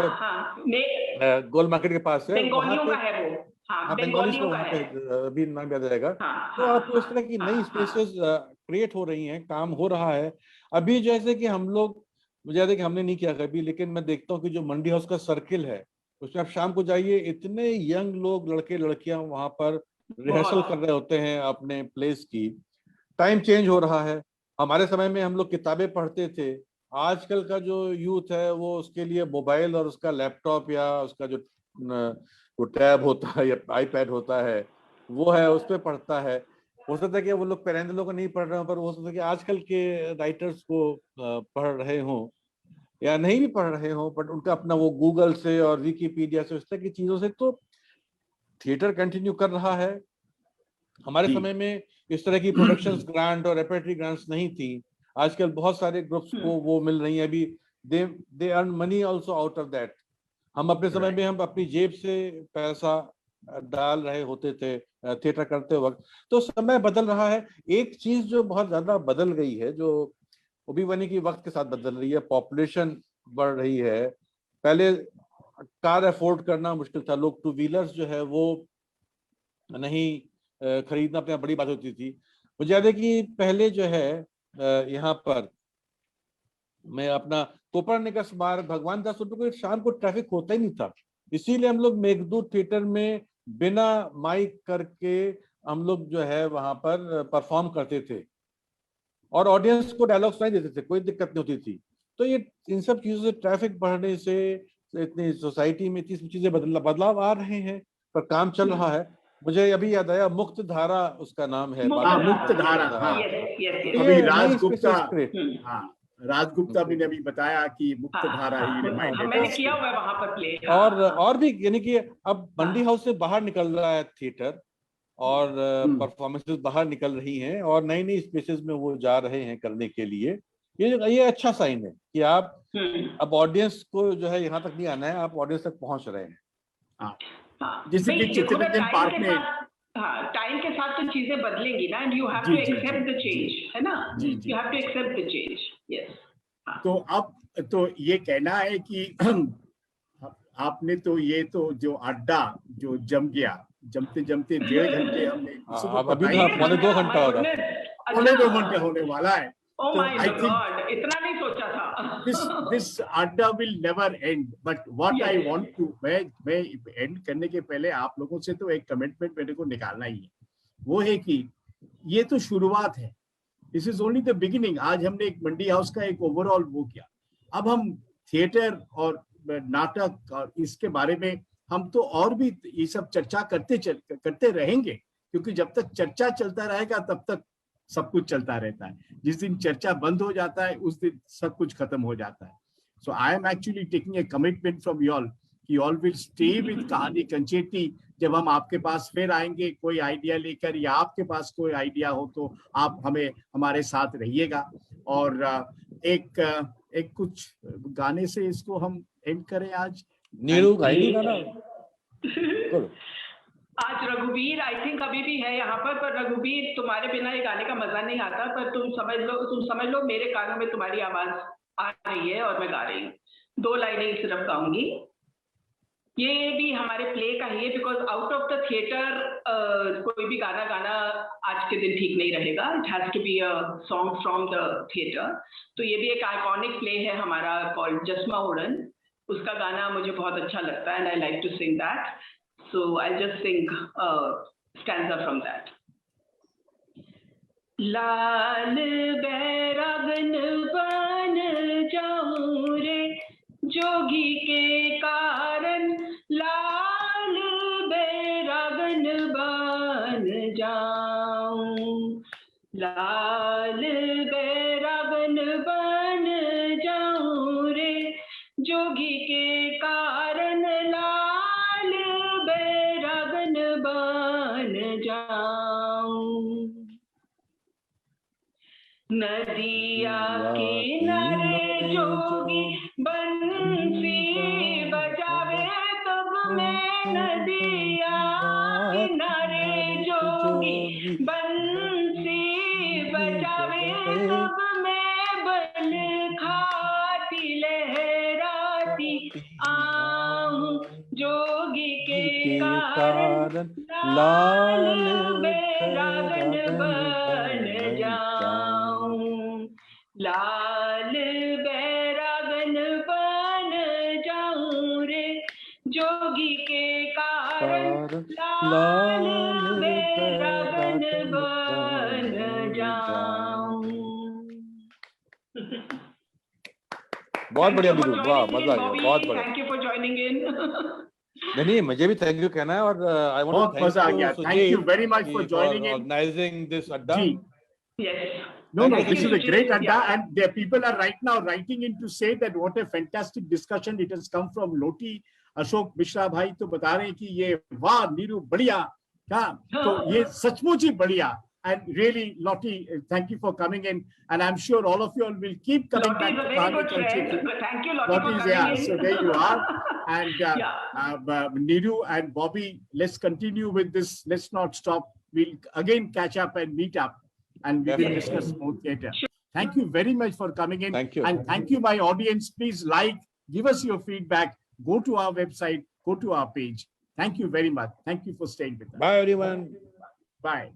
Speaker 2: है गोल मार्केट के पास है, वहां पे बंगाली को वहां पे अभी नाम याद आएगा। तो आपको इस तरह की नई स्पेसेस क्रिएट हो रही हैं, काम हो रहा है। अभी जैसे कि हम लोग, मुझे याद है कि हमने नहीं किया कभी, लेकिन मैं देखता हूँ कि जो मंडी हाउस का सर्किल है, उसमें आप शाम को जाइए, इतने यंग लोग, लड़के लड़कियां वहां पर रिहर्सल कर रहे होते हैं अपने प्लेस की। टाइम चेंज हो रहा है। हमारे समय में हम लोग किताबें पढ़ते थे, आजकल का जो यूथ है वो उसके लिए मोबाइल और उसका लैपटॉप या उसका जो टैब होता है या आईपैड होता है वो है, उस पर पढ़ता है। हो सकता है कि वो लोग पेरेंटलों को नहीं पढ़ रहे हो, पर हो सकता है कि आजकल के राइटर्स को पढ़ रहे हों या नहीं भी पढ़ रहे हों, बट उनका अपना वो गूगल से और विकिपीडिया से, उस तरह की चीजों से तो थिएटर कंटिन्यू कर रहा है। हमारे समय में इस तरह की प्रोडक्शंस ग्रांट और रेपर्टरी ग्रांट्स नहीं थी। आजकल बहुत सारे ग्रुप्स को वो मिल रही है। अभी they earn money also out of that. हम अपने समय में हम अपनी जेब से पैसा डाल रहे होते थे थिएटर करते वक्त। तो समय बदल रहा है। एक चीज जो बहुत ज्यादा बदल गई है, जो वो भी बनी कि वक्त के साथ बदल रही है, पॉपुलेशन बढ़ रही है। पहले कार अफोर्ड करना मुश्किल था, लोग टू व्हीलर्स जो है वो नहीं खरीदना अपने बड़ी बात होती थी। मुझे याद है कि पहले जो है यहाँ पर मैं अपना कोपरनिकस स्मारक, भगवान दास को शाम को ट्रैफिक होता ही नहीं था, इसीलिए हम लोग मेघदूत थिएटर में बिना माइक करके हम लोग जो है वहां पर परफॉर्म करते थे और ऑडियंस को डायलॉग सुनाई देते थे, कोई दिक्कत नहीं होती थी। तो ये इन सब चीजों से, ट्रैफिक बढ़ने से, इतनी सोसाइटी में इतनी चीजें बदलाव आ रहे हैं, पर काम चल रहा है। मुझे अभी याद आया, मुक्त धारा उसका नाम है,
Speaker 1: मुक्त धारा। अभी राजगुप्ता भी ने अभी बताया कि मुक्त धारा ही रिमाइंडेड,
Speaker 3: मैंने किया हुआ है वहां पर प्ले।
Speaker 2: और भी, यानी कि अब मंडी हाउस से बाहर निकल रहा है थिएटर और परफॉर्मेंसेस बाहर निकल रही हैं और नई नई स्पेसेस में वो जा रहे हैं करने के लिए। ये अच्छा साइन है कि आप अब ऑडियंस को जो है यहाँ तक नहीं आना है, आप ऑडियंस तक पहुंच रहे हैं।
Speaker 1: जैसे कि चित्ररंजन पार्क में
Speaker 3: टाइम के साथ तो चीजें बदलेंगी ना, and you have to accept the change, है ना, you have to accept the change. Yes.
Speaker 1: तो अब तो ये कहना है कि आपने तो ये तो जो अड्डा जो जम गया, जमते जमते 1.5 घंटे हमने
Speaker 2: अभी तो 2 घंटा हो रहा है,
Speaker 1: 2 घंटे होने वाला है।
Speaker 3: Oh my God, इतना नहीं सोचा था।
Speaker 1: This adda will never end. But what I want to, मैं end करने के पहले आप लोगों से तो एक कमिटमेंट मेरे को निकालना ही है, वो है कि ये तो शुरुआत है, this is only the beginning. आज हमने एक मंडी हाउस का एक ओवरऑल वो किया, अब हम थिएटर और नाटक और इसके बारे में हम तो और भी ये सब चर्चा करते रहेंगे, क्योंकि जब तक चर्चा चलता रहेगा तब तक सब कुछ चलता रहता है। जिस दिन चर्चा बंद हो जाता है उस दिन सब कुछ खत्म हो जाता है। So I am actually taking a commitment from you all कि all will stay with Kahani Kancheti. जब हम आपके पास फिर आएंगे कोई आइडिया लेकर, या आपके पास कोई आइडिया हो तो आप हमारे साथ रहिएगा। और एक कुछ गाने से इसको हम एंड करें आज।
Speaker 2: नीरू गाएगी गाना
Speaker 3: आज? रघुवीर आई थिंक अभी भी है यहाँ पर रघुवीर तुम्हारे बिना ये गाने का मजा नहीं आता, पर तुम समझ लो मेरे कानों में तुम्हारी आवाज आ रही है और मैं गा रही हूँ। 2 लाइनें सिर्फ गाऊंगी। ये भी हमारे प्ले का ही है, because out of the theatre कोई भी गाना आज के दिन ठीक नहीं रहेगा। It has to be a song from the theatre. तो ये भी एक आइकॉनिक प्ले है हमारा कॉल्ड जस्मा उड़न। उसका गाना मुझे बहुत अच्छा लगता है and I like to sing that. So I'll just sing a stanza from that. लाल बैरागन बन जाऊं रे जोगी के कारण, लाल बैरागन बन जाऊं, लाल बैरागन बन जाऊं रे जोगी के कारण, लाल बैरागन बन जाऊं। नदिया किनारे जोगी बंसी बजावे तब मैं, नदिया किनारे जोगी बंसी बजावे तब मैं, बल खाती लहराती आऊं जोगी के कारण, लाल बैरागन बन जाऊं, लाल बैरागन बन जाऊं रे जोगी के कारण, लाल बैरागन बन जाऊं।
Speaker 2: बहुत बढ़िया नीरू, वाह मजा आ गया, बहुत बढ़िया।
Speaker 3: Thank you for joining in.
Speaker 2: नहीं मुझे भी थैंक यू कहना है, और I want to
Speaker 1: thank you very much for joining in,
Speaker 2: organising this adda.
Speaker 3: Yes.
Speaker 1: No, this is a great adda, and the people are right now writing in to say that what a fantastic discussion it has come from Loti. Ashok Mishra भाई तो बता रहे हैं कि ये वाह नीरू बढ़िया, हाँ तो ये सचमुच ही बढ़िया। And really, Lottie, thank you for coming in, and I'm sure all of you all will keep coming
Speaker 3: Lottie
Speaker 1: back to
Speaker 3: Kahani
Speaker 1: Kanchi.
Speaker 3: Thank you, Lottie, for coming
Speaker 1: yeah,
Speaker 3: in.
Speaker 1: so there you are. And Neeru and Bobby, let's continue with this. Let's not stop. We'll again catch up and meet up, and we will discuss more theatre. Thank you very much for coming in.
Speaker 2: Thank you.
Speaker 1: And thank you, my audience. Please give us your feedback. Go to our website, go to our page. Thank you very much. Thank you for staying with us.
Speaker 2: Bye, everyone.
Speaker 1: Bye.